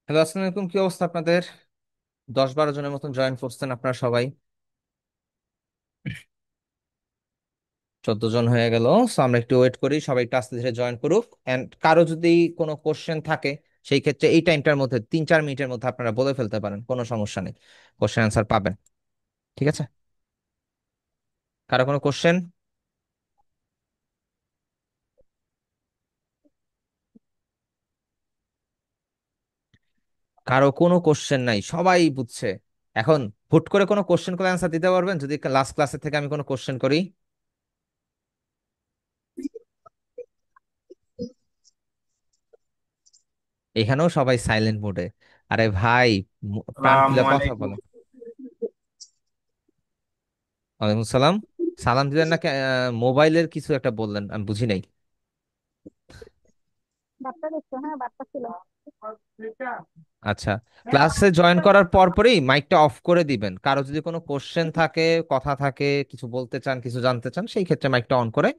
Hello, আসসালামু আলাইকুম। কি অবস্থা আপনাদের? 10-12 জনের মতন জয়েন করছেন আপনারা সবাই। 14 জন হয়ে গেল। সো আমরা একটু ওয়েট করি, সবাই একটু আস্তে ধীরে জয়েন করুক। এন্ড কারো যদি কোনো কোশ্চেন থাকে, সেই ক্ষেত্রে এই টাইমটার মধ্যে 3-4 মিনিটের মধ্যে আপনারা বলে ফেলতে পারেন, কোনো সমস্যা নেই। কোশ্চেন অ্যান্সার পাবেন। ঠিক আছে? কারো কোনো কোশ্চেন? কারো কোনো কোশ্চেন নাই, সবাই বুঝছে। এখন হুট করে কোনো কোশ্চেন করে অ্যান্সার দিতে পারবেন যদি লাস্ট ক্লাসের থেকে আমি কোনো কোশ্চেন করি? এখানেও সবাই সাইলেন্ট মোডে। আরে ভাই, প্রাণ খুলে আসসালামু কথা আলাইকুম। বলেন। ওয়ালাইকুম সালাম। সালাম দিলেন না মোবাইলের কিছু একটা বললেন, আমি বুঝি নাই। বার্তা দেখছো? হ্যাঁ, বার্তা ছিল। আচ্ছা, ক্লাসে জয়েন করার পর পরই মাইকটা অফ করে দিবেন। কারো যদি কোনো কোশ্চেন থাকে, কথা থাকে, কিছু বলতে চান, কিছু জানতে চান, সেই ক্ষেত্রে মাইকটা অন করে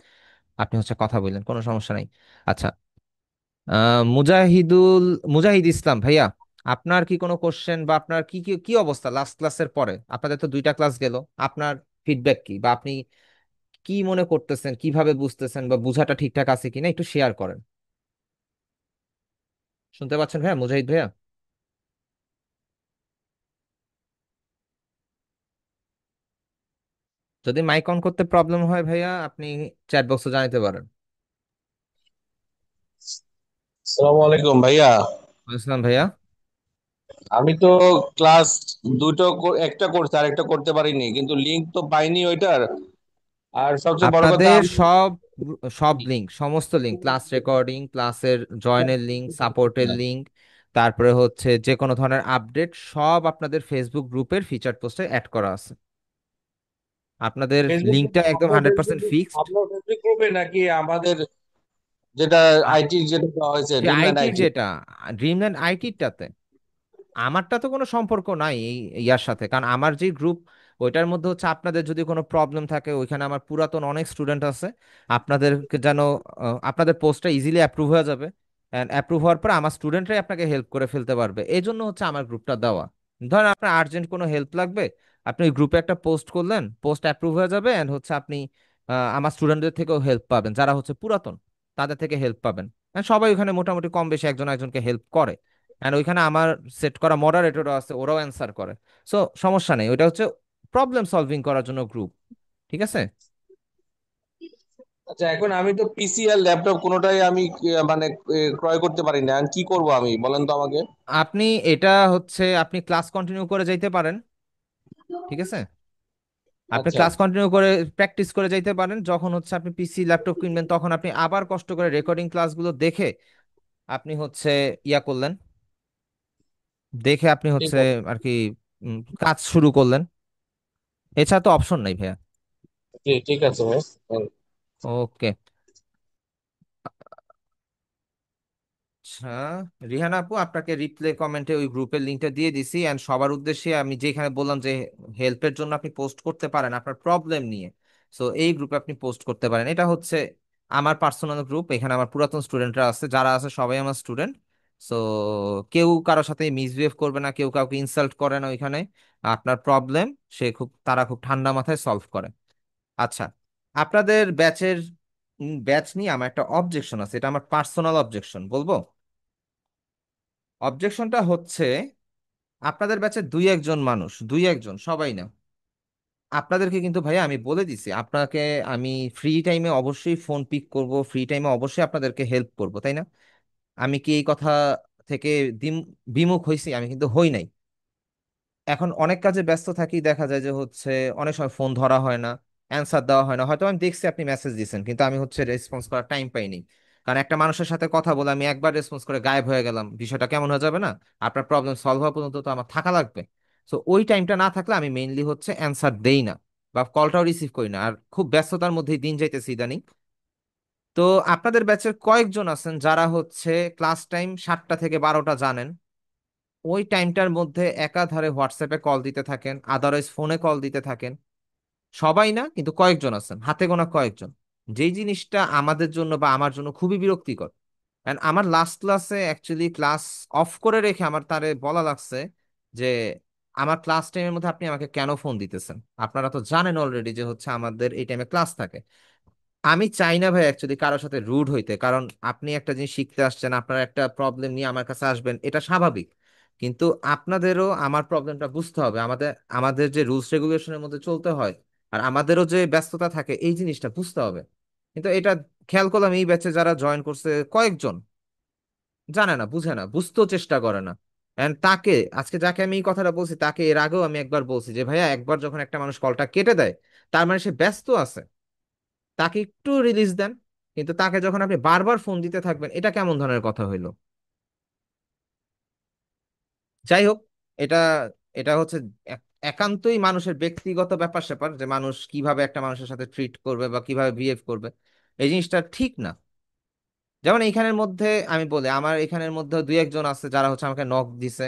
আপনি কথা বললেন, কোনো সমস্যা নাই। আচ্ছা, মুজাহিদুল মুজাহিদ ইসলাম ভাইয়া, আপনার কি কোনো কোশ্চেন বা আপনার কি কি কি অবস্থা লাস্ট ক্লাসের পরে? আপনাদের তো 2টা ক্লাস গেল। আপনার ফিডব্যাক কি, বা আপনি কি মনে করতেছেন, কিভাবে বুঝতেছেন, বা বুঝাটা ঠিকঠাক আছে কিনা একটু শেয়ার করেন। শুনতে পাচ্ছেন ভাইয়া, মুজাহিদ ভাইয়া? যদি মাইক অন করতে প্রবলেম হয় ভাইয়া, আপনি চ্যাট বক্সে জানাতে পারেন। আসসালামু আলাইকুম ভাইয়া। ইসলাম ভাইয়া, আমি তো ক্লাস একটা করছি, আর একটা করতে পারিনি, কিন্তু লিংক তো পাইনি ওইটার। আর সবচেয়ে বড় কথা আপনাদের আমি সব সব লিঙ্ক, সমস্ত লিঙ্ক, ক্লাস রেকর্ডিং, ক্লাসের জয়েনের লিঙ্ক, সাপোর্টের লিঙ্ক, তারপরে যে কোনো ধরনের আপডেট, সব আপনাদের ফেসবুক গ্রুপের ফিচার পোস্টে অ্যাড করা আছে। আপনাদের ফেসবুক, লিঙ্কটা একদম আপনার 100% ফিক্সড। ফেসবুক গ্রুপে নাকি আমাদের যেটা আইটি যেটা দেওয়া হয়েছে, সে ড্রিমল্যান্ড আইটির আইটি? যেটা, ড্রিমল্যান্ড আইটিরটাতে আমারটা তো কোনো সম্পর্ক নাই এই ইয়ার সাথে, কারণ আমার যে গ্রুপ, ওইটার মধ্যে আপনাদের যদি কোনো প্রবলেম থাকে, ওইখানে আমার পুরাতন অনেক স্টুডেন্ট আছে। আপনাদেরকে যেন আপনাদের পোস্টটা ইজিলি অ্যাপ্রুভ হয়ে যাবে, অ্যান্ড অ্যাপ্রুভ হওয়ার পর আমার স্টুডেন্টরাই আপনাকে হেল্প করে ফেলতে পারবে। এই জন্য আমার গ্রুপটা দেওয়া। ধরেন আপনার আর্জেন্ট কোনো হেল্প লাগবে, আপনি ওই গ্রুপে একটা পোস্ট করলেন, পোস্ট অ্যাপ্রুভ হয়ে যাবে, অ্যান্ড আপনি আমার স্টুডেন্টদের থেকেও হেল্প পাবেন, যারা পুরাতন, তাদের থেকে হেল্প পাবেন। And সবাই ওখানে মোটামুটি কম বেশি একজন একজনকে হেল্প করে। এন্ড ওইখানে আমার সেট করা মডারেটরও আছে, ওরাও অ্যান্সার করে। সো সমস্যা নেই, ওইটা প্রবলেম সলভিং করার জন্য গ্রুপ। ঠিক আছে? আচ্ছা, এখন আমি তো পিসি আর ল্যাপটপ কোনোটাই আমি মানে ক্রয় করতে পারি না। এখন কি করব আমি, বলেন তো আমাকে। আপনি এটা আপনি ক্লাস কন্টিনিউ করে যাইতে পারেন। ঠিক আছে? আপনি আচ্ছা, ক্লাস কন্টিনিউ করে প্র্যাকটিস করে যাইতে পারেন। যখন আপনি পিসি ল্যাপটপ কিনবেন, তখন আপনি আবার কষ্ট করে রেকর্ডিং ক্লাসগুলো দেখে আপনি ইয়া করলেন, দেখে আপনি ঠিক আছে। আর কি কাজ শুরু করলেন। এছাড়া তো অপশন নাই ভাইয়া। ঠিক আছে ভাই। ওকে। আচ্ছা, রিহানা আপু, আপনাকে রিপ্লে কমেন্টে ওই গ্রুপের লিংকটা দিয়ে দিছি। এন্ড সবার উদ্দেশ্যে আমি যেখানে বললাম যে হেল্পের জন্য আপনি পোস্ট করতে পারেন আপনার প্রবলেম নিয়ে, সো এই গ্রুপে আপনি পোস্ট করতে পারেন। এটা আমার পার্সোনাল গ্রুপ। এখানে আমার পুরাতন স্টুডেন্টরা আছে, যারা আছে সবাই আমার স্টুডেন্ট। সো কেউ কারোর সাথে মিসবিহেভ করবে না, কেউ কাউকে ইনসাল্ট করে না ওইখানে। আপনার প্রবলেম তারা খুব ঠান্ডা মাথায় সলভ করে। আচ্ছা, আপনাদের ব্যাচ নিয়ে আমার একটা অবজেকশন আছে, এটা আমার পার্সোনাল অবজেকশন, বলবো? অবজেকশনটা আপনাদের ব্যাচে দুই একজন মানুষ, দুই একজন, সবাই না, আপনাদেরকে কিন্তু ভাইয়া আমি বলে দিছি আপনাকে, আমি ফ্রি টাইমে অবশ্যই ফোন পিক করব, ফ্রি টাইমে অবশ্যই আপনাদেরকে হেল্প করব, তাই না? আমি কি এই কথা থেকে বিমুখ হয়েছি? আমি কিন্তু হই নাই। এখন অনেক কাজে ব্যস্ত থাকি, দেখা যায় যে অনেক সময় ফোন ধরা হয় না, অ্যান্সার দেওয়া হয় না। হয়তো আমি দেখছি আপনি মেসেজ দিয়েছেন, কিন্তু আমি রেসপন্স করার টাইম পাইনি। কারণ একটা মানুষের সাথে কথা বলে আমি একবার রেসপন্স করে গায়েব হয়ে গেলাম, বিষয়টা কেমন হয়ে যাবে না? আপনার প্রবলেম সলভ হওয়া পর্যন্ত তো আমার থাকা লাগবে। সো ওই টাইমটা না থাকলে আমি মেইনলি অ্যান্সার দেই না, বা কলটাও রিসিভ করি না। আর খুব ব্যস্ততার মধ্যেই দিন যাইতেছে ইদানিং। তো আপনাদের ব্যাচের কয়েকজন আছেন যারা ক্লাস টাইম 7টা থেকে 12টা জানেন, ওই টাইমটার মধ্যে একাধারে হোয়াটসঅ্যাপে কল দিতে থাকেন, আদারওয়াইজ ফোনে কল দিতে থাকেন। সবাই না, কিন্তু কয়েকজন আছেন, হাতে গোনা কয়েকজন। যেই জিনিসটা আমাদের জন্য বা আমার জন্য খুবই বিরক্তিকর। And আমার লাস্ট ক্লাসে অ্যাকচুয়ালি ক্লাস অফ করে রেখে আমার তারে বলা লাগছে যে আমার ক্লাস টাইমের মধ্যে আপনি আমাকে কেন ফোন দিতেছেন, আপনারা তো জানেন অলরেডি যে হচ্ছে আমাদের এই টাইমে ক্লাস থাকে। আমি চাই না ভাই অ্যাকচুয়ালি কারোর সাথে রুড হইতে, কারণ আপনি একটা জিনিস শিখতে আসছেন, আপনার একটা প্রবলেম নিয়ে আমার কাছে আসবেন, এটা স্বাভাবিক। কিন্তু আপনাদেরও আমার প্রবলেমটা বুঝতে হবে, আমাদের আমাদের যে রুলস রেগুলেশনের মধ্যে চলতে হয়, আর আমাদেরও যে ব্যস্ততা থাকে এই জিনিসটা বুঝতে হবে। কিন্তু এটা খেয়াল করলাম এই ব্যাচে যারা জয়েন করছে কয়েকজন জানে না, বুঝে না, বুঝতেও চেষ্টা করে না। এন্ড তাকে আজকে যাকে আমি এই কথাটা বলছি তাকে এর আগেও আমি একবার বলছি যে ভাইয়া একবার যখন একটা মানুষ কলটা কেটে দেয় তার মানে সে ব্যস্ত আছে, তাকে একটু রিলিজ দেন। কিন্তু তাকে যখন আপনি বারবার ফোন দিতে থাকবেন এটা কেমন ধরনের কথা হইলো? যাই হোক, এটা এটা হচ্ছে একান্তই মানুষের ব্যক্তিগত ব্যাপার স্যাপার যে মানুষ কিভাবে একটা মানুষের সাথে ট্রিট করবে বা কিভাবে বিহেভ করবে, এই জিনিসটা ঠিক না। যেমন এইখানের মধ্যে আমি বলি আমার এখানের মধ্যে দুই একজন আছে যারা হচ্ছে আমাকে নক দিছে,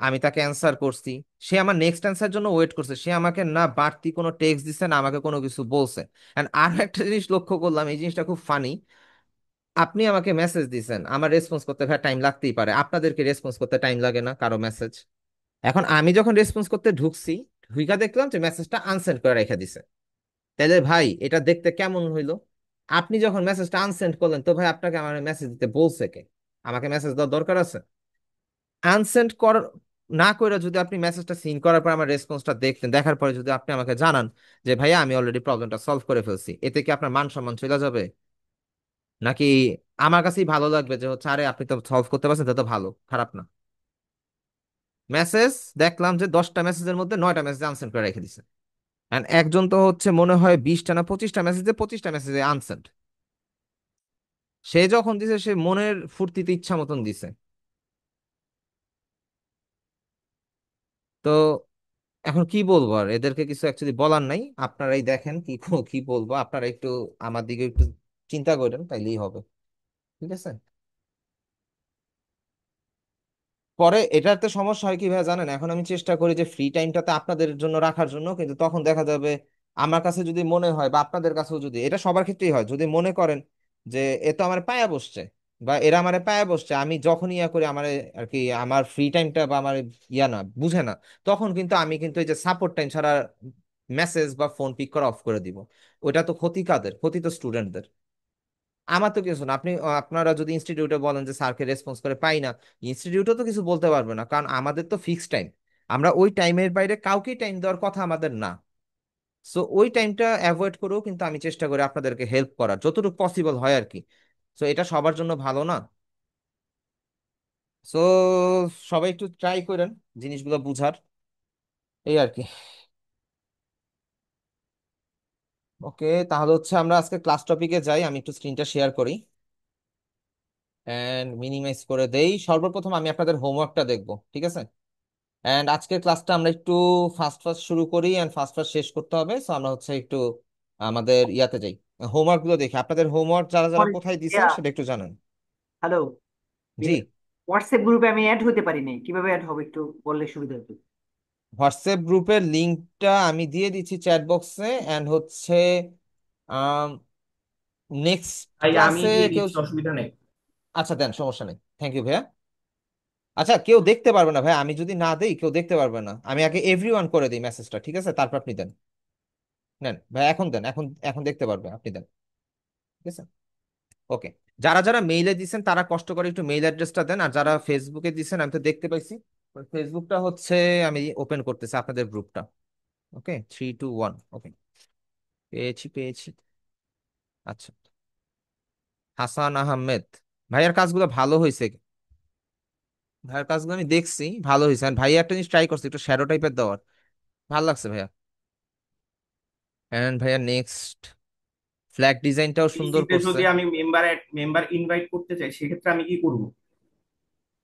আমি তাকে অ্যান্সার করছি, সে আমার নেক্সট অ্যান্সার জন্য ওয়েট করছে, সে আমাকে না বাড়তি কোনো টেক্সট দিছে না আমাকে কোনো কিছু বলছে। এন্ড আর একটা জিনিস লক্ষ্য করলাম, এই জিনিসটা খুব ফানি, আপনি আমাকে মেসেজ দিছেন, আমার রেসপন্স করতে ভাই টাইম লাগতেই পারে, আপনাদেরকে রেসপন্স করতে টাইম লাগে না কারো মেসেজ? এখন আমি যখন রেসপন্স করতে ঢুকছি, ঢুইকা দেখলাম যে মেসেজটা আনসেন্ড করে রেখে দিছে। তাহলে ভাই এটা দেখতে কেমন হইলো? আপনি যখন মেসেজটা আনসেন্ড করলেন তো ভাই আপনাকে আমার মেসেজ দিতে বলছে কে? আমাকে মেসেজ দেওয়ার দরকার আছে? আনসেন্ড কর না করে যদি আপনি মেসেজটা সিন করার পর আমার রেসপন্সটা দেখতেন, দেখার পরে যদি আপনি আমাকে জানান যে ভাইয়া আমি অলরেডি প্রবলেমটা সলভ করে ফেলছি, এতে কি আপনার মান সম্মান চলে যাবে? নাকি আমার কাছেই ভালো লাগবে যে হচ্ছে আরে আপনি তো সলভ করতে পারছেন, তা তো ভালো, খারাপ না? মেসেজ দেখলাম যে 10টা মেসেজের মধ্যে 9টা মেসেজ আনসেন্ড করে রেখে দিছে। And একজন তো হচ্ছে মনে হয় 20টা না 25টা মেসেজে 25টা মেসেজে আনসেন্ড। সে যখন দিছে সে মনের ফুর্তিতে ইচ্ছা মতন দিছে। তো এখন কি বলবো, আর এদেরকে কিছু অ্যাকচুয়ালি বলার নাই, আপনারাই দেখেন কি বলবো, আপনারা একটু আমার দিকে একটু চিন্তা করেন তাইলেই হবে। ঠিক আছে? পরে এটাতে সমস্যা হয় কি ভাই জানেন, এখন আমি চেষ্টা করি যে ফ্রি টাইমটাতে আপনাদের জন্য রাখার জন্য, কিন্তু তখন দেখা যাবে আমার কাছে যদি মনে হয় বা আপনাদের কাছেও যদি, এটা সবার ক্ষেত্রেই হয়, যদি মনে করেন যে এ তো আমার পায়া বসছে বা এরা আমার পায়া বসছে, আমি যখন ইয়া করি আমার আর কি আমার ফ্রি টাইমটা বা আমার ইয়া না বুঝে না, তখন কিন্তু আমি কিন্তু এই যে সাপোর্ট টাইম ছাড়া মেসেজ বা ফোন পিক করা অফ করে দিব। ওটা তো ক্ষতি কাদের? ক্ষতি তো স্টুডেন্টদের। আমার তো কিছু না, আপনি আপনারা যদি ইনস্টিটিউটে বলেন যে স্যারকে রেসপন্স করে পাই না, ইনস্টিটিউটও তো কিছু বলতে পারবে না, কারণ আমাদের তো ফিক্স টাইম, আমরা ওই টাইমের বাইরে কাউকে টাইম দেওয়ার কথা আমাদের না। সো ওই টাইমটা অ্যাভয়েড করেও কিন্তু আমি চেষ্টা করি আপনাদেরকে হেল্প করার যতটুকু পসিবল হয় আর কি। সো এটা সবার জন্য ভালো না? সো সবাই একটু ট্রাই করেন জিনিসগুলো বুঝার, এই আর কি। ওকে, তাহলে হচ্ছে আমরা আজকে ক্লাস টপিকে যাই, আমি একটু স্ক্রিনটা শেয়ার করি এন্ড মিনিমাইজ করে দেই। সর্বপ্রথম আমি আপনাদের হোমওয়ার্কটা দেখবো, ঠিক আছে? এন্ড আজকের ক্লাসটা আমরা একটু ফাস্ট ফাস্ট শুরু করি এন্ড ফাস্ট ফাস্ট শেষ করতে হবে, সো আমরা হচ্ছে একটু আমাদের ইয়াতে যাই, হোমওয়ার্ক গুলো দেখি। আপনাদের হোমওয়ার্ক যারা যারা কোথায় দিছেন ইয়া, সেটা একটু জানান। হ্যালো। জি। হোয়াটসঅ্যাপ গ্রুপে আমি অ্যাড হতে পারিনি, কিভাবে অ্যাড হবে একটু বললে সুবিধা হতো। হোয়াটসঅ্যাপ গ্রুপের লিংকটা আমি দিয়ে দিচ্ছি চ্যাট বক্সে এন্ড হচ্ছে নেক্সট ভাই আমি ক্লাসে দিয়ে কেউ, দিচ্ছি, অসুবিধা নেই। আচ্ছা দেন, সমস্যা নেই, থ্যাংক ইউ ভাইয়া। আচ্ছা কেউ দেখতে পারবে না ভাই, আমি যদি না দেই কেউ দেখতে পারবে না, আমি আগে এভরিওয়ান করে দিই মেসেজটা, ঠিক আছে? তারপর আপনি দেন। নেন ভাই, এখন দেন, এখন এখন দেখতে পারবে, আপনি দেন। ঠিক আছে? ওকে। যারা যারা মেইলে দিছেন তারা কষ্ট করে একটু মেইল অ্যাড্রেসটা দেন, আর যারা ফেসবুকে দিছেন আমি তো দেখতে পাইছি, ফেসবুকটা হচ্ছে আমি ওপেন করতেছি আপনাদের গ্রুপটা। ওকে, 3 2 1, ওকে, পেয়েছি পেয়েছি। আচ্ছা, হাসান আহমেদ, ভাইয়ার কাজগুলো ভালো হয়েছে, ভাইয়ার কাজগুলো আমি দেখছি ভালো হয়েছে, আর ভাইয়া একটা জিনিস ট্রাই করছে একটু শ্যাডো টাইপের দেওয়ার, ভালো লাগছে ভাইয়া। এন্ড ভাইয়া নেক্সট ফ্ল্যাগ ডিজাইনটাও সুন্দর পিসিতে করছে। যদি আমি মেম্বার ইনভাইট করতে চাই সেক্ষেত্রে আমি কি করব?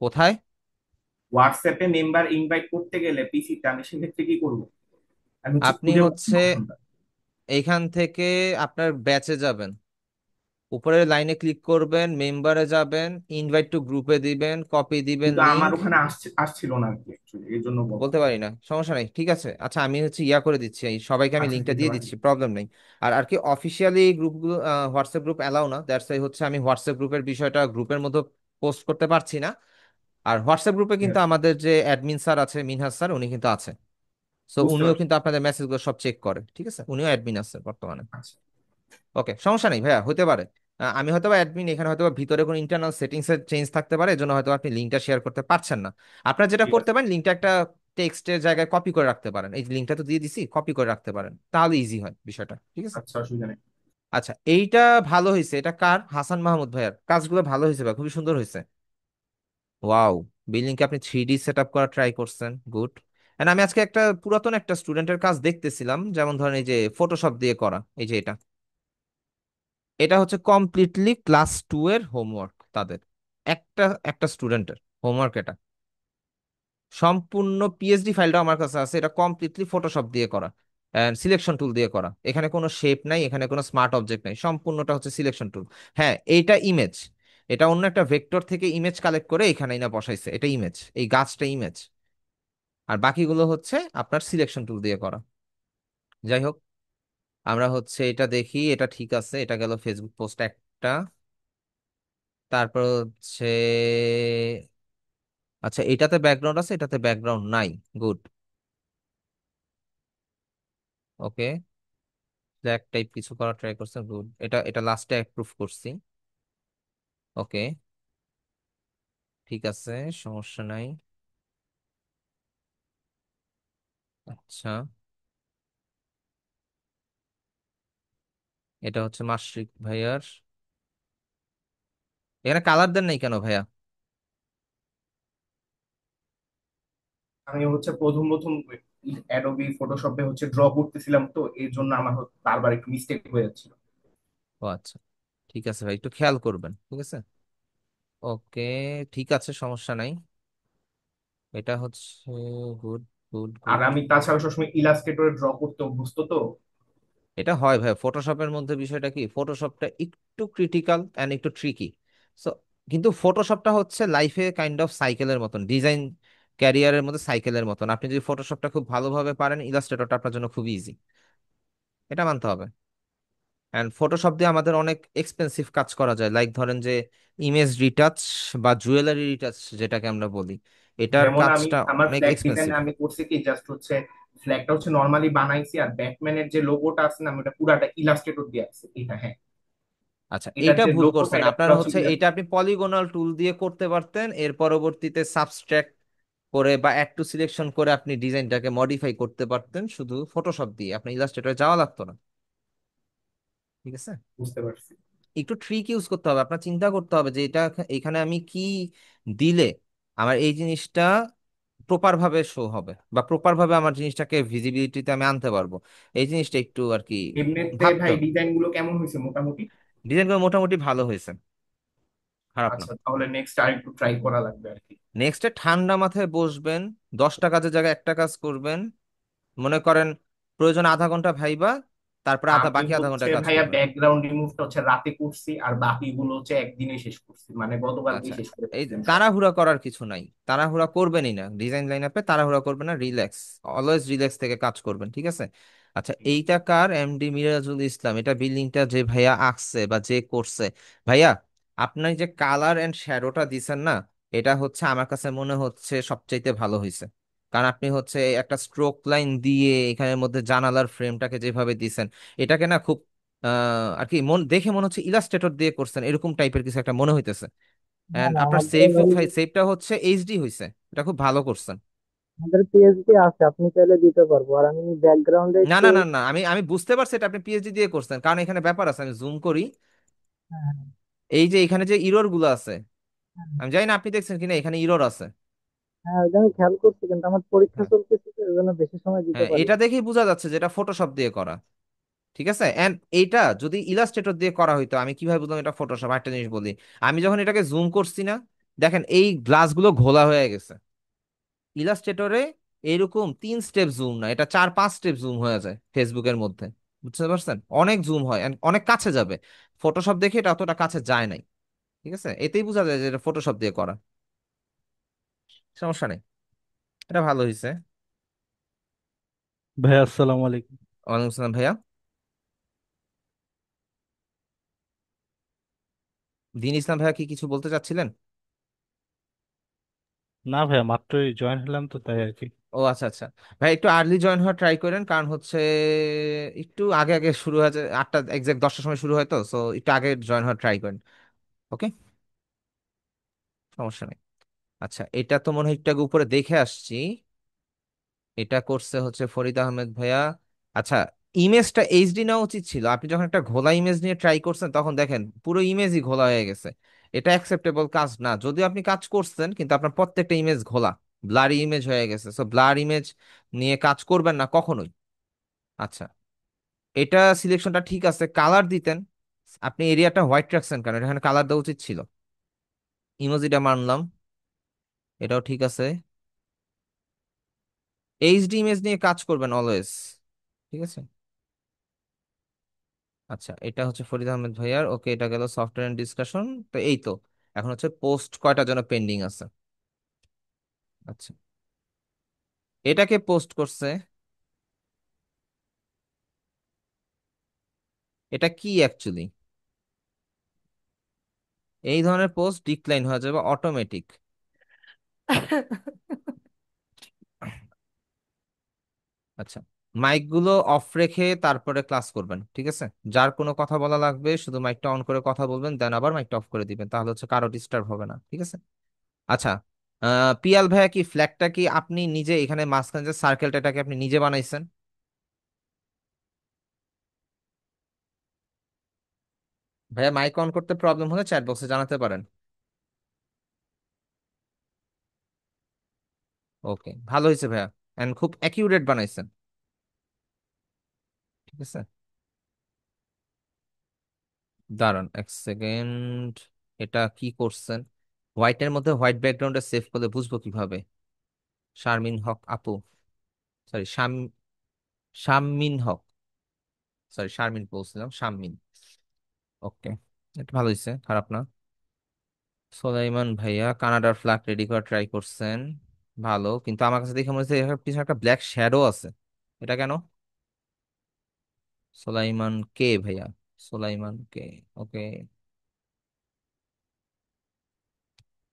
কোথায়? হোয়াটসঅ্যাপে মেম্বার ইনভাইট করতে গেলে পিসিতে আমি সেক্ষেত্রে কি করব? আমি হচ্ছে আপনি খুঁজে পাচ্ছি হচ্ছে না অপশনটা। এইখান থেকে আপনার ব্যাচে যাবেন, উপরের লাইনে ক্লিক করবেন, মেম্বারে যাবেন, ইনভাইট টু গ্রুপে দিবেন, কপি দিবেন কিন্তু আমার লিংক। ওখানে আসছিল না আর কি, actually, এই জন্য বলা। বলতে পারি না, সমস্যা নেই, ঠিক আছে, আচ্ছা আমি হচ্ছে ইয়া করে দিচ্ছি, এই সবাইকে আমি আচ্ছা লিঙ্কটা ঠিক দিয়ে আছে। দিচ্ছি, প্রবলেম নেই। আর কি অফিসিয়ালি গ্রুপগুলো হোয়াটসঅ্যাপ গ্রুপ অ্যালাউ না, দ্যাটস ওয়াই হচ্ছে আমি হোয়াটসঅ্যাপ গ্রুপের বিষয়টা গ্রুপের মধ্যে পোস্ট করতে পারছি না। আর হোয়াটসঅ্যাপ গ্রুপে ঠিক কিন্তু আছে, আমাদের যে অ্যাডমিন স্যার আছে, মিনহাজ স্যার, উনি কিন্তু আছে। সো বুঝতে উনিও পারছি। কিন্তু আপনাদের মেসেজগুলো সব চেক করে, ঠিক আছে, উনিও অ্যাডমিন আছে বর্তমানে। আচ্ছা, ওকে, সমস্যা নেই ভাইয়া, হতে পারে। আমি হয়তো বা অ্যাডমিন, এখানে হয়তো বা ভিতরে কোনো ইন্টারনাল সেটিংস এর চেঞ্জ থাকতে পারে, এজন্য হয়তো আপনি লিঙ্কটা শেয়ার করতে পারছেন না। আপনার যেটা ঠিক করতে আছে। পারেন, লিঙ্কটা একটা টেক্সটের জায়গায় কপি করে রাখতে পারেন, এই লিঙ্কটা তো দিয়ে দিছি, কপি করে রাখতে পারেন, তাহলে ইজি হয় বিষয়টা, ঠিক আছে। আচ্ছা, অসুবিধা নেই। আচ্ছা, এইটা ভালো হয়েছে, এটা কার? হাসান মাহমুদ ভাইয়ার কাজগুলো ভালো হয়েছে ভাই, খুবই সুন্দর হয়েছে। ওয়াও, বিল্ডিংকে আপনি 3D সেট আপ করা ট্রাই করছেন, গুড। এন্ড আমি আজকে একটা পুরাতন একটা স্টুডেন্টের কাজ দেখতেছিলাম, যেমন ধরেন এই যে ফটোশপ দিয়ে করা, এই যে এটা, এটা হচ্ছে কমপ্লিটলি ক্লাস 2 এর হোমওয়ার্ক তাদের, একটা একটা স্টুডেন্টের হোমওয়ার্ক এটা, সম্পূর্ণ পিএইচডি ফাইলটা আমার কাছে আছে, এটা কমপ্লিটলি ফটোশপ দিয়ে করা এন্ড সিলেকশন টুল দিয়ে করা, এখানে কোনো শেপ নাই, এখানে কোনো স্মার্ট অবজেক্ট নাই, সম্পূর্ণটা হচ্ছে সিলেকশন টুল। হ্যাঁ, এইটা ইমেজ, এটা অন্য একটা ভেক্টর থেকে ইমেজ কালেক্ট করে এখানে না বসাইছে, এটা ইমেজ, এই গাছটা ইমেজ, আর বাকিগুলো হচ্ছে আপনার সিলেকশন টুল দিয়ে করা। যাই হোক, আমরা হচ্ছে এটা দেখি, এটা ঠিক আছে, এটা গেল ফেসবুক পোস্ট একটা। তারপর হচ্ছে, আচ্ছা এটাতে ব্যাকগ্রাউন্ড আছে, এটাতে ব্যাকগ্রাউন্ড নাই, গুড। ওকে, ফ্ল্যাগ টাইপ কিছু করা ট্রাই করছে, গুড, এটা এটা লাস্টে অ্যাপ্রুভ করছি। ওকে, ঠিক আছে, সমস্যা নাই। আচ্ছা, এটা হচ্ছে মাশরিক ভাইয়ার, এখানে কালার দেন নাই কেন ভাইয়া? আমি হচ্ছে প্রথম প্রথম অ্যাডোবি ফটোশপে হচ্ছে ড্র করতেছিলাম, তো এই জন্য আমার বারবার একটু মিস্টেক হয়ে যাচ্ছিল। ও আচ্ছা, ঠিক আছে ভাই, একটু খেয়াল করবেন, ঠিক আছে। ওকে, ঠিক আছে, সমস্যা নাই। এটা হচ্ছে গুড, গুড, আর গুড। আমি তাছাড়া সবসময় ইলাস্ট্রেটরে ড্র করতে অভ্যস্ত তো। এটা হয় ভাই, ফটোশপের মধ্যে বিষয়টা কি, ফটোশপটা একটু ক্রিটিক্যাল এন্ড একটু ট্রিকি। সো কিন্তু ফটোশপটা হচ্ছে লাইফে কাইন্ড অফ সাইকেলের মতন, ডিজাইন ক্যারিয়ারের মধ্যে সাইকেলের মতন, আপনি যদি ফটোশপটা খুব ভালোভাবে পারেন, ইলাস্ট্রেটরটা আপনার জন্য খুব ইজি, এটা মানতে হবে। এন্ড ফটোশপ দিয়ে আমাদের অনেক এক্সপেন্সিভ কাজ করা যায়, লাইক ধরেন যে ইমেজ রিটাচ বা জুয়েলারি রিটাচ যেটাকে আমরা বলি, এটার যেমন আমি কাজটা আমার অনেক ফ্ল্যাগ ডিজাইন এক্সপেন্সিভ। আমি করছি কি, জাস্ট হচ্ছে ফ্ল্যাগটা হচ্ছে নর্মালি বানাইছি, আর ব্যাটম্যানের যে লোগোটা আছে না, আমি ওটা পুরাটা ইলাস্ট্রেটর দিয়ে আছে এটা, হ্যাঁ। আচ্ছা, এটার এইটা যে ভুল লোগোটা করছেন, এটা আপনার পুরো হচ্ছে হচ্ছে এইটা আপনি illustrator। পলিগোনাল টুল দিয়ে করতে পারতেন, এর পরবর্তীতে সাবস্ট্রাক্ট করে বা অ্যাড টু সিলেকশন করে আপনি ডিজাইনটাকে মডিফাই করতে পারতেন শুধু ফটোশপ দিয়ে, আপনার ইলাস্ট্রেটরে যাওয়া লাগতো না, ঠিক আছে। বুঝতে পারছি। একটু ট্রিক ইউজ করতে হবে, আপনার চিন্তা করতে হবে যে এটা এখানে আমি কি দিলে আমার এই জিনিসটা প্রপার ভাবে শো হবে, বা প্রপার ভাবে আমার জিনিসটাকে ভিজিবিলিটিতে আমি আনতে পারবো, এই জিনিসটা একটু আর কি এমনিতে ভাবতে ভাই হবে। ডিজাইন গুলো কেমন হয়েছে মোটামুটি? ডিজাইনগুলো মোটামুটি ভালো হয়েছে, খারাপ না। আচ্ছা, তাহলে নেক্সট আর একটু ট্রাই করা লাগবে আর কি। নেক্সটে ঠান্ডা মাথায় বসবেন, 10টা কাজের জায়গায় একটা কাজ করবেন, মনে করেন প্রয়োজন আধা ঘন্টা ভাইবা, তারপরে আমি বাকি আধা ঘন্টা হচ্ছে কাজ ভাইয়া করবেন। ব্যাকগ্রাউন্ড রিমুভটা হচ্ছে রাতে করছি, আর বাকিগুলো হচ্ছে একদিনে শেষ করছি, মানে গতকালকেই আচ্ছা, শেষ করে এই ফেলছিলাম সব। তাড়াহুড়া করার কিছু নাই, তাড়াহুড়া করবেনই না, ডিজাইন লাইন আপে তাড়াহুড়া করবেন না, রিল্যাক্স, অলওয়েজ রিল্যাক্স থেকে কাজ করবেন, ঠিক আছে। আচ্ছা, এইটা কার? এমডি মিরাজুল ইসলাম, এটা বিল্ডিংটা যে ভাইয়া আঁকছে বা যে করছে, ভাইয়া আপনার যে কালার এন্ড শ্যাডোটা দিছেন না, এটা হচ্ছে আমার কাছে মনে হচ্ছে সবচাইতে ভালো হয়েছে। কারণ আপনি হচ্ছে একটা স্ট্রোক লাইন দিয়ে এখানের মধ্যে জানালার ফ্রেমটাকে যেভাবে দিছেন, এটাকে না খুব আর কি মন দেখে মনে হচ্ছে ইলাস্ট্রেটর দিয়ে করছেন, এরকম টাইপের কিছু একটা মনে হইতেছে। না এন্ড না, আপনার আমাদের সেভ ভাই, সেভটা হচ্ছে এইচডি হইছে, এটা খুব ভালো করছেন। আমাদের পিএইচডি আছে, আপনি চাইলে দিতে পারবো। আর আমি ব্যাকগ্রাউন্ডে না একটু না না না, আমি আমি বুঝতে পারছি এটা আপনি পিএইচডি দিয়ে করছেন, কারণ এখানে ব্যাপার আছে, আমি জুম করি, হ্যাঁ, এই যে এখানে যে ইরর গুলো আছে, হ্যাঁ, আমি জানি না আপনি দেখছেন কিনা, এখানে ইরর আছে। হ্যাঁ, ওইটা আমি খেয়াল করছি, কিন্তু আমার পরীক্ষা হ্যাঁ, চলতেছে তো, এই জন্য বেশি সময় দিতে হ্যাঁ, পারি এটা না। দেখেই বোঝা যাচ্ছে যে এটা ফটোশপ দিয়ে করা, ঠিক আছে। এন্ড এইটা যদি ইলাস্ট্রেটর দিয়ে করা হইতো, আমি কিভাবে বুঝলাম এটা ফটোশপ? একটা জিনিস বলি, আমি যখন এটাকে জুম করছি না, দেখেন এই গ্লাসগুলো ঘোলা হয়ে গেছে, ইলাস্ট্রেটরে এরকম 3 স্টেপ জুম না, এটা 4-5 স্টেপ জুম হয়ে যায় ফেসবুকের মধ্যে, বুঝতে পারছেন, অনেক জুম হয় and অনেক কাছে যাবে। ফটোশপ দেখে এটা অতটা কাছে যায় নাই, ঠিক আছে, এতেই বোঝা যায় যে এটা ফটোশপ দিয়ে করা, সমস্যা নেই, এটা ভালো হয়েছে। ভাই আসসালামু আলাইকুম। ওয়ালাইকুম আসসালাম ভাইয়া, দিন ইসলাম ভাইয়া কি কিছু বলতে চাচ্ছিলেন? না ভাইয়া, মাত্রই জয়েন হলাম তো তাই আর কি। ও আচ্ছা আচ্ছা। ভাই একটু আর্লি জয়েন হওয়ার ট্রাই করেন, কারণ হচ্ছে একটু আগে আগে শুরু হয়েছে, 8টা এক্সাক্ট 10টার সময় শুরু হয় তো, সো একটু আগে জয়েন হওয়ার ট্রাই করেন। ওকে, সমস্যা নেই। আচ্ছা, এটা তো মনে হয় একটু আগে উপরে দেখে আসছি। এটা করছে হচ্ছে ফরিদ আহমেদ ভাইয়া। আচ্ছা, ইমেজটা এইচডি নেওয়া উচিত ছিল। আপনি যখন একটা ঘোলা ইমেজ নিয়ে ট্রাই করছেন তখন দেখেন পুরো ইমেজই ঘোলা হয়ে গেছে। এটা অ্যাকসেপ্টেবল কাজ না, যদিও আপনি কাজ করছেন কিন্তু আপনার প্রত্যেকটা ইমেজ ঘোলা, ব্লারি ইমেজ হয়ে গেছে। সো ব্লার ইমেজ নিয়ে কাজ করবেন না কখনোই। আচ্ছা, এটা সিলেকশনটা ঠিক আছে, কালার দিতেন। আপনি এরিয়াটা হোয়াইট রাখছেন কেন? এখানে কালার দেওয়া উচিত ছিল। ইমোজিটা মানলাম, এটাও ঠিক আছে। এইচডি ইমেজ নিয়ে কাজ করবেন অলওয়েজ, ঠিক আছে। আচ্ছা, এটা হচ্ছে ফরিদ আহমেদ ভাইয়ার। ওকে, এটা গেল সফটওয়্যার ডিসকাশন। তো এই তো, এখন হচ্ছে পোস্ট কয়টা যেন পেন্ডিং আছে। আচ্ছা, এটাকে পোস্ট করছে, এটা কি অ্যাকচুয়ালি? এই ধরনের পোস্ট ডিক্লাইন হয়ে যাবে অটোমেটিক। আচ্ছা, মাইক গুলো অফ রেখে তারপরে ক্লাস করবেন, ঠিক আছে। যার কোনো কথা বলা লাগবে শুধু মাইকটা অন করে কথা বলবেন, দেন আবার মাইকটা অফ করে দিবেন, তাহলে হচ্ছে কারো ডিস্টার্ব হবে না, ঠিক আছে। আচ্ছা, পিয়াল ভাইয়া, কি ফ্ল্যাগটা কি আপনি নিজে এখানে মাঝখানে যে সার্কেলটা, এটাকে আপনি নিজে বানাইছেন? ভাইয়া মাইক অন করতে প্রবলেম হলে চ্যাট বক্সে জানাতে পারেন। ওকে, ভালো হয়েছে ভাইয়া, এন্ড খুব অ্যাকিউরেট বানাইছেন, ঠিক আছে। দাঁড়ান এক সেকেন্ড, এটা কি করছেন? হোয়াইটের মধ্যে হোয়াইট ব্যাকগ্রাউন্ডে সেভ করলে বুঝবো কিভাবে? শারমিন হক আপু, সরি শাম্মিন হক, সরি শারমিন বলছিলাম, শাম্মিন। ওকে, এটা ভালো হয়েছে, খারাপ না। সোলাইমান ভাইয়া কানাডার ফ্ল্যাগ রেডি করা ট্রাই করছেন, ভালো, কিন্তু আমার কাছে দেখে মনে হচ্ছে এখানে পিছনে একটা ব্ল্যাক শ্যাডো আছে। এটা কেন? সোলাইমান কে ভাইয়া? সোলাইমান কে? ওকে,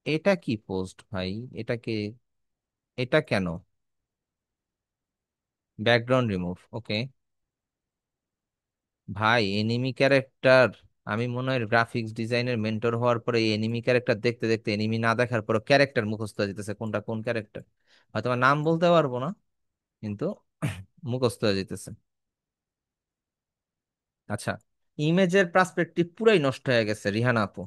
এটা কি পোস্ট ভাই? এটা কে? এটা কেন? ব্যাকগ্রাউন্ড রিমুভ, ওকে। ভাই এনিমি ক্যারেক্টার, আমি মনে হয় গ্রাফিক্স ডিজাইনের মেন্টর হওয়ার পরে এনিমি ক্যারেক্টার দেখতে দেখতে এনিমি না দেখার পরে ক্যারেক্টার মুখস্থ হয়ে যেতেছে, কোনটা কোন ক্যারেক্টার। হয়তো আমার নাম বলতে পারবো না, কিন্তু মুখস্থ হয়ে যেতেছে। আচ্ছা, ইমেজের পার্সপেক্টিভ পুরাই নষ্ট হয়ে গেছে রিহানা আপু,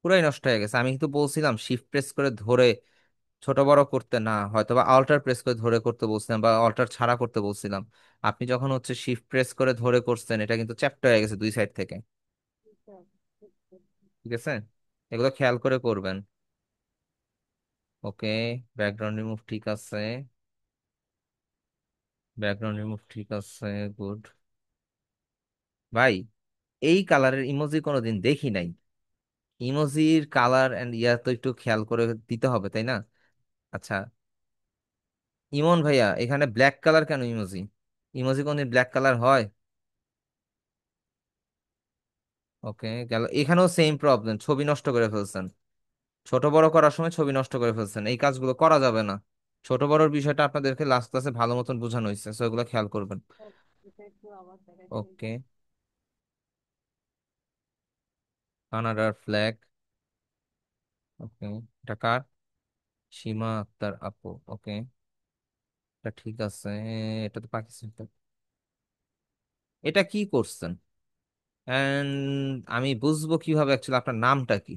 পুরাই নষ্ট হয়ে গেছে। আমি কিন্তু বলছিলাম শিফট প্রেস করে ধরে ছোট বড় করতে, না হয়তো বা অল্টার প্রেস করে ধরে করতে বলছিলাম, বা অল্টার ছাড়া করতে বলছিলাম। আপনি যখন হচ্ছে শিফট প্রেস করে ধরে করছেন, এটা কিন্তু চ্যাপ্টা হয়ে গেছে দুই সাইড থেকে, ঠিক আছে। এগুলো খেয়াল করে করবেন। ওকে, ব্যাকগ্রাউন্ড রিমুভ ঠিক আছে, ব্যাকগ্রাউন্ড রিমুভ ঠিক আছে, গুড। ভাই এই কালারের ইমোজি কোনোদিন দেখি নাই। ইমোজির কালার এন্ড ইয়া তো একটু খেয়াল করে দিতে হবে, তাই না? আচ্ছা, ইমন ভাইয়া এখানে ব্ল্যাক কালার কেন ইমোজি? ইমোজি কোনদিন ব্ল্যাক কালার হয়? ওকে, গেল। এখানেও সেম প্রবলেম, ছবি নষ্ট করে ফেলছেন। ছোট বড় করার সময় ছবি নষ্ট করে ফেলছেন, এই কাজগুলো করা যাবে না। ছোট বড়র বিষয়টা আপনাদেরকে লাস্ট ক্লাসে ভালো মতন বোঝানো হয়েছে, সো এগুলো খেয়াল করবেন। ওকে, কানাডার ফ্ল্যাগ, ওকে। এটা কার? সীমা আক্তার আপু, ওকে। এটা ঠিক আছে, এটা তো পাকিস্তান flag। এটা কি করছেন? এন্ড আমি বুঝবো কিভাবে অ্যাকচুয়ালি আপনার নামটা কি?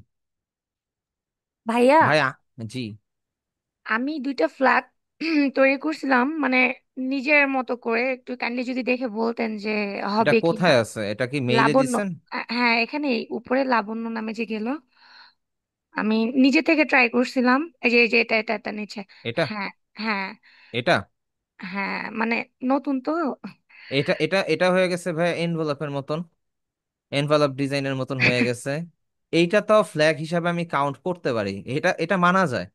ভাইয়া, ভাইয়া, জি। আমি দুইটা ফ্ল্যাগ তৈরি করছিলাম, মানে নিজের মতো করে। একটু কাইন্ডলি যদি দেখে বলতেন যে এটা হবে কিনা। কোথায় আছে? এটা কি মেইলে লাবণ্য, দিছেন? হ্যাঁ এখানে উপরে লাবণ্য নামে যে গেল, আমি নিজে থেকে ট্রাই করছিলাম। এই যে এটা নিচে। এটা হ্যাঁ, হ্যাঁ, এটা হ্যাঁ, মানে নতুন তো। এটা এটা এটা হয়ে গেছে ভাইয়া এনভেলপের মতন, এনভেলপ ডিজাইনের মতন হয়ে গেছে। এইটা তো ফ্ল্যাগ হিসাবে আমি কাউন্ট করতে পারি, এটা এটা মানা যায়,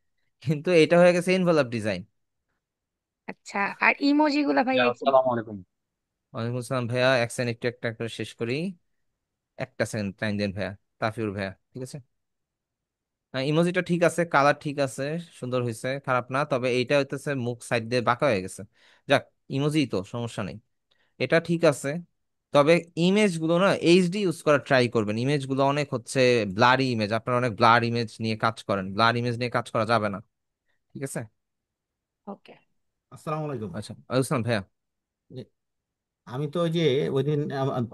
কিন্তু এটা হয়ে গেছে এনভেলপ ডিজাইন। আচ্ছা, আর ইমোজি গুলা ভাইয়া একটু। আসসালামু আলাইকুম। ওয়ালাইকুম আসসালাম ভাইয়া, এক সেকেন্ড একটু একটা করে শেষ করি। একটা সেকেন্ড টাইম দেন ভাইয়া, তাফিউর ভাইয়া, ঠিক আছে। ইমোজিটা ঠিক আছে, কালার ঠিক আছে, সুন্দর হয়েছে, খারাপ না। তবে এইটা হইতেছে মুখ সাইড দিয়ে বাঁকা হয়ে গেছে। যাক, ইমোজি তো সমস্যা নেই, এটা ঠিক আছে। তবে ইমেজ গুলো না এইচডি ইউজ করার ট্রাই করবেন। ইমেজ গুলো অনেক হচ্ছে ব্লারি ইমেজ, আপনারা অনেক ব্লার ইমেজ নিয়ে কাজ করেন, ব্লার ইমেজ নিয়ে কাজ করা যাবে না, ঠিক আছে? ওকে। আসসালামু আলাইকুম। আচ্ছা, বুঝলাম ভাইয়া। যে আমি তো ওই যে ওই দিন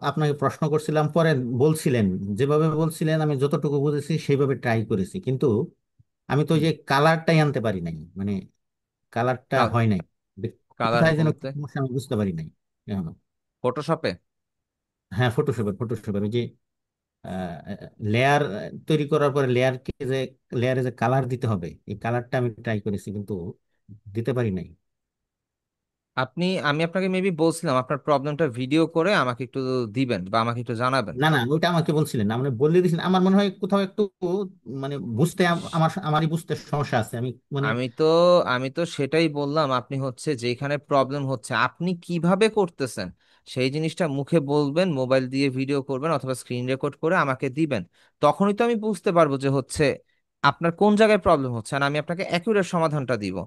আপনাকে প্রশ্ন করছিলাম, পরে বলছিলেন, যেভাবে বলছিলেন আমি যতটুকু বুঝেছি সেইভাবে ট্রাই করেছি, কিন্তু আমি তো ওই যে কালারটাই আনতে পারি নাই, মানে কালারটা হয় নাই। কালার কোথায় যেন কি বলতে সমস্যা আমি বুঝতে পারি নাই এখনো। ফটোশপে? হ্যাঁ, ফটোশপের ওই যে লেয়ার তৈরি করার পরে লেয়ারে যে কালার দিতে হবে, এই কালারটা আমি ট্রাই করেছি কিন্তু দিতে পারি নাই। আমি আপনাকে মেবি বলছিলাম আপনার প্রবলেমটা ভিডিও করে আমাকে একটু দিবেন বা আমাকে একটু জানাবেন। না না, ওইটা আমাকে বলছিলেন না, মানে বললে দিয়েছিলেন। আমার মনে হয় কোথাও একটু মানে বুঝতে আমারই বুঝতে সমস্যা আছে, আমি মানে। আমি তো আমি তো সেটাই বললাম, আপনি হচ্ছে যেখানে প্রবলেম হচ্ছে আপনি কিভাবে করতেছেন সেই জিনিসটা মুখে বলবেন, মোবাইল দিয়ে ভিডিও করবেন অথবা স্ক্রিন রেকর্ড করে আমাকে দিবেন। তখনই তো আমি বুঝতে পারবো যে হচ্ছে আপনার কোন জায়গায় প্রবলেম হচ্ছে, আর আমি আপনাকে অ্যাকুরেট সমাধানটা দিব।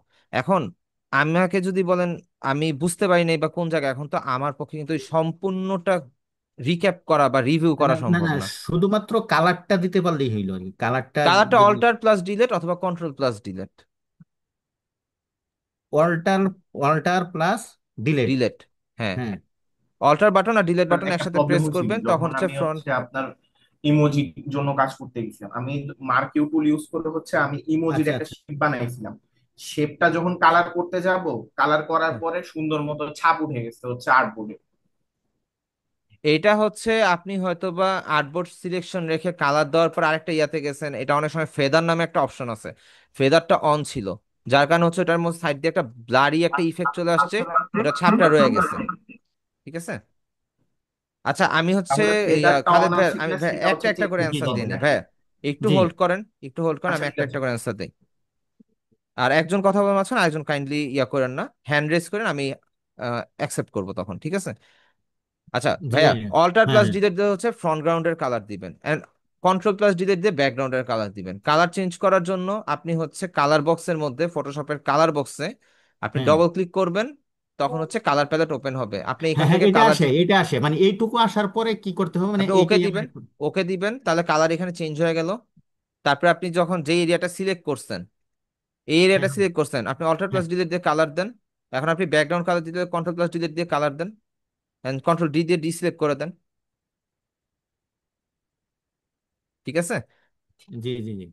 এখন আমাকে যদি বলেন আমি বুঝতে পারি নাই বা কোন জায়গায়, এখন তো আমার পক্ষে কিন্তু এই সম্পূর্ণটা রিক্যাপ করা বা রিভিউ না করা না সম্ভব না, না। শুধুমাত্র কালারটা দিতে পারলেই হইলো আর কি, কালারটা কালারটা যদি অল্টার প্লাস ডিলেট অথবা control plus delete. Alter alter plus delete. Delete, হ্যাঁ। হ্যাঁ, অল্টার বাটন আর ডিলেট বাটন একটা একসাথে প্রবলেম প্রেস হয়েছিল করবেন, তখন যখন হচ্ছে আমি ফ্রন্ট। হচ্ছে আপনার ইমোজির জন্য কাজ করতে গেছিলাম। আমি মার্কিউ টুল ইউজ করে হচ্ছে আমি ইমোজির আচ্ছা একটা আচ্ছা। শেপ বানাইছিলাম। শেপটা যখন কালার করতে যাব, কালার করার হ্যাঁ পরে সুন্দর মতো ছাপ উঠে গেছে হচ্ছে আর্টবোর্ডে। এটা হচ্ছে আপনি হয়তোবা আর্টবোর্ড সিলেকশন রেখে কালার দেওয়ার পর আরেকটা ইয়াতে গেছেন, এটা অনেক সময় ফেদার নামে একটা অপশন আছে, ফেদারটা অন ছিল, যার কারণে হচ্ছে ওটার মধ্যে সাইড দিয়ে একটা ব্লারি একটা ইফেক্ট চলে আসছে, ওটা ছাপটা রয়ে গেছে, ঠিক আছে? আচ্ছা, আমি হচ্ছে তাহলে ফেদারটা খালেদ অন ভাই, আছে আমি কিনা ভাই সেটা একটা হচ্ছে একটা চেক করে করতে জি অ্যান্সার জি হবে দিয়ে নি নাকি? ভাইয়া। একটু জি। হোল্ড করেন, একটু হোল্ড করেন, আচ্ছা আমি ঠিক একটা আছে। একটা করে অ্যান্সার দিই। আর একজন কথা বলতে পারছেন, আরেকজন কাইন্ডলি করেন না, হ্যান্ড রেজ করেন, আমি অ্যাকসেপ্ট করবো তখন, ঠিক আছে? আচ্ছা জি ভাইয়া, ভাইয়া। অল্টার হ্যাঁ প্লাস হ্যাঁ ডিলিট দিয়ে হচ্ছে ফ্রন্ট গ্রাউন্ডের কালার দিবেন, এন্ড কন্ট্রোল প্লাস ডিলিট দিয়ে ব্যাকগ্রাউন্ডের কালার দিবেন। কালার চেঞ্জ করার জন্য আপনি হচ্ছে কালার বক্সের মধ্যে, ফটোশপের কালার বক্সে আপনি হ্যাঁ ডবল ক্লিক করবেন, তখন হচ্ছে কালার প্যালেট ওপেন হবে, আপনি হ্যাঁ এখান হ্যাঁ, থেকে এটা কালার, আসে, এটা আসে, মানে এইটুকু আসার পরে কি করতে হবে, মানে আপনি ওকে এইটাই আমার দিবেন, ওকে দিবেন, তাহলে কালার এখানে চেঞ্জ হয়ে গেল। তারপরে আপনি যখন যে এরিয়াটা সিলেক্ট করছেন, এই হ্যাঁ এরিয়াটা সিলেক্ট করছেন, আপনি অল্টার হ্যাঁ। প্লাস ডিলিট দিয়ে কালার দেন। এখন আপনি ব্যাকগ্রাউন্ড কালার দিতে কন্ট্রোল প্লাস ডিলিট দিয়ে কালার দেন, এন্ড কন্ট্রোল ডি দিয়ে ডিসিলেক্ট করে দেন, ঠিক আছে? জি জি জি।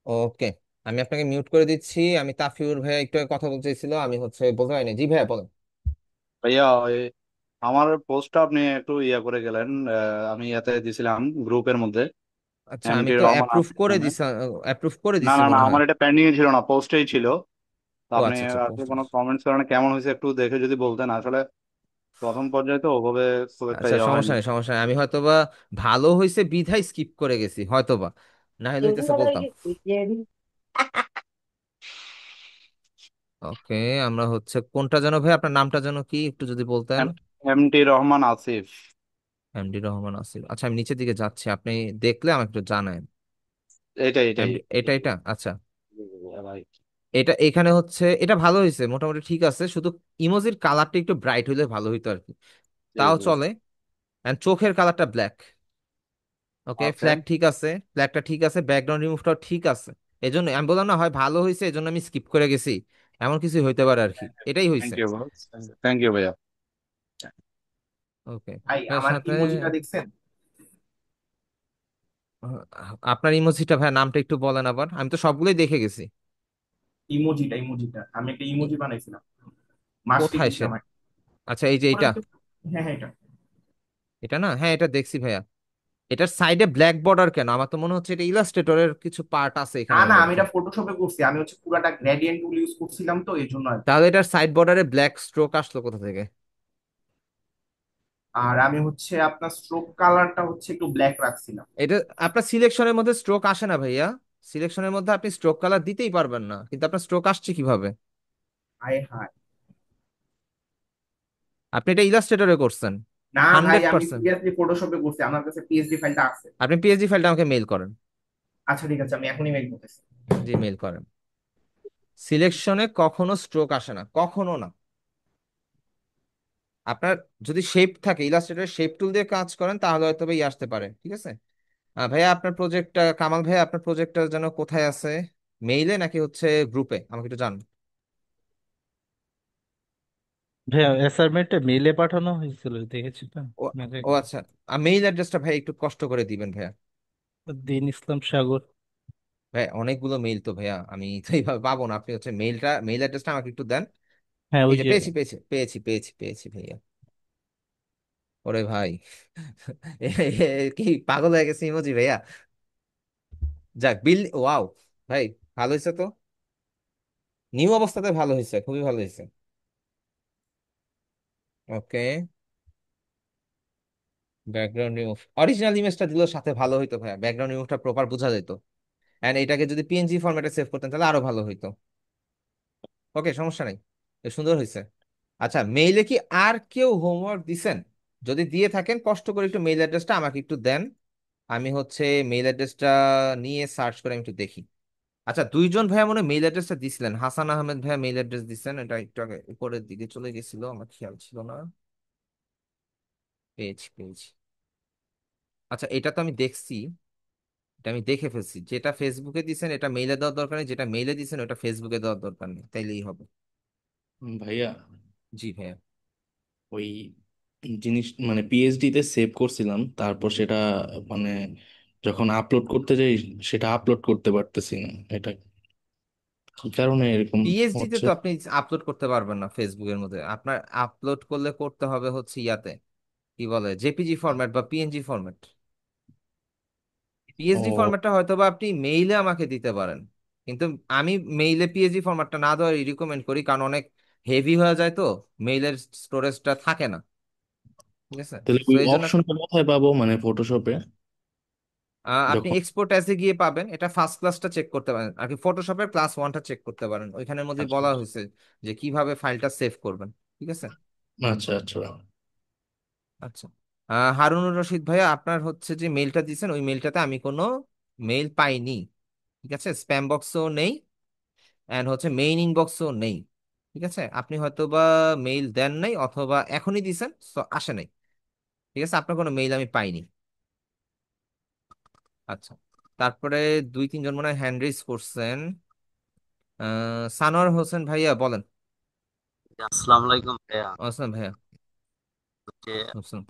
ওকে, আমি আপনাকে মিউট করে দিচ্ছি। আমি তাফিউর ভাইয়া একটু আগে কথা বলতে চাইছিল, আমি হচ্ছে বলতে পারিনি। জি ভাইয়া বলেন। ভাইয়া আমার পোস্টটা আপনি একটু করে গেলেন। আমি ইয়াতে দিছিলাম গ্রুপের মধ্যে, আচ্ছা, আমি এমটি তো রহমান অ্যাপ্রুভ আসিফ করে নামে। দিছি, অ্যাপ্রুভ করে না দিছি না না, মনে হয়। আমার এটা পেন্ডিং এ ছিল না, পোস্টেই ছিল। তো ও আপনি আচ্ছা আচ্ছা, আজকে কোনো কমেন্টস করেন, কেমন হয়েছে একটু দেখে যদি বলতেন। আসলে প্রথম পর্যায়ে তো ওভাবে খুব একটা আচ্ছা, হয়নি। সমস্যা নেই সমস্যা নেই, আমি হয়তোবা ভালো হয়েছে বিধায় স্কিপ করে গেছি হয়তোবা, না হলে হইতেছে বলতাম। ওকে, আমরা হচ্ছে কোনটা যেন ভাই, আপনার নামটা যেন কি একটু যদি বলতেন? এমটি রহমান আসিফ। এমডি রহমান আসিফ। আচ্ছা, আমি নিচের দিকে যাচ্ছি, আপনি দেখলে আমাকে একটু জানান। এটাই এটাই। এমডি, এটা এটা আচ্ছা। ভাই। এটা এখানে হচ্ছে, এটা ভালো হয়েছে মোটামুটি, ঠিক আছে, শুধু ইমোজির কালারটা একটু ব্রাইট হইলে ভালো হইতো আর কি, জি তাও জি। চলে। এন্ড চোখের কালারটা ব্ল্যাক। ওকে, ওকে। ফ্ল্যাগ ঠিক আছে, ফ্ল্যাগটা ঠিক আছে, ব্যাকগ্রাউন্ড রিমুভটাও ঠিক আছে। এই জন্য আমি বললাম না হয় ভালো হয়েছে এই জন্য আমি স্কিপ করে গেছি, এমন কিছু হইতে পারে আর কি, এটাই হয়েছে। Thank you. থ্যাংক ইউ ভাইয়া। ওকে, ভাই এর আমার সাথে ইমোজিটা দেখছেন? আপনার ইমোজিটা ভাই নামটা একটু বলেন আবার, আমি তো সবগুলোই দেখে গেছি। ইমোজিটা আমি একটা ই- ইমোজি বানাইছিলাম, মাসটি কোথায় সে? দিছিলাম আচ্ছা, এই যে পরে এইটা, হ্যাঁ হ্যাঁ এটা। এটা না, হ্যাঁ এটা দেখছি ভাইয়া। এটার সাইডে ব্ল্যাক বর্ডার কেন? আমার তো মনে হচ্ছে এটা ইলাস্ট্রেটরের কিছু পার্ট আছে না এখানের না, আমি মধ্যে। এটা ফটোশপে করছি, আমি হচ্ছে পুরাটা গ্রেডিয়েন্ট টুল ইউজ করছিলাম তো এই জন্য আর কি। তাহলে এটার সাইড বর্ডারে ব্ল্যাক স্ট্রোক আসলো কোথা থেকে? আর আমি হচ্ছে আপনার স্ট্রোক কালারটা হচ্ছে একটু ব্ল্যাক রাখছিলাম। এটা আপনার সিলেকশনের মধ্যে স্ট্রোক আসে না ভাইয়া, সিলেকশনের মধ্যে আপনি স্ট্রোক কালার দিতেই পারবেন না, কিন্তু আপনার স্ট্রোক আসছে কিভাবে? হায় হায়। আপনি এটা ইলাস্ট্রেটরে করছেন না ভাই, হান্ড্রেড আমি পার্সেন্ট সিরিয়াসলি ফটোশপে করছি, আমার কাছে পিএসডি ফাইলটা আছে। আপনি পিএসডি ফাইলটা আমাকে মেইল করেন। আচ্ছা ঠিক আছে, আমি এখনই মেল করতেছি। জি, মেল করেন। সিলেকশনে কখনো স্ট্রোক আসে না, কখনো না। আপনার যদি শেপ থাকে, ইলাস্ট্রেটর শেপ টুল দিয়ে কাজ করেন, তাহলে হয়তো বা আসতে পারে, ঠিক আছে। ভাইয়া আপনার প্রজেক্টটা, কামাল ভাইয়া আপনার প্রজেক্টটা যেন কোথায় আছে, মেইলে নাকি হচ্ছে গ্রুপে, আমাকে একটু জান। ভাইয়া অ্যাসাইনমেন্টটা মেইলে পাঠানো হয়েছিল, দেখেছি তো। ও, মেইলে ও আচ্ছা। মেইল অ্যাড্রেসটা ভাই একটু কষ্ট করে দিবেন ভাইয়া। দিন ইসলাম সাগর। ভাই অনেকগুলো মেইল তো ভাইয়া, আমি তো এইভাবে পাবো না। আপনি হচ্ছে মেইল অ্যাড্রেসটা আমাকে একটু দেন। হ্যাঁ এই ওই যে যে। পেয়েছি, পেয়েছি, পেয়েছি, পেয়েছি, পেয়েছি ভাইয়া। ওরে ভাই, কি পাগল হয়ে গেছে ইমোজি ভাইয়া। যাক, ওয়াও ভাই, ভালো হয়েছে তো। নিউ অবস্থাতে ভালো হয়েছে, খুবই ভালো হয়েছে। ওকে, ব্যাকগ্রাউন্ড রিমুভ, অরিজিনাল ইমেজটা দিলেও সাথে ভালো হইতো ভাইয়া, ব্যাকগ্রাউন্ড রিমুভটা প্রপার বোঝা যেত। এন্ড এটাকে যদি পিএনজি ফরম্যাটে সেভ করতেন তাহলে আরো ভালো হইতো। ওকে, সমস্যা নাই, সুন্দর হয়েছে। আচ্ছা, মেইলে কি আর কেউ হোমওয়ার্ক দিছেন? যদি দিয়ে থাকেন কষ্ট করে একটু মেইল অ্যাড্রেসটা আমাকে একটু দেন। আমি হচ্ছে মেইল অ্যাড্রেসটা নিয়ে সার্চ করে আমি একটু দেখি। আচ্ছা, দুইজন ভাইয়া মনে মেইল অ্যাড্রেসটা দিছিলেন, হাসান আহমেদ ভাইয়া মেইল অ্যাড্রেস দিচ্ছেন, এটা একটু আগে উপরের দিকে চলে গেছিল, আমার খেয়াল ছিল না। পেয়েছি, পেয়েছি। আচ্ছা, এটা তো আমি দেখছি, এটা আমি দেখে ফেলছি। যেটা ফেসবুকে দিছেন এটা মেইলে দেওয়ার দরকার নেই, যেটা মেইলে দিছেন ওটা ফেসবুকে দেওয়ার দরকার নেই, তাইলেই হবে। ভাইয়া, জি ভাইয়া। ওই জিনিস মানে পিএইচডি তে সেভ করছিলাম, তারপর সেটা মানে যখন আপলোড করতে যাই সেটা আপলোড করতে পারতেছি না। এটা কি কারণে এরকম পিএইচডি তে হচ্ছে? তো আপনি আপলোড করতে পারবেন না ফেসবুকের মধ্যে, আপনার আপলোড করলে করতে হবে হচ্ছে ইয়াতে, কি বলে, জেপিজি ফরম্যাট বা পিএনজি ফরম্যাট। পিএইচডি ও, ফরম্যাটটা হয়তো বা আপনি মেইলে আমাকে দিতে পারেন, কিন্তু আমি মেইলে পিএইচডি ফরম্যাটটা না দেওয়ার রিকমেন্ড করি, কারণ অনেক হেভি হয়ে যায় তো, মেইলের স্টোরেজটা থাকে না, ঠিক আছে। তাহলে তো ওই এই জন্য অপশনটা কোথায় পাবো মানে ফটোশপে? আপনি যখন এক্সপোর্ট অ্যাসে গিয়ে পাবেন, এটা ফার্স্ট ক্লাসটা চেক করতে পারেন আর কি, ফটোশপের ক্লাস ওয়ানটা চেক করতে পারেন, ওইখানের মধ্যে আচ্ছা বলা হয়েছে যে কিভাবে ফাইলটা সেভ করবেন, ঠিক আছে। আচ্ছা আচ্ছা। আচ্ছা, হারুনুর রশিদ ভাইয়া আপনার হচ্ছে যে মেইলটা দিয়েছেন ওই মেইলটাতে আমি কোনো মেইল পাইনি, ঠিক আছে, স্প্যাম বক্সও নেই, এন্ড হচ্ছে মেইন ইনবক্সও নেই, ঠিক আছে। আপনি হয়তো বা মেইল দেন নাই অথবা এখনই দিছেন, আসে নাই, ঠিক আছে, আপনার কোনো মেইল আমি পাইনি। আচ্ছা, তারপরে দুই তিনজন মনে হয় হ্যান্ড রেজ করছেন। সানোয়ার হোসেন ভাইয়া বলেন। আসসালামু আলাইকুম ভাইয়া। আসসালাম ভাইয়া। যে আসসালাম।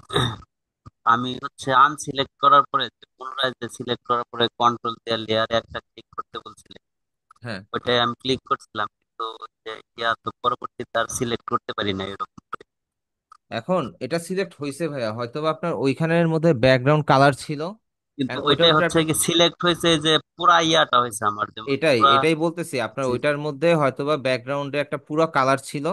আমি হচ্ছে আনসিলেক্ট করার পরে পুনরায় যে সিলেক্ট করার পরে কন্ট্রোল দিয়ে লেয়ারে একটা ক্লিক করতে বলছিলেন, হ্যাঁ, ওইটাই আমি ক্লিক করছিলাম, কিন্তু যে ইয়া তো পরবর্তীতে আর সিলেক্ট করতে পারি না এরকম করে। এখন এটা সিলেক্ট হয়েছে ভাইয়া, হয়তো বা আপনার ওইখানের মধ্যে ব্যাকগ্রাউন্ড কালার ছিল, কিন্তু and ওইটার ওইটাই উপরে হচ্ছে কি সিলেক্ট হয়েছে যে পুরা ইয়াটা হয়েছে আমার, যেমন এটাই পুরা। এটাই বলতেছি, আপনার ওইটার মধ্যে হয়তোবা ব্যাকগ্রাউন্ডে একটা পুরো কালার ছিল,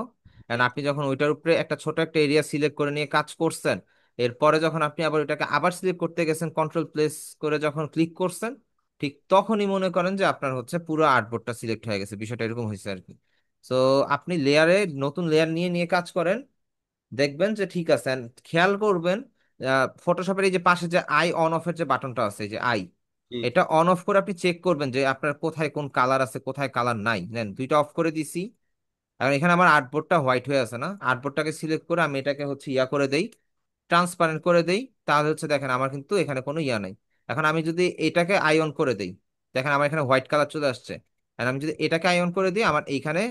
এন্ড আপনি যখন ওইটার উপরে একটা ছোট একটা এরিয়া সিলেক্ট করে নিয়ে কাজ করছেন, এরপরে যখন আপনি আবার ওইটাকে আবার সিলেক্ট করতে গেছেন, কন্ট্রোল প্লেস করে যখন ক্লিক করছেন, ঠিক তখনই মনে করেন যে আপনার হচ্ছে পুরো আর্টবোর্ডটা সিলেক্ট হয়ে গেছে, বিষয়টা এরকম হয়েছে আর কি। তো আপনি লেয়ারে, নতুন লেয়ার নিয়ে নিয়ে কাজ করেন, দেখবেন যে ঠিক আছে। And খেয়াল করবেন ফটোশপের এই যে পাশে যে আই অন অফ এর যে বাটনটা আছে, এই যে আই, জি এটা অন অফ করে আপনি চেক করবেন যে আপনার কোথায় কোন কালার আছে কোথায় কালার নাই, নেন দুইটা অফ করে দিছি। এখন এখানে আমার আর্টবোর্ডটা হোয়াইট হয়ে আছে না, আর্টবোর্ডটাকে সিলেক্ট করে আমি এটাকে হচ্ছে ইয়া করে দেই, ট্রান্সপারেন্ট করে দেই, তাহলে হচ্ছে দেখেন আমার কিন্তু এখানে কোনো ইয়া নাই। এখন আমি যদি এটাকে আই অন করে দেই, দেখেন আমার এখানে হোয়াইট কালার চলে আসছে। আর আমি যদি এটাকে আই অন করে দিই, আমার এইখানে,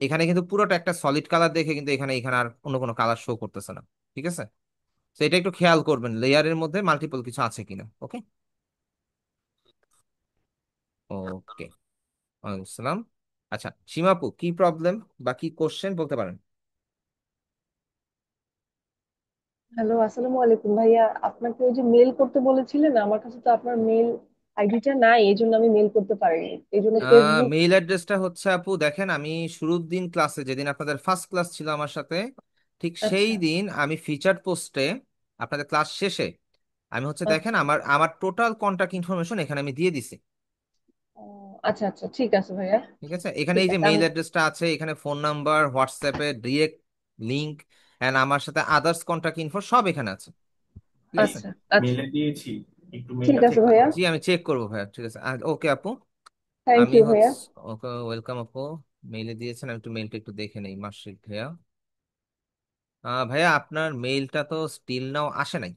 এখানে কিন্তু পুরোটা একটা সলিড কালার দেখে কিন্তু এখানে এখানে আর অন্য কোনো কালার শো করতেছে না, ঠিক আছে। তো এটা একটু খেয়াল করবেন লেয়ারের মধ্যে মাল্টিপল কিছু আছে কিনা। ওকে, ওকে, ওয়ালাইকুম আসসালাম। আচ্ছা, সীমাপু কি প্রবলেম বা কি কোশ্চেন বলতে পারেন। হ্যালো, আসসালামু আলাইকুম ভাইয়া। আপনাকে ওই যে মেল করতে বলেছিলেন, আমার কাছে তো আপনার মেল আইডিটা নাই, এই জন্য আমি মেল করতে পারিনি। এই জন্য ফেসবুক। মেইল অ্যাড্রেসটা হচ্ছে আপু দেখেন, আমি শুরুর দিন ক্লাসে যেদিন আপনাদের ফার্স্ট ক্লাস ছিল আমার সাথে, ঠিক সেই আচ্ছা। দিন আমি ফিচার পোস্টে আপনাদের ক্লাস শেষে আমি হচ্ছে দেখেন আচ্ছা। আমার আমার টোটাল কন্টাক্ট ইনফরমেশন এখানে আমি দিয়ে দিছি, ও, আচ্ছা আচ্ছা, ঠিক আছে ভাইয়া। ঠিক আছে। এখানে ঠিক এই যে আছে মেইল আমি। অ্যাড্রেসটা আছে, এখানে ফোন নাম্বার, হোয়াটসঅ্যাপে ডিরেক্ট লিংক, এন্ড আমার সাথে আদার্স কন্টাক্ট ইনফো সব এখানে আছে, ঠিক আছে। আচ্ছা আচ্ছা। মেলে দিয়েছি। একটু ঠিক মেলটা আছে চেক করে ভাইয়া। দেন। জি আমি চেক করবো ভাইয়া, ঠিক আছে। ওকে আপু, থ্যাংক আমি ইউ ভাইয়া। হচ্ছে, ওকে ওয়েলকাম আপু। মেইলে দিয়েছেন, আমি একটু মেইলটা একটু দেখে নেই মার্কশিট ভাইয়া। ভাইয়া আপনার মেইলটা তো স্টিল নাও আসে নাই।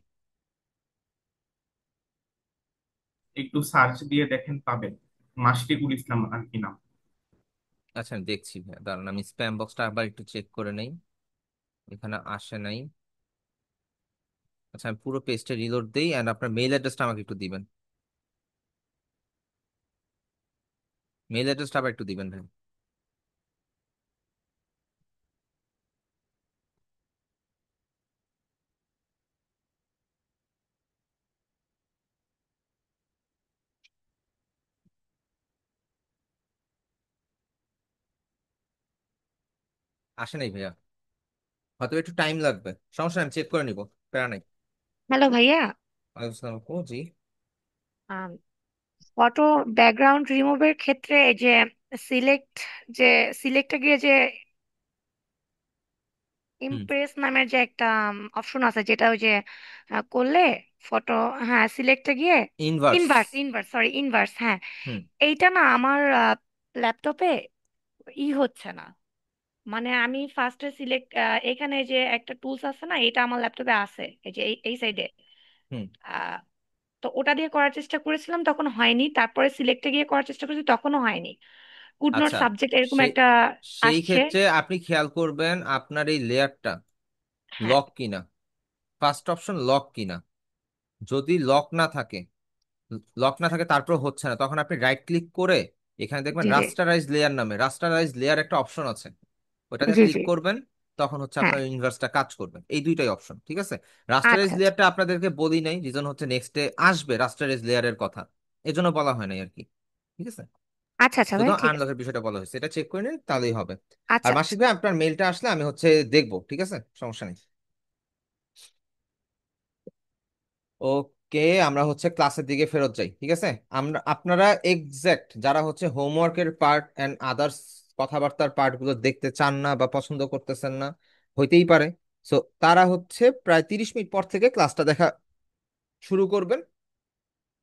একটু সার্চ দিয়ে দেখেন, পাবেন। মাশরিকুল ইসলাম আর কি নাম। আচ্ছা আমি দেখছি ভাইয়া, দাঁড়ান আমি স্প্যাম বক্সটা আবার একটু চেক করে নেই, এখানে আসে নাই। আচ্ছা আমি পুরো পেজটা রিলোড দিই, অ্যান্ড আপনার মেইল অ্যাড্রেসটা আমাকে একটু দিবেন, মেইল অ্যাড্রেসটা আবার একটু দিবেন ভাই। আসে নাই ভাইয়া, হয়তো একটু টাইম লাগবে, সমস্যা নেই, আমি চেক করে নিবো, প্যারা নাই। হ্যালো ভাইয়া। ওয়ালাইকুম আসসালাম আপু, জি। ফটো ব্যাকগ্রাউন্ড রিমুভের ক্ষেত্রে এই যে সিলেক্ট, যে সিলেক্টে গিয়ে যে হুম। ইমপ্রেস নামের যে একটা অপশন আছে, যেটা ওই যে করলে ফটো, হ্যাঁ সিলেক্টে গিয়ে ইনভার্স। ইনভার্স, সরি ইনভার্স, হ্যাঁ। হুম। এইটা না আমার ল্যাপটপে হচ্ছে না। মানে আমি ফার্স্টে সিলেক্ট, এখানে যে একটা টুলস আছে না, এটা আমার ল্যাপটপে আছে, এই যে এই সাইডে। হুম। তো ওটা দিয়ে করার চেষ্টা করেছিলাম, তখন হয়নি। তারপরে সিলেক্টে গিয়ে করার চেষ্টা করেছি, তখনও হয়নি। কুড নট আচ্ছা, সাবজেক্ট এরকম সেই একটা সেই আসছে। ক্ষেত্রে আপনি খেয়াল করবেন আপনার এই লেয়ারটা হ্যাঁ। লক কিনা, ফার্স্ট অপশন লক কিনা। যদি লক না থাকে, লক না থাকে তারপর হচ্ছে না, তখন আপনি রাইট ক্লিক করে এখানে দেখবেন জি জি রাস্টারাইজ লেয়ার নামে, রাস্টারাইজ লেয়ার একটা অপশন আছে, ওটাতে জি ক্লিক জি। করবেন, তখন হচ্ছে হ্যাঁ। আপনার ইউনিভার্সটা কাজ করবে। এই দুইটাই অপশন, ঠিক আছে। রাস্টারাইজ আচ্ছা আচ্ছা লেয়ারটা আপনাদেরকে বলি নাই, রিজন হচ্ছে নেক্সটে আসবে রাস্টারাইজ লেয়ারের কথা, এজন্য বলা হয় নাই আর কি, ঠিক আছে। আচ্ছা আচ্ছা শুধু ভাই, ঠিক আছে। আনলকের বিষয়টা বলা হয়েছে, এটা চেক করে নিন তাহলেই হবে। আর আচ্ছা আচ্ছা। মাসিক ভাই আপনার মেলটা আসলে আমি হচ্ছে দেখবো, ঠিক আছে, সমস্যা নেই। ওকে, আমরা হচ্ছে ক্লাসের দিকে ফেরত যাই, ঠিক আছে। আমরা আপনারা এক্সাক্ট যারা হচ্ছে হোমওয়ার্কের পার্ট এন্ড আদার্স কথাবার্তার পার্ট গুলো দেখতে চান না বা পছন্দ করতেছেন না, হইতেই পারে। সো তারা হচ্ছে প্রায় 30 মিনিট পর থেকে ক্লাসটা দেখা শুরু করবেন,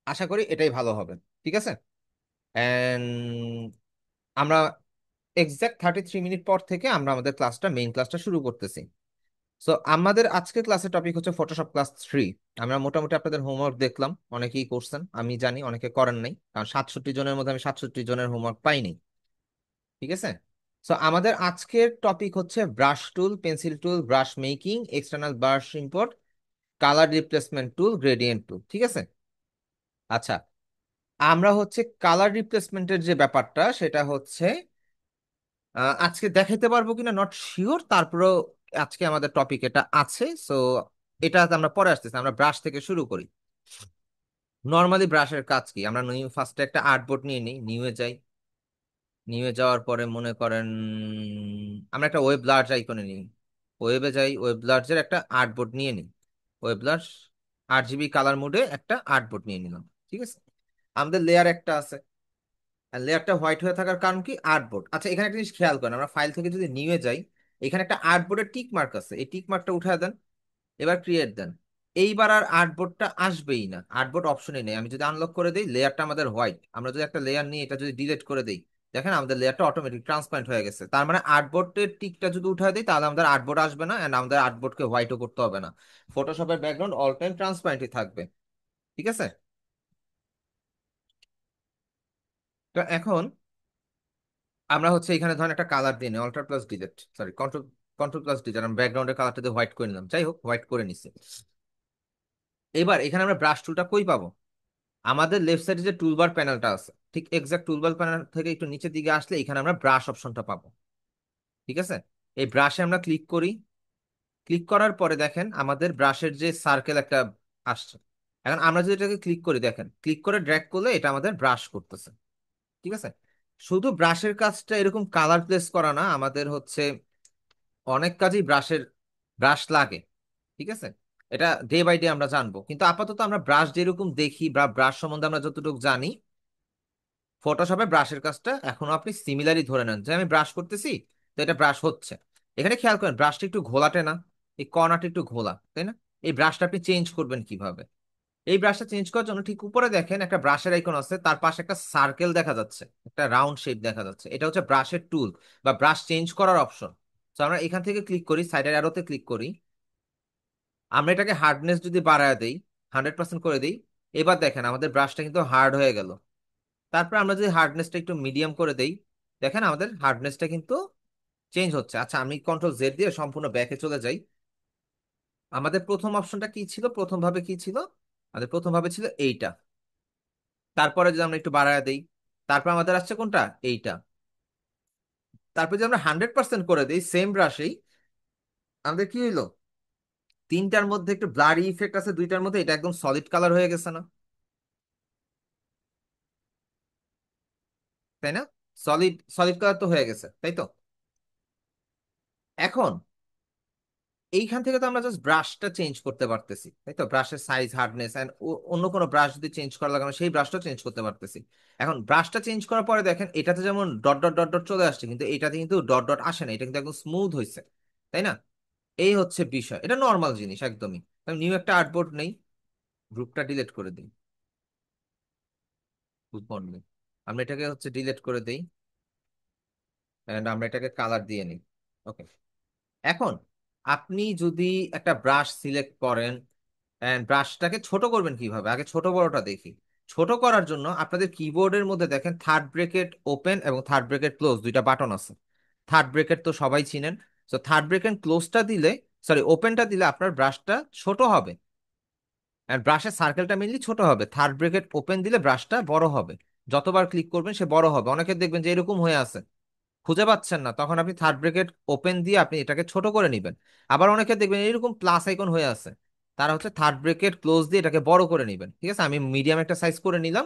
আশা করি এটাই ভালো হবে, ঠিক আছে। এন্ড আমরা এক্সাক্ট 33 মিনিট পর থেকে আমরা আমাদের ক্লাসটা, মেইন ক্লাসটা শুরু করতেছি। সো আমাদের আজকের ক্লাসের টপিক হচ্ছে ফটোশপ ক্লাস 3। আমরা মোটামুটি আপনাদের হোমওয়ার্ক দেখলাম, অনেকেই করছেন আমি জানি, অনেকে করেন নাই, কারণ 67 জনের মধ্যে আমি 67 জনের হোমওয়ার্ক পাইনি, ঠিক আছে। সো আমাদের আজকের টপিক হচ্ছে brush tool, pencil tool, brush making, external brush import, colour replacement tool, gradient tool, ঠিক আছে। আচ্ছা, আমরা হচ্ছে কালার রিপ্লেসমেন্টের যে ব্যাপারটা সেটা হচ্ছে আজকে দেখাইতে পারবো কিনা নট শিওর, তারপরেও আজকে আমাদের টপিক এটা আছে। সো এটা আমরা পরে আসতেছি, আমরা ব্রাশ থেকে শুরু করি। নর্মালি ব্রাশের কাজ কি, আমরা নিউ ফার্স্টে একটা আর্টবোর্ড নিয়ে নিই, নিউয়ে যাই, নিউয়ে যাওয়ার পরে মনে করেন আমরা একটা ওয়েব লার্জ আইকনে নিই, ওয়েবে যাই, ওয়েব লার্জের একটা আর্টবোর্ড নিয়ে নিই, ওয়েব লার্জ 8 জিবি কালার মোডে একটা আর্টবোর্ড নিয়ে নিলাম, ঠিক আছে। আমাদের লেয়ার একটা আছে, আর লেয়ারটা হোয়াইট হয়ে থাকার কারণ কি, আর্টবোর্ড। আচ্ছা এখানে একটা জিনিস খেয়াল করেন, আমরা ফাইল থেকে যদি নিয়ে যাই, এখানে একটা আর্টবোর্ডের টিক মার্ক আছে, এই টিক মার্কটা উঠায় দেন, এবার ক্রিয়েট দেন। এইবার আর আর্টবোর্ডটা আসবেই না, আর্টবোর্ড অপশনই নেই। আমি যদি আনলক করে দিই, লেয়ারটা আমাদের হোয়াইট, আমরা যদি একটা লেয়ার নিয়ে এটা যদি ডিলিট করে দিই, দেখেন আমাদের লেয়ারটা অটোমেটিক ট্রান্সপারেন্ট হয়ে গেছে। তার মানে আর্টবোর্ডের টিকটা যদি উঠায় দিই, তাহলে আমাদের আর্টবোর্ড আসবে না, এন্ড আমাদের আর্টবোর্ডকে হোয়াইটও করতে হবে না। ফটোশপের ব্যাকগ্রাউন্ড অল টাইম ট্রান্সপারেন্টই থাকবে, ঠিক আছে। তো এখন আমরা হচ্ছে এখানে ধরেন একটা কালার দিয়ে নিই, alter plus delete, sorry control, control plus delete, আমরা ব্যাকগ্রাউন্ডের কালারটা দিয়ে হোয়াইট করে নিলাম, যাই হোক হোয়াইট করে নিছি। এবার এখানে আমরা ব্রাশ টুলটা কই পাবো, আমাদের লেফট সাইডে যে টুলবার প্যানেলটা আছে, ঠিক এক্সাক্ট টুলবার প্যানেল থেকে একটু নিচের দিকে আসলে এখানে আমরা ব্রাশ অপশনটা পাবো, ঠিক আছে। এই ব্রাশে আমরা ক্লিক করি, ক্লিক করার পরে দেখেন আমাদের ব্রাশের যে সার্কেল একটা আসছে। এখন আমরা যদি এটাকে ক্লিক করি, দেখেন ক্লিক করে ড্র্যাগ করলে এটা আমাদের ব্রাশ করতেছে, ঠিক আছে। শুধু ব্রাশের কাজটা এরকম কালার প্লেস করা না, আমাদের হচ্ছে অনেক কাজেই ব্রাশ লাগে, ঠিক আছে। এটা ডে বাই ডে আমরা জানবো, কিন্তু আপাতত আমরা ব্রাশ যেরকম দেখি বা ব্রাশ সম্বন্ধে আমরা যতটুকু জানি, ফটোশপে ব্রাশের কাজটা এখনো আপনি সিমিলারই ধরে নেন, যে আমি ব্রাশ করতেছি তো এটা ব্রাশ হচ্ছে। এখানে খেয়াল করেন ব্রাশটা একটু ঘোলাটে না, এই কর্নারটা একটু ঘোলা, তাই না। এই ব্রাশটা আপনি চেঞ্জ করবেন কিভাবে, এই ব্রাশটা চেঞ্জ করার জন্য ঠিক উপরে দেখেন একটা ব্রাশের আইকন আছে, তার পাশে একটা সার্কেল দেখা যাচ্ছে, একটা রাউন্ড শেপ দেখা যাচ্ছে, এটা হচ্ছে ব্রাশের টুল বা ব্রাশ চেঞ্জ করার অপশন। তো আমরা এখান থেকে ক্লিক করি, সাইডের অ্যারোতে ক্লিক করি, আমরা এটাকে হার্ডনেস যদি বাড়ায় দেই, 100% করে দিই, এবার দেখেন আমাদের ব্রাশটা কিন্তু হার্ড হয়ে গেল। তারপর আমরা যদি হার্ডনেসটা একটু মিডিয়াম করে দেই, দেখেন আমাদের হার্ডনেসটা কিন্তু চেঞ্জ হচ্ছে। আচ্ছা, আমি কন্ট্রোল জেড দিয়ে সম্পূর্ণ ব্যাকে চলে যাই। আমাদের প্রথম অপশনটা কি ছিল, প্রথম ভাবে কি ছিল, আমাদের প্রথম ভাবে ছিল এইটা। তারপরে যদি আমরা একটু বাড়ায় দেই, তারপর আমাদের আসছে কোনটা, এইটা। তারপর যদি আমরা 100% করে দিই সেম ব্রাশেই, আমাদের কি হইলো, তিনটার মধ্যে একটু ব্লারি ইফেক্ট আছে, দুইটার মধ্যে এটা একদম সলিড কালার হয়ে গেছে না, তাই না? সলিড সলিড কালার তো হয়ে গেছে, তাই তো? এখন এইখান থেকে তো আমরা জাস্ট ব্রাশটা চেঞ্জ করতে পারতেছি, তাই তো? ব্রাশের সাইজ, হার্ডনেস এন্ড অন্য কোনো ব্রাশ যদি চেঞ্জ করা লাগে আমরা সেই ব্রাশটা চেঞ্জ করতে পারতেছি। এখন ব্রাশটা চেঞ্জ করার পরে দেখেন এটাতে যেমন ডট ডট ডট ডট চলে আসছে, কিন্তু এটাতে কিন্তু ডট ডট আসে না, এটা কিন্তু একদম স্মুথ হয়েছে, তাই না? এই হচ্ছে বিষয়, এটা নর্মাল জিনিস একদমই। নিউ একটা আর্টবোর্ড নেই, গ্রুপটা ডিলিট করে দিই, গ্রুপ বন্ড নেই, আমরা এটাকে হচ্ছে ডিলিট করে দিই, এন্ড আমরা এটাকে কালার দিয়ে নিই। ওকে। এখন আপনি যদি একটা ব্রাশ সিলেক্ট করেন, ব্রাশটাকে ছোট করবেন কিভাবে, আগে ছোট বড়টা দেখি। ছোট করার জন্য আপনাদের কিবোর্ডের মধ্যে দেখেন থার্ড ব্রেকেট ওপেন এবং থার্ড ব্রেকেট ক্লোজ দুইটা বাটন আছে। থার্ড ব্রেকেট তো সবাই চিনেন। তো থার্ড ব্রেকেট ক্লোজটা দিলে, সরি ওপেনটা দিলে আপনার ব্রাশটা ছোট হবে, আর ব্রাশের সার্কেলটা মেনলি ছোট হবে। থার্ড ব্রেকেট ওপেন দিলে ব্রাশটা বড় হবে, যতবার ক্লিক করবেন সে বড় হবে। অনেকে দেখবেন যে এরকম হয়ে আছে, খুঁজে পাচ্ছেন না, তখন আপনি থার্ড ব্রেকেট ওপেন দিয়ে আপনি এটাকে ছোট করে নেবেন। আবার অনেকে দেখবেন এরকম প্লাস আইকন হয়ে আছে, তারা হচ্ছে থার্ড ব্রেকেট ক্লোজ দিয়ে এটাকে বড় করে নেবেন। ঠিক আছে, আমি মিডিয়াম একটা সাইজ করে নিলাম।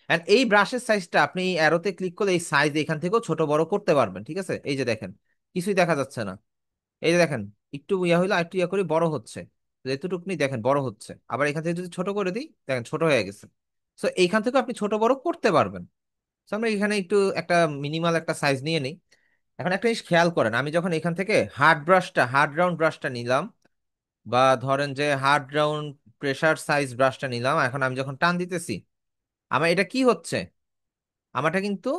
এন্ড এই ব্রাশের সাইজটা আপনি অ্যারোতে ক্লিক করলে এই সাইজ এখান থেকেও ছোট বড় করতে পারবেন। ঠিক আছে, এই যে দেখেন কিছুই দেখা যাচ্ছে না, এই যে দেখেন একটু ইয়া হইলো, একটু ইয়া করে বড় হচ্ছে, এতটুকুনি দেখেন বড় হচ্ছে। আবার এখান থেকে যদি ছোট করে দিই, দেখেন ছোট হয়ে গেছে। সো এইখান থেকে আপনি ছোট বড় করতে পারবেন। তো আমরা এখানে একটু একটা মিনিমাল একটা সাইজ নিয়ে নিই। এখন একটা জিনিস খেয়াল করেন, আমি যখন এখান থেকে হার্ড রাউন্ড ব্রাশটা নিলাম, বা ধরেন যে হার্ড রাউন্ড প্রেসার সাইজ ব্রাশটা নিলাম, এখন আমি যখন টান দিতেছি আমার এটা কি হচ্ছে, আমারটা কিন্তু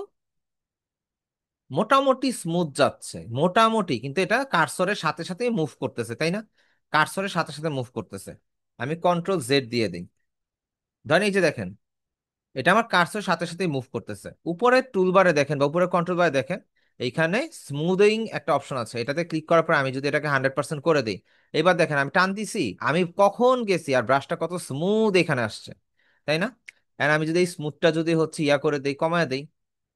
মোটামুটি স্মুথ যাচ্ছে, মোটামুটি, কিন্তু এটা কার্সরের সাথে সাথে মুভ করতেছে, তাই না? কার্সরের সাথে সাথে মুভ করতেছে। আমি কন্ট্রোল জেড দিয়ে দিই, ধরেন এই যে দেখেন এটা আমার কার্সরের সাথে সাথে মুভ করতেছে। উপরে টুলবারে দেখেন বা উপরে কন্ট্রোল বারে দেখেন এইখানে স্মুদিং একটা অপশন আছে, এটাতে ক্লিক করার পর আমি যদি এটাকে 100% করে দিই, এবার দেখেন আমি টান দিছি, আমি কখন গেছি আর ব্রাশটা কত স্মুথ এখানে আসছে, তাই না? আর আমি যদি এই স্মুথটা যদি হচ্ছে ইয়া করে দিই, কমায় দিই,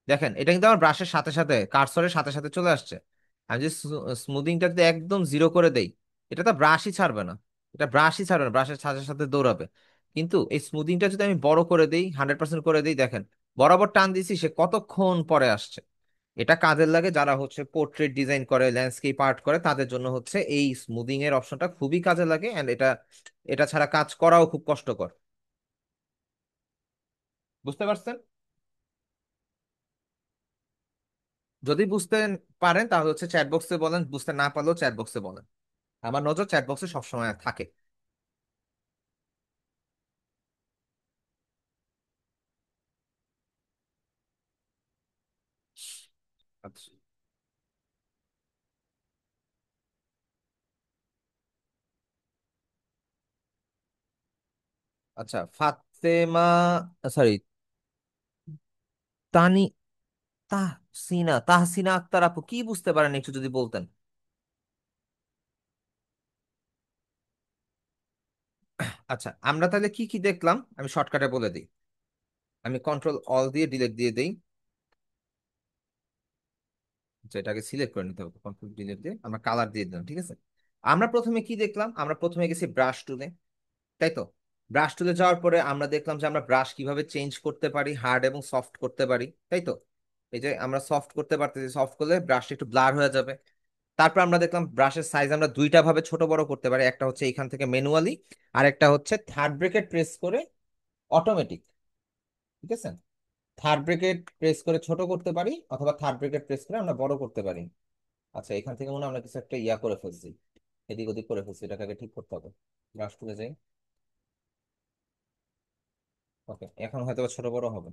দেখেন এটা কিন্তু আমার ব্রাশের সাথে সাথে কার্সরের সাথে সাথে চলে আসছে। আমি যদি স্মুদিংটা যদি একদম জিরো করে দেই, এটা তো ব্রাশই ছাড়বে না, এটা ব্রাশই ছাড়বে না, ব্রাশের সাথে সাথে দৌড়াবে। কিন্তু এই স্মুদিংটা যদি আমি বড় করে দিই, 100% করে দিই, দেখেন বরাবর টান দিছি সে কতক্ষণ পরে আসছে। এটা কাজের লাগে যারা হচ্ছে পোর্ট্রেট ডিজাইন করে, ল্যান্ডস্কেপ আর্ট করে, তাদের জন্য হচ্ছে এই স্মুদিং এর অপশনটা খুবই কাজে লাগে। এন্ড এটা এটা ছাড়া কাজ করাও খুব কষ্টকর। বুঝতে পারছেন? যদি বুঝতে পারেন তাহলে হচ্ছে চ্যাট বক্সে বলেন, বুঝতে না পারলেও চ্যাট বক্সে বলেন, আমার নজর চ্যাট বক্সে সবসময় থাকে। আচ্ছা, আচ্ছা, ফাতেমা, সরি, তানি, তাহসিনা আক্তার আপু, কি বুঝতে পারেন একটু যদি বলতেন। আচ্ছা, আমরা তাহলে কি কি দেখলাম আমি শর্টকাটে বলে দিই। আমি কন্ট্রোল অল দিয়ে ডিলিট দিয়ে দেই, যেটাকে সিলেক্ট করে নিতে হবে, কন্ট্রোল ডিলিট দিয়ে আমরা কালার দিয়ে দিলাম। ঠিক আছে, আমরা প্রথমে কি দেখলাম, আমরা প্রথমে গেছি ব্রাশ টুলে, তাই তো? ব্রাশ টুলে যাওয়ার পরে আমরা দেখলাম যে আমরা ব্রাশ কিভাবে চেঞ্জ করতে পারি, হার্ড এবং সফট করতে পারি, তাই তো? এই যে আমরা সফট করতে পারতেছি, সফট করলে ব্রাশটা একটু ব্লার হয়ে যাবে। তারপর আমরা দেখলাম ব্রাশের সাইজ আমরা দুইটা ভাবে ছোট বড় করতে পারি, একটা হচ্ছে এখান থেকে ম্যানুয়ালি, আর একটা হচ্ছে থার্ড ব্রেকেট প্রেস করে অটোমেটিক। ঠিক আছে, থার্ড ব্রেকেট প্রেস করে ছোট করতে পারি, অথবা থার্ড ব্রেকেট প্রেস করে আমরা বড় করতে পারি। আচ্ছা, এখান থেকে মনে হয় আমরা কিছু একটা ইয়া করে ফেলছি, এদিক ওদিক করে ফেলছি, এটাকে আগে ঠিক করতে হবে। ব্রাশ তুলে যাই, ওকে, এখন হয়তো ছোট বড় হবে।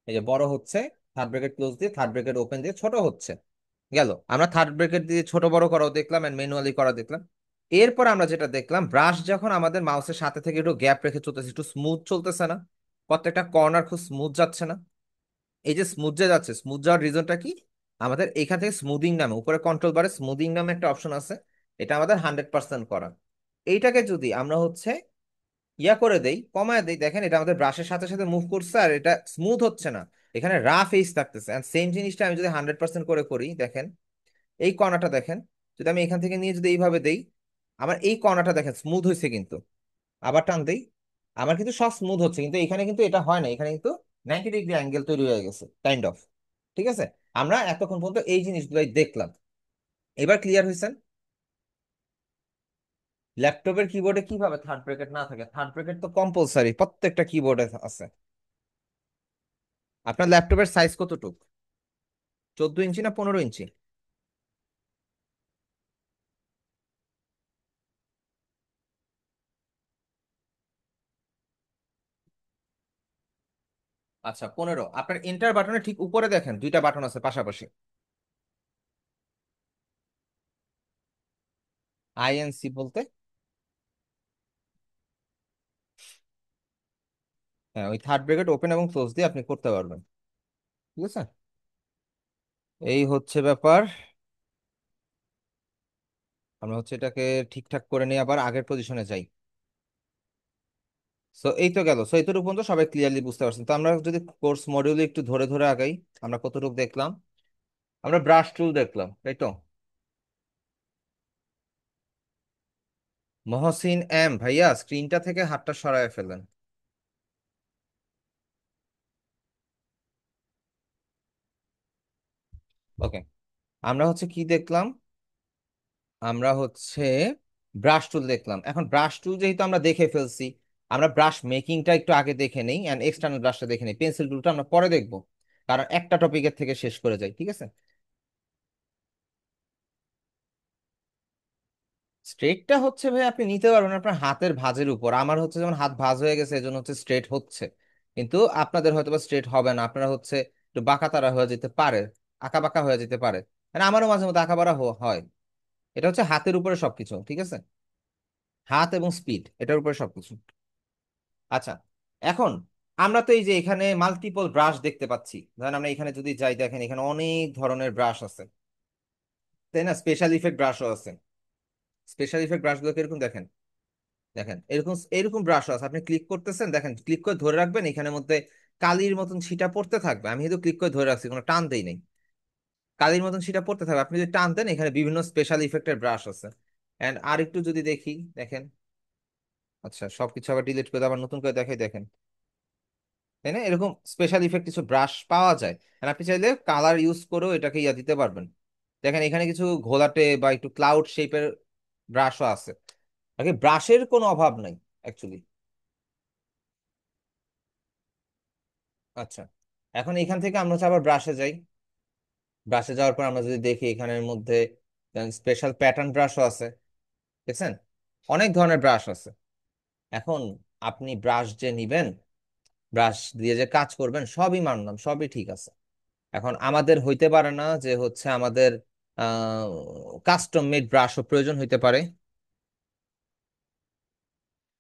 এই যে বড় হচ্ছে, থার্ড ব্র্যাকেট ক্লোজ দিয়ে থার্ড ব্র্যাকেট ওপেন দিয়ে ছোট হচ্ছে। গেল, আমরা থার্ড ব্র্যাকেট দিয়ে ছোট বড় করাও দেখলাম এন্ড ম্যানুয়ালি করা দেখলাম। এরপর আমরা যেটা দেখলাম, ব্রাশ যখন আমাদের মাউসের সাথে থেকে একটু গ্যাপ রেখে চলতেছে, একটু স্মুথ চলতেছে না, প্রত্যেকটা কর্নার খুব স্মুথ যাচ্ছে না। এই যে স্মুথ যে যাচ্ছে, স্মুথ যাওয়ার রিজনটা কি? আমাদের এখান থেকে স্মুদিং নামে উপরে কন্ট্রোল বারে স্মুদিং নামে একটা অপশন আছে, এটা আমাদের 100% করা। এইটাকে যদি আমরা হচ্ছে ইয়া করে দেই, কমায় দেই, দেখেন এটা আমাদের ব্রাশের সাথে সাথে মুভ করছে আর এটা স্মুথ হচ্ছে না, এখানে রাফ এজ থাকতেছে। এন্ড সেম জিনিসটা আমি যদি 100% করে করি, দেখেন এই কর্নারটা দেখেন, যদি আমি এখান থেকে নিয়ে যদি এইভাবে দেই, আমার এই কর্নারটা দেখেন স্মুথ হয়েছে কিন্তু। আবার টান দেই, আমার কিন্তু সব স্মুথ হচ্ছে, কিন্তু এখানে কিন্তু এটা হয় না, এখানে কিন্তু 90 ডিগ্রি অ্যাঙ্গেল তৈরি হয়ে গেছে কাইন্ড অফ। ঠিক আছে, আমরা এতক্ষণ পর্যন্ত এই জিনিসগুলাই দেখলাম। এবার ক্লিয়ার হয়েছেন? ল্যাপটপের কিবোর্ডে কিভাবে থার্ড ব্র্যাকেট না থাকে? থার্ড ব্র্যাকেট তো কম্পালসারি প্রত্যেকটা কিবোর্ডে আছে। আপনার ল্যাপটপের সাইজ কতটুক? 14 ইঞ্চি না 15 ইঞ্চি? আচ্ছা 15। আপনার এন্টার বাটনের ঠিক উপরে দেখেন দুইটা বাটন আছে পাশাপাশি, আইএনসি বলতে। হ্যাঁ, ওই থার্ড ব্র্যাকেট ওপেন এবং ক্লোজ দিয়ে আপনি করতে পারবেন। ঠিক আছে, এই হচ্ছে ব্যাপার। আমরা হচ্ছে এটাকে ঠিকঠাক করে নিয়ে আবার আগের পজিশনে যাই। সো এই তো গেল। সো এইটুকু পর্যন্ত সবাই ক্লিয়ারলি বুঝতে পারছেন তো? আমরা যদি কোর্স মডিউলে একটু ধরে ধরে আগাই, আমরা কতটুকু দেখলাম? আমরা ব্রাশ টুল দেখলাম, তাই তো? মহসিন এম ভাইয়া, স্ক্রিনটা থেকে হাতটা সরায় ফেলেন। ওকে, আমরা হচ্ছে কি দেখলাম? আমরা হচ্ছে ব্রাশ টুল দেখলাম। এখন ব্রাশ টুল যেহেতু আমরা দেখে ফেলছি, আমরা ব্রাশ মেকিংটা একটু আগে দেখে নেই এন্ড এক্সটার্নাল ব্রাশটা দেখে নেই। পেন্সিল টুলটা আমরা পরে দেখবো, কারণ একটা টপিকের থেকে শেষ করে যাই। ঠিক আছে, স্ট্রেটটা হচ্ছে ভাই আপনি নিতে পারবেন আপনার হাতের ভাঁজের উপর। আমার হচ্ছে যেমন হাত ভাঁজ হয়ে গেছে, এজন্য হচ্ছে স্ট্রেট হচ্ছে, কিন্তু আপনাদের হয়তো বা স্ট্রেট হবে না, আপনারা হচ্ছে একটু বাঁকা তারা হয়ে যেতে পারে, আঁকা বাঁকা হয়ে যেতে পারে। মানে আমারও মাঝে মধ্যে আঁকা বাঁকা হয়। এটা হচ্ছে হাতের উপরে সবকিছু। ঠিক আছে, হাত এবং স্পিড এটার উপরে সবকিছু। আচ্ছা, এখন আমরা তো এই যে এখানে মাল্টিপল ব্রাশ দেখতে পাচ্ছি, ধরেন আমরা এখানে যদি যাই, দেখেন এখানে অনেক ধরনের ব্রাশ আছে, তাই না? স্পেশাল ইফেক্ট ব্রাশও আছে। স্পেশাল ইফেক্ট ব্রাশগুলো কিরকম দেখেন, দেখেন এরকম এরকম ব্রাশও আছে। আপনি ক্লিক করতেছেন, দেখেন ক্লিক করে ধরে রাখবেন, এখানের মধ্যে কালির মতন ছিটা পড়তে থাকবে। আমি কিন্তু ক্লিক করে ধরে রাখছি, কোনো টান দেই নাই, কালির মতন ছিটা পড়তে থাকবে। আপনি যদি টান দেন, এখানে বিভিন্ন স্পেশাল ইফেক্টের ব্রাশ আছে। এন্ড আর একটু যদি দেখি, দেখেন, আচ্ছা সবকিছু আবার ডিলিট করে আবার নতুন করে দেখাই, দেখেন, তাই না? এরকম স্পেশাল ইফেক্ট কিছু ব্রাশ পাওয়া যায়। আর আপনি চাইলে কালার ইউজ করেও এটাকে ইয়া দিতে পারবেন। দেখেন এখানে কিছু ঘোলাটে বা একটু ক্লাউড শেপের ব্রাশও আছে। আর কি, ব্রাশের কোনো অভাব নাই অ্যাকচুয়ালি। আচ্ছা, এখন এখান থেকে আমরা হচ্ছে আবার ব্রাশে যাই। ব্রাশে যাওয়ার পর আমরা যদি দেখি এখানের মধ্যে স্পেশাল প্যাটার্ন ব্রাশও আছে, দেখছেন? অনেক ধরনের ব্রাশ আছে। এখন আপনি ব্রাশ যে নিবেন, ব্রাশ দিয়ে যে কাজ করবেন, সবই মানলাম, সবই ঠিক আছে। এখন আমাদের হইতে পারে না যে হচ্ছে আমাদের কাস্টম মেড ব্রাশও প্রয়োজন হইতে পারে।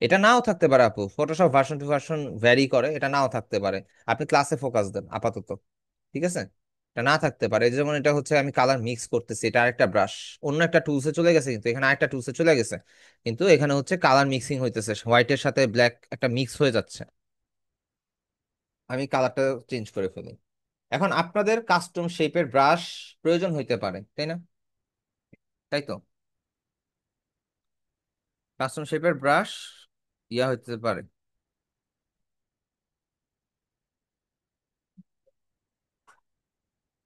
এটা নাও থাকতে পারে আপু, Photoshop version to version vary করে, এটা নাও থাকতে পারে। আপনি ক্লাসে ফোকাস দেন আপাতত। ঠিক আছে, এটা না থাকতে পারে। যেমন এটা হচ্ছে আমি কালার মিক্স করতেছি, এটা আরেকটা ব্রাশ অন্য একটা টুলসে চলে গেছে, কিন্তু এখানে আরেকটা টুলসে চলে গেছে, কিন্তু এখানে হচ্ছে কালার মিক্সিং হইতেছে, হোয়াইটের সাথে ব্ল্যাক একটা মিক্স হয়ে যাচ্ছে, আমি কালারটা চেঞ্জ করে ফেলি। এখন আপনাদের কাস্টম শেপের ব্রাশ প্রয়োজন হইতে পারে, তাই না? তাই তো, কাস্টম শেপের ব্রাশ ইয়া হইতে পারে।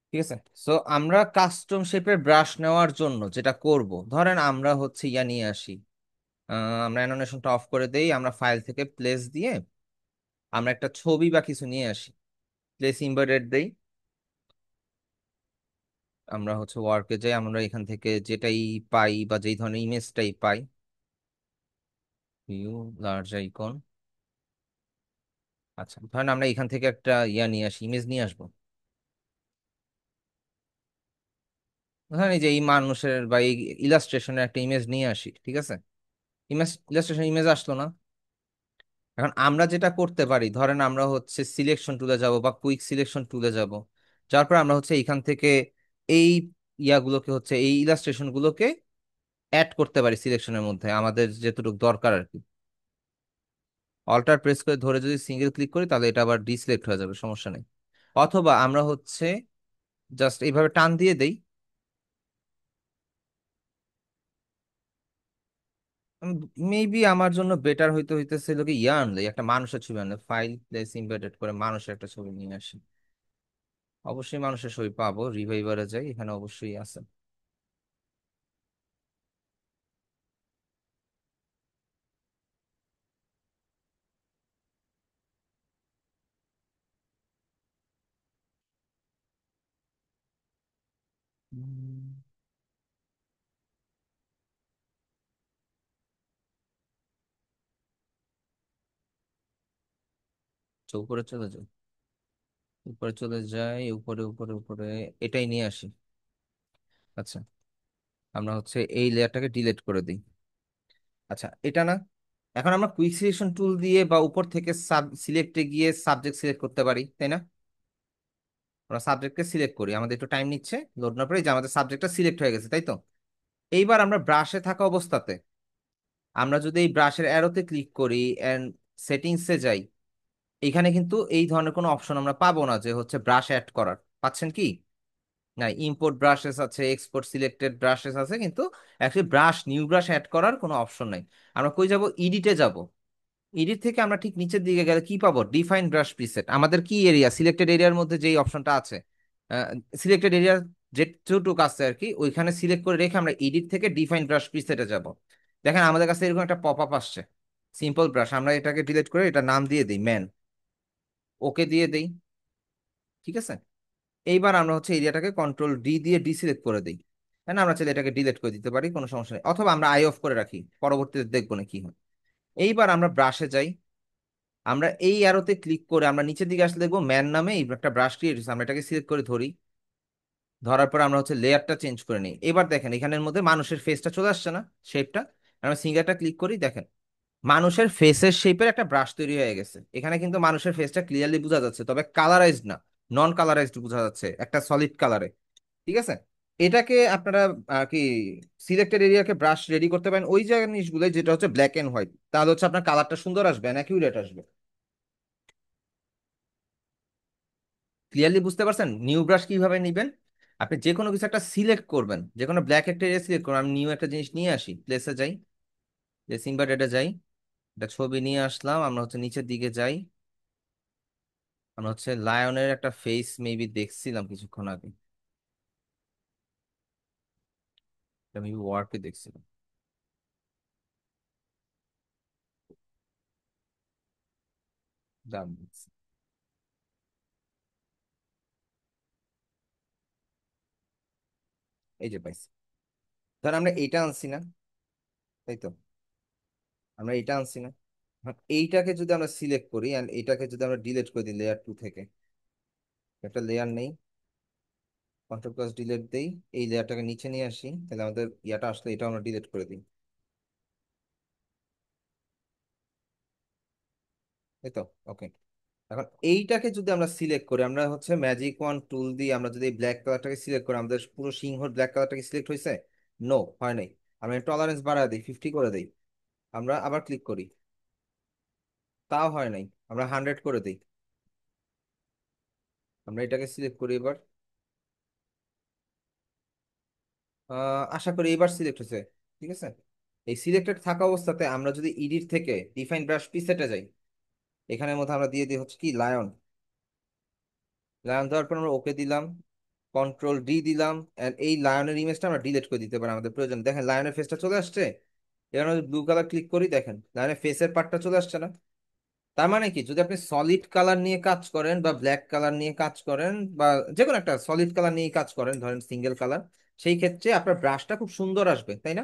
ঠিক আছে, সো আমরা কাস্টম শেপের ব্রাশ নেওয়ার জন্য যেটা করব, ধরেন আমরা হচ্ছে ইয়া নিয়ে আসি, আমরা অ্যানিমেশনটা অফ করে দেই, আমরা ফাইল থেকে প্লেস দিয়ে আমরা একটা ছবি বা কিছু নিয়ে আসি, প্লেস ইম্বেডেড দেই। আমরা হচ্ছে ওয়ার্কে যাই, আমরা এখান থেকে যেটাই পাই বা যেই ধরনের ইমেজটাই পাই, ভিউ লার্জ আইকন, আচ্ছা, ধরেন আমরা এখান থেকে একটা নিয়ে আসি, ইমেজ নিয়ে আসবো। ধরেন এই যে এই মানুষের বা এই ইলাস্ট্রেশনের একটা ইমেজ নিয়ে আসি, ঠিক আছে? ইলাস্ট্রেশন ইমেজ আসলো না। এখন আমরা যেটা করতে পারি, ধরেন আমরা হচ্ছে সিলেকশন টুলে যাব বা কুইক সিলেকশন টুলে যাব, যার পর আমরা হচ্ছে এইখান থেকে এই ইয়াগুলোকে হচ্ছে এই ইলাস্ট্রেশন গুলোকে অ্যাড করতে পারি সিলেকশনের মধ্যে, আমাদের যেটুকু দরকার আর কি। অল্টার প্রেস করে ধরে যদি সিঙ্গেল ক্লিক করি তাহলে এটা আবার ডিসিলেক্ট হয়ে যাবে, সমস্যা নেই। অথবা আমরা হচ্ছে জাস্ট এইভাবে টান দিয়ে দেই। মেবি আমার জন্য বেটার হইতেছিল কি আনলে একটা মানুষের ছবি আনলে, ফাইল প্লেস ইম্বেডেড করে মানুষের একটা ছবি নিয়ে আসি। অবশ্যই মানুষের ছবি পাবো, রিভাইভারে যাই, এখানে অবশ্যই আছে। উম, উপরে চলে যাই, উপরে চলে যাই, উপরে উপরে উপরে, এটাই নিয়ে আসি। আচ্ছা, আমরা হচ্ছে এই লেয়ারটাকে ডিলিট করে দিই। আচ্ছা, এটা না, এখন আমরা কুইক সিলেকশন টুল দিয়ে বা উপর থেকে সিলেক্টে গিয়ে সাবজেক্ট সিলেক্ট করতে পারি, তাই না? আমরা সাবজেক্টকে সিলেক্ট করি, আমাদের একটু টাইম নিচ্ছে লোড না পরে, যে আমাদের সাবজেক্টটা সিলেক্ট হয়ে গেছে, তাই তো? এইবার আমরা ব্রাশে থাকা অবস্থাতে আমরা যদি এই ব্রাশের অ্যারোতে ক্লিক করি এন্ড সেটিংসে যাই, এখানে কিন্তু এই ধরনের কোনো অপশন আমরা পাবো না যে হচ্ছে ব্রাশ অ্যাড করার। পাচ্ছেন কি? না, ইম্পোর্ট ব্রাশেস আছে, এক্সপোর্ট সিলেক্টেড ব্রাশেস আছে, কিন্তু actually brush new brush add করার কোনো অপশন নাই। আমরা কই যাব? ইডিটে যাব। এডিট থেকে আমরা ঠিক নিচের দিকে গেলে কি পাবো? Define brush preset. আমাদের কি এরিয়া, সিলেক্টেড এরিয়ার মধ্যে যেই অপশনটা আছে, সিলেক্টেড এরিয়ার যেটুক আছে আর কি, ওইখানে সিলেক্ট করে রেখে আমরা এডিট থেকে ডিফাইন ব্রাশ প্রিসেটে যাব। দেখেন আমাদের কাছে এরকম একটা পপ আপ আসছে, সিম্পল ব্রাশ। আমরা এটাকে ডিলিট করে এটা নাম দিয়ে দিই ম্যান, ওকে দিয়ে দিই, ঠিক আছে? এইবার আমরা হচ্ছে এরিয়াটাকে কন্ট্রোল ডি দিয়ে ডিসিলেক্ট করে দিই। তাই না? আমরা চাইলে এটাকে ডিলিট করে দিতে পারি, কোনো সমস্যা নেই, অথবা আমরা আই অফ করে রাখি, পরবর্তীতে দেখবো না কি হয়। এইবার আমরা ব্রাশে যাই, আমরা এই অ্যারোতে ক্লিক করে আমরা নিচের দিকে আসলে দেখবো ম্যান নামে এই একটা ব্রাশ ক্রিয়েট হয়েছে। আমরা এটাকে সিলেক্ট করে ধরি, ধরার পর আমরা হচ্ছে লেয়ারটা চেঞ্জ করে নিই। এবার দেখেন এখানের মধ্যে মানুষের ফেসটা চলে আসছে না, শেপটা? আমরা সিঙ্গেলটা ক্লিক করি, দেখেন মানুষের ফেসের শেপের একটা ব্রাশ তৈরি হয়ে গেছে। এখানে কিন্তু মানুষের ফেসটা ক্লিয়ারলি বোঝা যাচ্ছে, তবে কালারাইজড না, নন কালারাইজড বোঝা যাচ্ছে একটা সলিড কালারে, ঠিক আছে? এটাকে আপনারা আর কি সিলেক্টেড এরিয়াকে ব্রাশ রেডি করতে পারেন ওই জায়গার জিনিসগুলো যেটা হচ্ছে ব্ল্যাক এন্ড হোয়াইট, তাহলে হচ্ছে আপনার কালারটা সুন্দর আসবে, অ্যাকিউরেট আসবে। ক্লিয়ারলি বুঝতে পারছেন নিউ ব্রাশ কিভাবে নিবেন? আপনি যে কোনো কিছু একটা সিলেক্ট করবেন, যে কোনো ব্ল্যাক একটা এরিয়া সিলেক্ট করবেন। আমি নিউ একটা জিনিস নিয়ে আসি, প্লেসে যাই, প্লেসিং বাট এটা যাই, একটা ছবি নিয়ে আসলাম। আমরা হচ্ছে নিচের দিকে যাই, আমরা হচ্ছে লায়নের একটা ফেস মেবি দেখছিলাম কিছুক্ষণ আগে, এটা মেবি ওয়ার্কে দেখছিলাম। দারুণ দেখছি। এই যে পাইছি। ধর আমরা এইটা আনছি না, তাই তো? আমরা এইটা আনছি না, এখন এইটাকে যদি আমরা সিলেক্ট করি এন্ড এইটাকে যদি আমরা ডিলিট করে দিই লেয়ার টু থেকে, একটা লেয়ার নেই, কন্ট্রোল প্লাস ডিলিট দেই, এই লেয়ারটাকে নিচে নিয়ে আসি, তাহলে আমাদের ইয়াটা আসলে এটা আমরা ডিলিট করে দিই, এই তো। ওকে, এখন এইটাকে যদি আমরা সিলেক্ট করি, আমরা হচ্ছে ম্যাজিক ওয়ান টুল দিয়ে আমরা যদি ব্ল্যাক কালারটাকে সিলেক্ট করি, আমাদের পুরো সিংহর ব্ল্যাক কালারটাকে সিলেক্ট হয়েছে? নো, হয় নাই। আমরা টলারেন্স বাড়ায় দিই, 50 করে দিই, আমরা আবার ক্লিক করি, তাও হয় নাই, আমরা 100 করে দিই। আমরা এটাকে সিলেক্ট করি এবার, আশা করি এবার সিলেক্ট হয়েছে, ঠিক আছে? এই সিলেক্টেড থাকা অবস্থাতে আমরা যদি ইডিট থেকে ডিফাইন ব্রাশ প্রিসেটে যাই, এখানের মধ্যে আমরা দিয়ে দিই হচ্ছে কি লায়ন। লায়ন দেওয়ার পর আমরা ওকে দিলাম, কন্ট্রোল ডি দিলাম, এন্ড এই লায়নের ইমেজটা আমরা ডিলিট করে দিতে পারি আমাদের প্রয়োজন। দেখেন লায়নের ফেসটা চলে আসছে। এবার আমরা ব্লু কালার ক্লিক করি, দেখেন লায়নের ফেসের পার্টটা চলে আসছে না? তার মানে কি, যদি আপনি সলিড কালার নিয়ে কাজ করেন বা ব্ল্যাক কালার নিয়ে কাজ করেন বা যে কোনো একটা সলিড কালার নিয়ে কাজ করেন, ধরেন সিঙ্গেল কালার, সেই ক্ষেত্রে আপনার ব্রাশটা খুব সুন্দর আসবে, তাই না?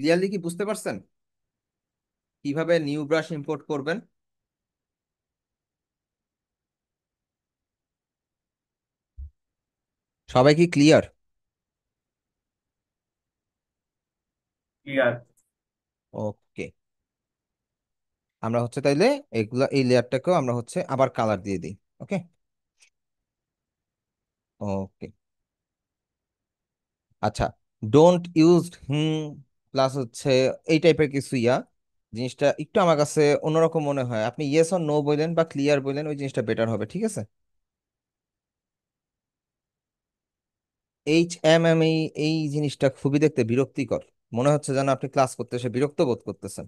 ক্লিয়ারলি কি বুঝতে পারছেন কিভাবে নিউ ব্রাশ ইম্পোর্ট করবেন? সবাই কি ক্লিয়ার? ক্লিয়ার। ওকে, আমরা হচ্ছে তাইলে এগুলা এই লেয়ারটাকেও আমরা হচ্ছে আবার কালার দিয়ে দিই। ওকে, ওকে। আচ্ছা, ডোন্ট ইউজ প্লাস হচ্ছে এই টাইপের কিছু জিনিসটা একটু আমার কাছে অন্যরকম মনে হয়। আপনি ইয়েস অর নো বললেন বা ক্লিয়ার বললেন, ওই জিনিসটা বেটার হবে, ঠিক আছে? HMM, এই এই জিনিসটা খুবই দেখতে বিরক্তিকর, মনে হচ্ছে যেন আপনি ক্লাস করতে এসে বিরক্ত বোধ করতেছেন।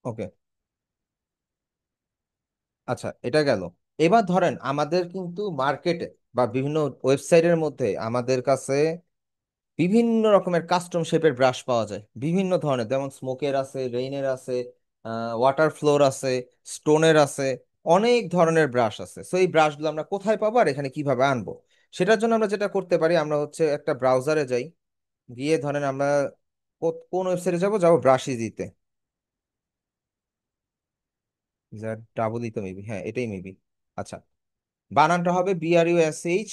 ওকে, আচ্ছা, এটা গেল। এবার ধরেন আমাদের কিন্তু মার্কেটে বা বিভিন্ন ওয়েবসাইটের মধ্যে আমাদের কাছে বিভিন্ন রকমের কাস্টম শেপের ব্রাশ পাওয়া যায়, বিভিন্ন ধরনের, যেমন স্মোকের আছে, রেইনের আছে, ওয়াটার ফ্লোর আছে, স্টোনের আছে, অনেক ধরনের ব্রাশ আছে। সো এই ব্রাশগুলো আমরা কোথায় পাবো আর এখানে কিভাবে আনবো? সেটার জন্য আমরা যেটা করতে পারি, আমরা হচ্ছে একটা ব্রাউজারে যাই, গিয়ে ধরেন আমরা কোন ওয়েবসাইটে যাবো ব্রাশি দিতে, ডাবল ই তো মেবি, হ্যাঁ এটাই মেবি। আচ্ছা, বানানটা হবে BRUSH,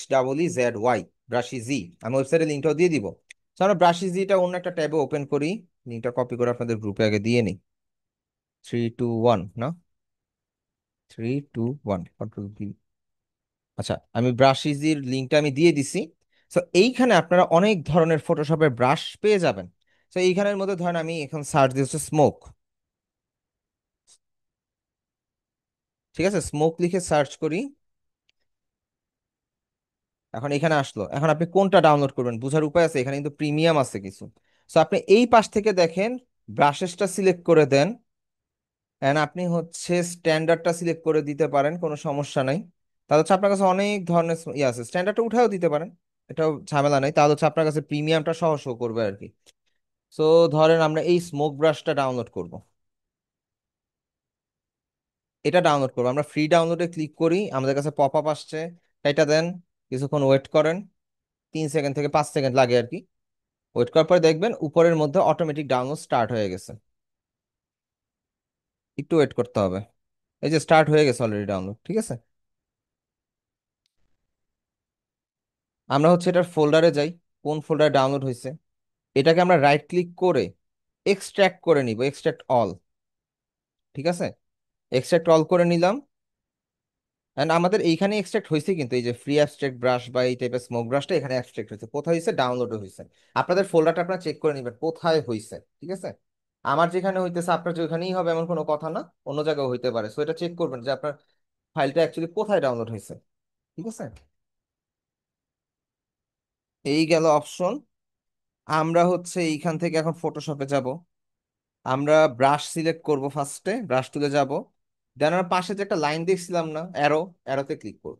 ব্রাশি জি। আমি ওয়েবসাইটের লিঙ্কটাও দিয়ে দিব। তো আমরা ব্রাশি জিটা অন্য একটা ট্যাবে ওপেন করি, লিঙ্কটা কপি করে আপনাদের গ্রুপে আগে দিয়ে নিই। 3 2 1 না, 3 2 1 কন্ট্রোল ভি। আচ্ছা, আমি ব্রাশি জির লিঙ্কটা আমি দিয়ে দিছি। তো এইখানে আপনারা অনেক ধরনের ফটোশপের ব্রাশ পেয়ে যাবেন। তো এইখানের মধ্যে ধরেন আমি এখন সার্চ দিচ্ছি স্মোক, ঠিক আছে? স্মোক লিখে সার্চ করি, এখন এখানে আসলো। এখন আপনি কোনটা ডাউনলোড করবেন বুঝার উপায় আছে, এখানে কিন্তু প্রিমিয়াম আছে কিছু। সো আপনি এই পাশ থেকে দেখেন, ব্রাশেসটা সিলেক্ট করে দেন, এন্ড আপনি হচ্ছে স্ট্যান্ডার্ডটা সিলেক্ট করে দিতে পারেন, কোনো সমস্যা নাই। তাহলে হচ্ছে আপনার কাছে অনেক ধরনের আছে, স্ট্যান্ডার্ডটা উঠাও দিতে পারেন, এটাও ঝামেলা নাই। তাহলে হচ্ছে আপনার কাছে প্রিমিয়ামটা সহ শো করবে আর কি। সো ধরেন আমরা এই স্মোক ব্রাশটা ডাউনলোড করব, এটা ডাউনলোড করবো। আমরা ফ্রি ডাউনলোডে ক্লিক করি, আমাদের কাছে পপ আপ আসছে, এটা দেন, কিছুক্ষণ ওয়েট করেন, 3 সেকেন্ড থেকে 5 সেকেন্ড লাগে আর কি। ওয়েট করার পরে দেখবেন উপরের মধ্যে অটোমেটিক ডাউনলোড স্টার্ট হয়ে গেছে। একটু ওয়েট করতে হবে, এই যে স্টার্ট হয়ে গেছে অলরেডি ডাউনলোড, ঠিক আছে? আমরা হচ্ছে এটার ফোল্ডারে যাই, কোন ফোল্ডারে ডাউনলোড হয়েছে, এটাকে আমরা রাইট ক্লিক করে এক্সট্রাক্ট করে নিব, এক্সট্রাক্ট অল, ঠিক আছে? এক্সট্রাক্ট অল করে নিলাম। এন্ড আমাদের এইখানে এক্সট্রাক্ট হয়েছে, কিন্তু এই যে ফ্রি অ্যাবস্ট্রাক্ট ব্রাশ বা এই টাইপের স্মোক ব্রাশটা এখানে এক্সট্রাক্ট হয়েছে। কোথায় হয়েছে? ডাউনলোডে হয়েছে। আপনাদের ফোল্ডারটা আপনারা চেক করে নেবেন কোথায় হয়েছে, ঠিক আছে? আমার যেখানে হইতেছে আপনার যে ওইখানেই হবে এমন কোনো কথা না, অন্য জায়গায় হইতে পারে। সো এটা চেক করবেন যে আপনার ফাইলটা অ্যাকচুয়ালি কোথায় ডাউনলোড হয়েছে, ঠিক আছে? এই গেল অপশন। আমরা হচ্ছে এইখান থেকে এখন ফটোশপে যাব, আমরা ব্রাশ সিলেক্ট করব, ফার্স্টে ব্রাশ তুলে যাব, দেন আমরা পাশে যে একটা লাইন দেখছিলাম না, অ্যারো, অ্যারোতে ক্লিক করব।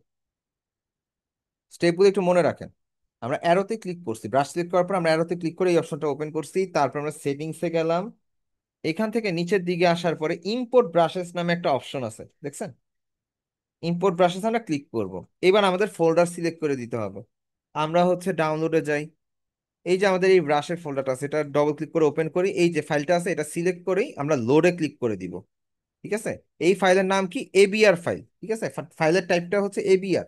স্টেপগুলো একটু মনে রাখেন, আমরা অ্যারোতে ক্লিক করছি, ব্রাশ সিলেক্ট করার পর আমরা অ্যারোতে ক্লিক করে এই অপশনটা ওপেন করছি, তারপর আমরা সেটিংসে গেলাম। এখান থেকে নিচের দিকে আসার পরে ইম্পোর্ট ব্রাশেস নামে একটা অপশন আছে, দেখছেন? ইম্পোর্ট ব্রাশেস আমরা ক্লিক করব। এবার আমাদের ফোল্ডার সিলেক্ট করে দিতে হবে। আমরা হচ্ছে ডাউনলোডে যাই, এই যে আমাদের এই ব্রাশের ফোল্ডারটা আছে, এটা ডবল ক্লিক করে ওপেন করি, এই যে ফাইলটা আছে এটা সিলেক্ট করেই আমরা লোডে ক্লিক করে দিব, ঠিক আছে? এই ফাইলের নাম কি? এবিআর ফাইল, ঠিক আছে? ফাইলের টাইপটা হচ্ছে এবিআর।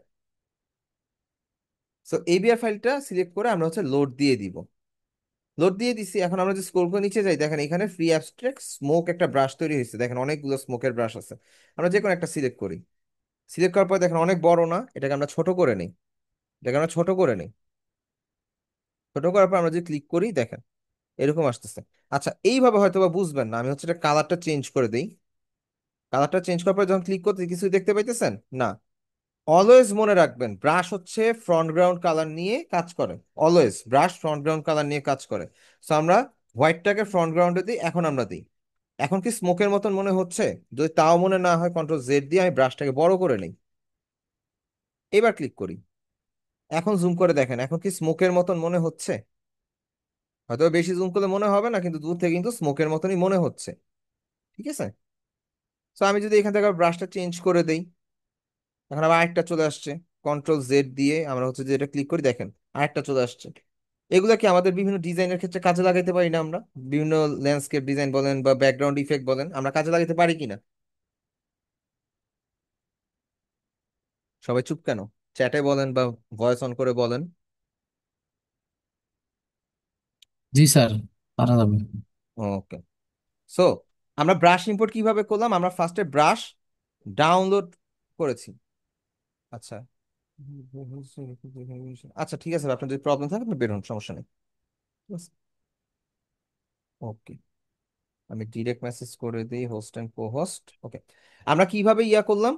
সো এবিআর ফাইলটা সিলেক্ট করে আমরা হচ্ছে লোড দিয়ে দিব। লোড দিয়ে দিছি, এখন আমরা যে স্ক্রল করে নিচে যাই, দেখেন এখানে ফ্রি অ্যাবস্ট্রাক্ট স্মোক একটা ব্রাশ তৈরি হয়েছে, দেখেন অনেকগুলো স্মোকের ব্রাশ আছে। আমরা যে কোনো একটা সিলেক্ট করি, সিলেক্ট করার পর দেখেন অনেক বড় না, এটাকে আমরা ছোট করে নিই, এটাকে আমরা ছোট করে নিই। ছোট করার পর আমরা যে ক্লিক করি, দেখেন এরকম আসতেছে। আচ্ছা, এইভাবে হয়তো বা বুঝবেন না, আমি হচ্ছে এটা কালারটা চেঞ্জ করে দিই। কালারটা চেঞ্জ করার পর যখন ক্লিক করতে কিছু দেখতে পাইতেছেন না? অলওয়েজ মনে রাখবেন, ব্রাশ হচ্ছে ফ্রন্ট গ্রাউন্ড কালার নিয়ে কাজ করে। Always brush front ground colour নিয়ে কাজ করে। সো আমরা হোয়াইটটাকে ফ্রন্ট গ্রাউন্ডে দিই, এখন আমরা দিই। এখন কি স্মোকের মতন মনে হচ্ছে? যদি তাও মনে না হয়, কন্ট্রোল Z দিয়ে আমি ব্রাশটাকে বড় করে নিই, এবার ক্লিক করি, এখন জুম করে দেখেন, এখন কি স্মোকের মতন মনে হচ্ছে? হয়তো বেশি জুম করলে মনে হবে না, কিন্তু দূর থেকে কিন্তু স্মোকের মতনই মনে হচ্ছে, ঠিক আছে? সো আমি যদি এখান থেকে ব্রাশটা চেঞ্জ করে দেই, এখন আবার আরেকটা চলে আসছে, কন্ট্রোল Z দিয়ে আমরা হচ্ছে যে এটা ক্লিক করি, দেখেন আরেকটা চলে আসছে। এগুলা কি আমাদের বিভিন্ন ডিজাইনের ক্ষেত্রে কাজে লাগাইতে পারি না আমরা? বিভিন্ন ল্যান্ডস্কেপ ডিজাইন বলেন বা ব্যাকগ্রাউন্ড ইফেক্ট বলেন, আমরা কাজে লাগাইতে পারি কিনা? সবাই চুপ কেন? চ্যাটে বলেন বা ভয়েস অন করে বলেন। জি স্যার, পারা যাবে। ওকে, সো আমরা ব্রাশ ইম্পোর্ট কিভাবে করলাম? আমরা ফার্স্টে ব্রাশ ডাউনলোড করেছি। আচ্ছা, আচ্ছা ঠিক আছে, আপনার যদি প্রবলেম থাকে আপনি বের হন, সমস্যা নেই। ওকে, আমি ডিরেক্ট মেসেজ করে দিই হোস্ট এন্ড কো হোস্ট। ওকে, আমরা কিভাবে ইয়া করলাম?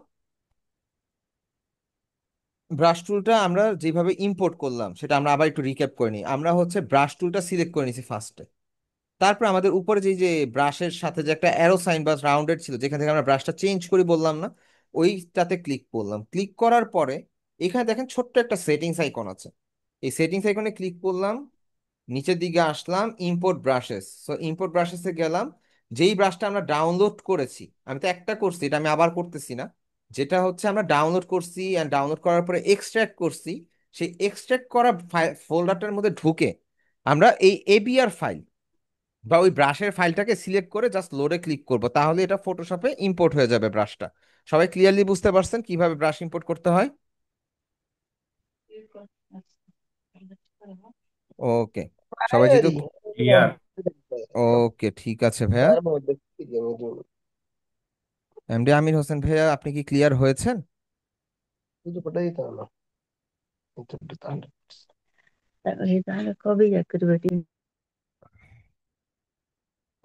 ব্রাশ টুলটা আমরা যেভাবে ইম্পোর্ট করলাম সেটা আমরা আবার একটু রিক্যাপ করে নিই। আমরা হচ্ছে ব্রাশ টুলটা সিলেক্ট করে নিয়েছি ফার্স্টে। তারপর আমাদের উপরে যে ব্রাশের সাথে যে একটা অ্যারো সাইন বা রাউন্ডেড ছিল, যেখান থেকে আমরা ব্রাশটা চেঞ্জ করি বললাম না, ওইটাতে ক্লিক করলাম। ক্লিক করার পরে এখানে দেখেন ছোট্ট একটা সেটিংস আইকন আছে। এই সেটিংস আইকনে ক্লিক করলাম, নিচের দিকে আসলাম, ইম্পোর্ট ব্রাশেস। সো ইম্পোর্ট ব্রাশেসে গেলাম। যেই ব্রাশটা আমরা ডাউনলোড করেছি, আমি তো একটা করছি, এটা আমি আবার করতেছি না, যেটা হচ্ছে আমরা ডাউনলোড করছি অ্যান্ড ডাউনলোড করার পরে এক্সট্রাক্ট করছি, সেই এক্সট্রাক্ট করা ফোল্ডারটার মধ্যে ঢুকে আমরা এই এবিআর ফাইল বা ওই ব্রাশের ফাইলটাকে সিলেক্ট করে জাস্ট লোডে ক্লিক করব, তাহলে এটা ফটোশপে ইম্পোর্ট হয়ে যাবে ব্রাশটা। সবাই ক্লিয়ারলি বুঝতে পারছেন কিভাবে ব্রাশ ইম্পোর্ট করতে হয়? ওকে, সবাই যেহেতু ক্লিয়ার। ওকে ঠিক আছে ভাইয়া। এমডি আমির হোসেন ভাইয়া, আপনি কি ক্লিয়ার হয়েছেন?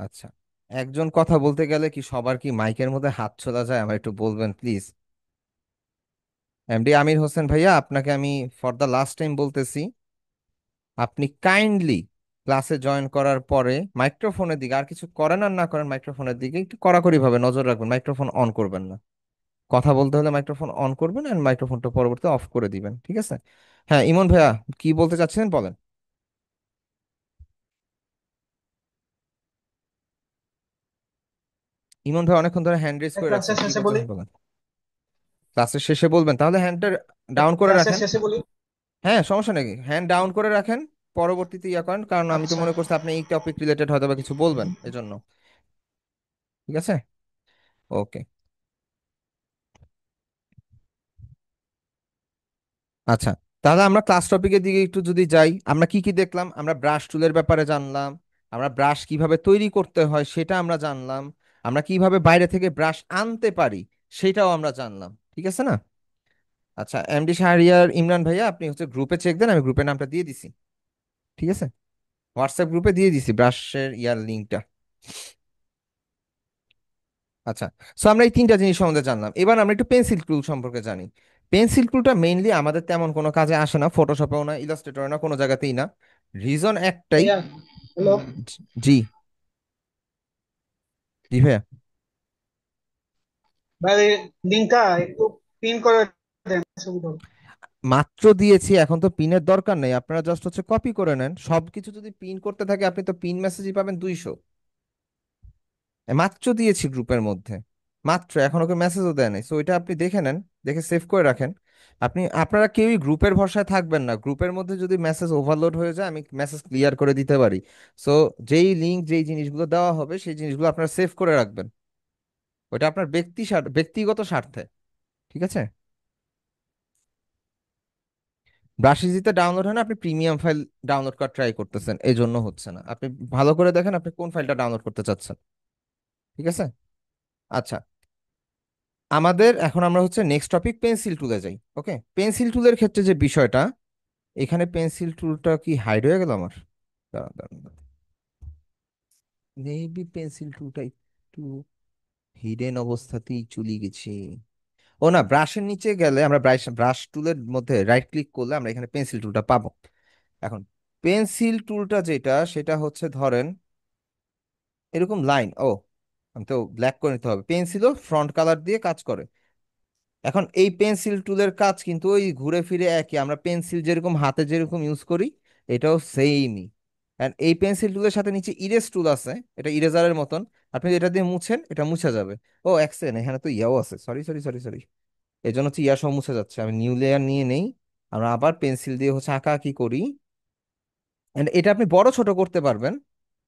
আচ্ছা, একজন কথা বলতে গেলে কি সবার কি মাইকের মধ্যে হাত চলা যায়? আমার একটু বলবেন প্লিজ। এমডি আমির হোসেন ভাইয়া, আপনাকে আমি ফর দ্য লাস্ট টাইম বলতেছি, আপনি কাইন্ডলি ক্লাসে জয়েন করার পরে মাইক্রোফোনের দিকে, আর কিছু করেন আর না করেন, মাইক্রোফোনের দিকে একটু কড়াকড়ি ভাবে নজর রাখবেন। মাইক্রোফোন অন করবেন না। কথা বলতে হলে মাইক্রোফোন অন করবেন আর মাইক্রোফোনটা পরবর্তী অফ করে দিবেন, ঠিক আছে? হ্যাঁ ইমন ভাইয়া, কি বলতে চাচ্ছিলেন বলেন। ইমন ভাই অনেকক্ষণ ধরে হ্যান্ড রেজ করে রাখছেন, ক্লাসের কি শেষে বলি। বলতেছেন বলেন। ক্লাসের শেষে বলবেন? তাহলে হ্যান্ডটা ডাউন করে ক্লাসের রাখেন। শেষে বলি। হ্যাঁ সমস্যা নেই, হ্যান্ড ডাউন করে রাখেন, পরবর্তীতে ইয়া করেন, কারণ আমি তো আচ্ছা। মনে করছি আপনি এই টপিক রিলেটেড হয়তো বা কিছু বলবেন এজন্য। ঠিক আছে, ওকে। আচ্ছা, তাহলে আমরা ক্লাস টপিকের দিকে একটু যদি যাই, আমরা কি কি দেখলাম? আমরা ব্রাশ টুলের ব্যাপারে জানলাম, আমরা ব্রাশ কিভাবে তৈরি করতে হয় সেটা আমরা জানলাম, আমরা কিভাবে বাইরে থেকে ব্রাশ আনতে পারি সেটাও আমরা জানলাম, ঠিক আছে না? আচ্ছা, এমডি শাহরিয়ার ইমরান ভাইয়া, আপনি হচ্ছে গ্রুপে চেক দেন, আমি গ্রুপের নামটা দিয়ে দিছি, ঠিক আছে? হোয়াটসঅ্যাপ গ্রুপে দিয়ে দিছি ব্রাশের ইয়ার লিঙ্কটা। আচ্ছা, সো আমরা এই তিনটা জিনিস সম্বন্ধে জানলাম। এবার আমরা একটু পেন্সিল টুল সম্পর্কে জানি। পেন্সিল টুলটা মেইনলি আমাদের তেমন কোনো কাজে আসে না, ফটোশপেও না, ইলাস্ট্রেটরে না, কোনো জায়গাতেই না। রিজন একটাই। ভাইয়া, হ্যালো। জি, জি ভাইয়া। ভাই, লিঙ্কটা একটু পিন করে দেন, সুবিধা হবে। মাত্র দিয়েছি, এখন তো পিনের দরকার নেই, আপনারা জাস্ট হচ্ছে কপি করে নেন। সবকিছু যদি পিন করতে থাকে আপনি তো পিন মেসেজই পাবেন 200। মাত্র দিয়েছি গ্রুপের মধ্যে, মাত্র, এখন ওকে মেসেজও দেয় নাই। সো এটা আপনি দেখে নেন, দেখে সেভ করে রাখেন। আপনারা কেউই গ্রুপের ভরসায় থাকবেন না, গ্রুপের মধ্যে যদি মেসেজ ওভারলোড হয়ে যায় আমি মেসেজ ক্লিয়ার করে দিতে পারি। সো যেই লিঙ্ক যেই জিনিসগুলো দেওয়া হবে সেই জিনিসগুলো আপনারা সেভ করে রাখবেন, ওটা আপনার ব্যক্তিগত স্বার্থে, ঠিক আছে? ব্রাশিজিতে ডাউনলোড হয় না, আপনি প্রিমিয়াম ফাইল ডাউনলোড করার ট্রাই করতেছেন, এই জন্য হচ্ছে না। আপনি ভালো করে দেখেন আপনি কোন ফাইলটা ডাউনলোড করতে চাচ্ছেন, ঠিক আছে? আচ্ছা, এখন আমরা হচ্ছে নেক্সট টপিক পেন্সিল টুলে যাই। ওকে, পেন্সিল টুলের ক্ষেত্রে যে বিষয়টা, এখানে পেন্সিল টুলটা কি হাইড হয়ে গেল আমার? দাঁড়ান দাঁড়ান দাঁড়ান, মেবি পেন্সিল টুলটা একটু হিডেন অবস্থাতেই চলে গেছে। ও না, ব্রাশের নিচে গেলে আমরা ব্রাশ ব্রাশ টুলের মধ্যে রাইট ক্লিক করলে আমরা এখানে পেন্সিল টুলটা পাবো। এখন পেন্সিল টুলটা যেটা, সেটা হচ্ছে ধরেন এরকম লাইন, আমি তো ব্ল্যাক করে নিতে হবে, পেন্সিলও ফ্রন্ট কালার দিয়ে কাজ করে। এখন এই পেন্সিল টুলের কাজ কিন্তু ওই ঘুরে ফিরে একই, আমরা পেন্সিল যেরকম হাতে যেরকম ইউজ করি এটাও সেইমই। এন্ড এই পেন্সিল টুলের সাথে নিচে ইরেজ টুল আছে, এটা ইরেজারের মতন, আপনি এটা দিয়ে মুছেন এটা মুছে যাবে। ও এক সেকেন্ড, এখানে তো ইয়াও আছে, সরি সরি সরি সরি, এই জন্য হচ্ছে ইয়া সহ মুছে যাচ্ছে। আমি নিউ লেয়ার নিয়ে নেই, আমরা আবার পেন্সিল দিয়ে হচ্ছে আঁকা আঁকি করি। And এটা আপনি বড় ছোট করতে পারবেন,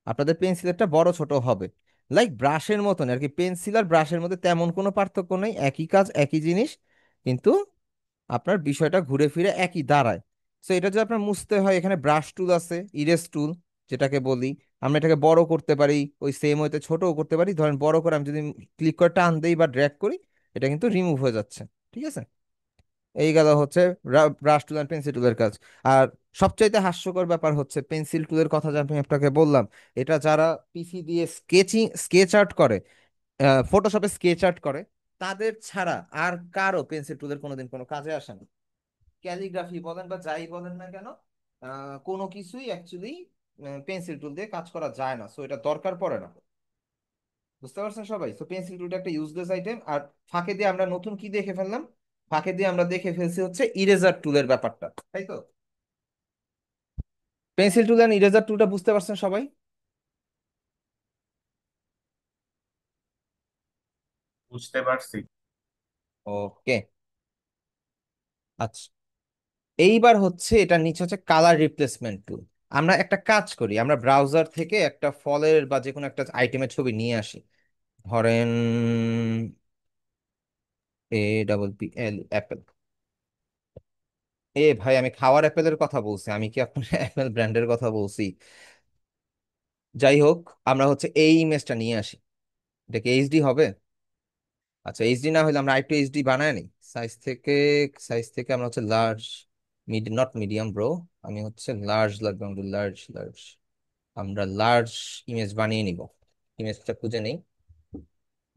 আপনাদের পেন্সিলেরটা বড় ছোট হবে, লাইক ব্রাশের মতন আর কি। পেন্সিল আর ব্রাশের মধ্যে তেমন কোনো পার্থক্য নেই, একই কাজ একই জিনিস, কিন্তু আপনার বিষয়টা ঘুরে ফিরে একই দাঁড়ায়। তো এটা যদি আপনার মুছতে হয়, এখানে ব্রাশ টুল আছে, ইরেজ টুল যেটাকে বলি, আমরা এটাকে বড় করতে পারি, ওই সেম ওয়েতে ছোটও করতে পারি। ধরেন বড় করে আমি যদি ক্লিক করে টান দেই বা ড্র্যাগ করি, এটা কিন্তু রিমুভ হয়ে যাচ্ছে। ঠিক আছে, এই গেল হচ্ছে ব্রাশ টুল এন্ড পেন্সিল টুলের কাজ। আর সবচাইতে হাস্যকর ব্যাপার হচ্ছে পেন্সিল টুলের কথা যে আমি আপনাকে বললাম, এটা যারা পিসি দিয়ে স্কেচ আর্ট করে, ফটোশপে স্কেচ আর্ট করে, তাদের ছাড়া আর কারো পেন্সিল টুলের কোনোদিন কোনো কাজে আসে না। ক্যালিগ্রাফি বলেন বা যাই বলেন না কেন, কোনো কিছুই অ্যাকচুয়ালি পেন্সিল টুল দিয়ে কাজ করা যায় না, সো এটা দরকার পড়ে না। বুঝতে পারছেন সবাই? তো পেন্সিল টুলটা একটা ইউজলেস আইটেম। আর ফাঁকে দিয়ে আমরা নতুন কি দেখে ফেললাম? ফাঁকে দিয়ে আমরা দেখে ফেলছি হচ্ছে ইরেজার টুলের ব্যাপারটা, তাই তো? পেন্সিল টুল এন্ড ইরেজার টুলটা বুঝতে পারছেন সবাই? বুঝতে পারছি। ওকে, আচ্ছা। এইবার হচ্ছে এটা নিচে হচ্ছে কালার রিপ্লেসমেন্ট টুল। আমরা একটা কাজ করি, আমরা ব্রাউজার থেকে একটা ফলের বা যে কোনো একটা আইটেমের ছবি নিয়ে আসি। ধরেন APPL, অ্যাপেল। ভাই, আমি খাওয়ার অ্যাপেলের কথা বলছি, আমি কি আপনার অ্যাপেল ব্র্যান্ডের কথা বলছি? যাই হোক, আমরা হচ্ছে এই ইমেজটা নিয়ে আসি। এটা কি এইচডি হবে? আচ্ছা, এইচডি না হলে আমরা আরেকটু এইচডি বানায় নিই। সাইজ থেকে সাইজ থেকে আমরা হচ্ছে লার্জ, নট মিডিয়াম ব্রো, আমি হচ্ছে লার্জ লাগবে আমাদের, লার্জ লার্জ। আমরা লার্জ ইমেজ বানিয়ে নিব। ইমেজটা খুঁজে নেই,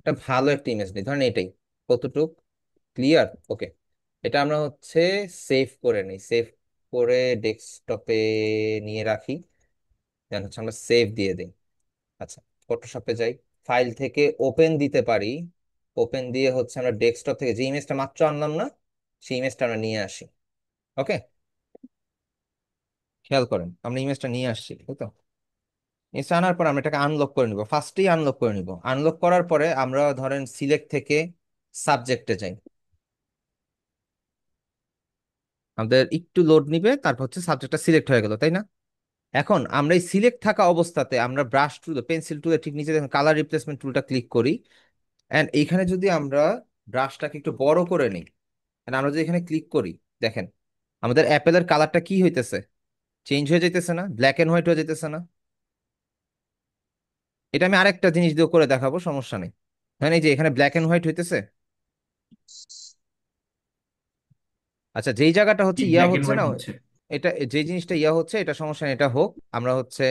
এটা ভালো একটা ইমেজ নেই, ধরেন এটাই। কতটুক ক্লিয়ার? ওকে, এটা আমরা হচ্ছে সেভ করে নিই, সেভ করে ডেস্কটপে নিয়ে রাখি, দেন হচ্ছে আমরা সেভ দিয়ে দিই। আচ্ছা, ফটোশপে যাই, ফাইল থেকে ওপেন দিতে পারি, ওপেন দিয়ে হচ্ছে আমরা ডেস্কটপ থেকে যে ইমেজটা মাত্র আনলাম না, সেই ইমেজটা আমরা নিয়ে আসি। ওকে, খেয়াল করেন আমরা ইমেজটা নিয়ে আসছি, তাই তো? ইমেজটা আনার পর আমরা এটাকে আনলক করে নিব, ফার্স্টেই আনলক করে নিব। আনলক করার পরে আমরা ধরেন সিলেক্ট থেকে সাবজেক্টে যাই, আমাদের একটু লোড নিবে, তারপর হচ্ছে সাবজেক্টটা সিলেক্ট হয়ে গেল, তাই না? এখন আমরা এই সিলেক্ট থাকা অবস্থাতে আমরা ব্রাশ টুল, পেন্সিল টুলের ঠিক নিচে দেখুন কালার রিপ্লেসমেন্ট টুলটা ক্লিক করি। এন্ড এইখানে যদি আমরা ব্রাশটাকে একটু বড় করে নিই, and আমরা যদি এখানে ক্লিক করি, দেখেন আমাদের অ্যাপেলের কালারটা কি হইতেছে, চেঞ্জ হয়ে যাইতেছে না, ব্ল্যাক এন্ড হোয়াইট হয়ে যাইতেছে না? এটা আমি আরেকটা জিনিস দিয়ে করে দেখাবো, সমস্যা নেই। হ্যাঁ, এই যে এখানে ব্ল্যাক এন্ড হোয়াইট হইতেছে। আচ্ছা, যেই জায়গাটা হচ্ছে ইয়া ব্ল্যাক এন্ড হচ্ছে না, হোয়াইট হচ্ছে। এটা যে জিনিসটা ইয়া হচ্ছে, এটা সমস্যা নেই, এটা হোক। আমরা হচ্ছে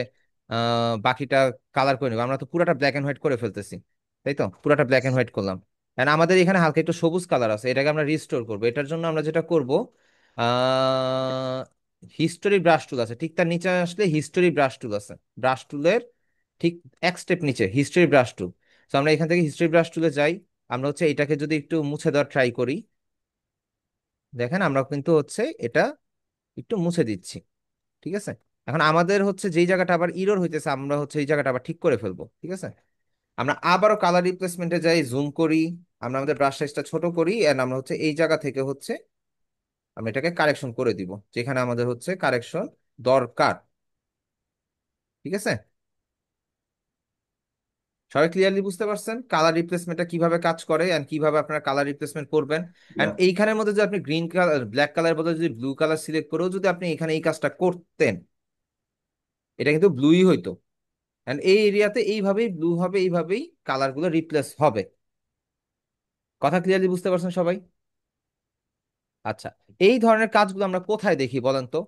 বাকিটা কালার করে নেবো। আমরা তো পুরাটা ব্ল্যাক এন্ড হোয়াইট করে ফেলতেছি, তাই তো? পুরাটা ব্ল্যাক এন্ড হোয়াইট করলাম, এন্ড আমাদের এখানে হালকা একটু সবুজ কালার আছে, এটাকে আমরা রিস্টোর করবো। এটার জন্য আমরা যেটা করব, হিস্টোরি ব্রাশ টুল আছে, ঠিক তার নিচে আসলে হিস্টোরি ব্রাশ টুল আছে, ব্রাশ টুলের ঠিক এক স্টেপ নিচে হিস্টোরি ব্রাশ টুল। তো আমরা এখান থেকে হিস্টোরি ব্রাশ টুলে যাই, আমরা হচ্ছে এটাকে যদি একটু মুছে দেওয়ার ট্রাই করি, দেখেন আমরা কিন্তু হচ্ছে এটা একটু মুছে দিচ্ছি। ঠিক আছে, এখন আমাদের হচ্ছে যেই জায়গাটা আবার ইরর হইতেছে, আমরা হচ্ছে এই জায়গাটা আবার ঠিক করে ফেলবো। ঠিক আছে, আমরা আবারও কালার রিপ্লেসমেন্টে যাই, জুম করি, আমরা আমাদের ব্রাশ সাইজটা ছোট করি, এন্ড আমরা হচ্ছে এই জায়গা থেকে হচ্ছে আমরা এটাকে কারেকশন করে দিব, যেখানে আমাদের হচ্ছে কারেকশন দরকার। ঠিক আছে, সবাই ক্লিয়ারলি বুঝতে পারছেন কালার রিপ্লেসমেন্টটা কিভাবে কাজ করে এন্ড কিভাবে আপনারা কালার রিপ্লেসমেন্ট করবেন? এন্ড এইখানের মধ্যে যদি আপনি গ্রিন কালার, ব্ল্যাক কালার বদলে যদি ব্লু কালার সিলেক্ট করেও যদি আপনি এখানে এই কাজটা করতেন, এটা কিন্তু ব্লুই হইতো। এন্ড এই এরিয়াতে এইভাবেই ব্লু হবে, এইভাবেই কালার গুলো রিপ্লেস হবে। কথা ক্লিয়ারলি বুঝতে পারছেন সবাই? আচ্ছা, এই ধরনের কাজগুলো আমরা কোথায় দেখি বলেন তো?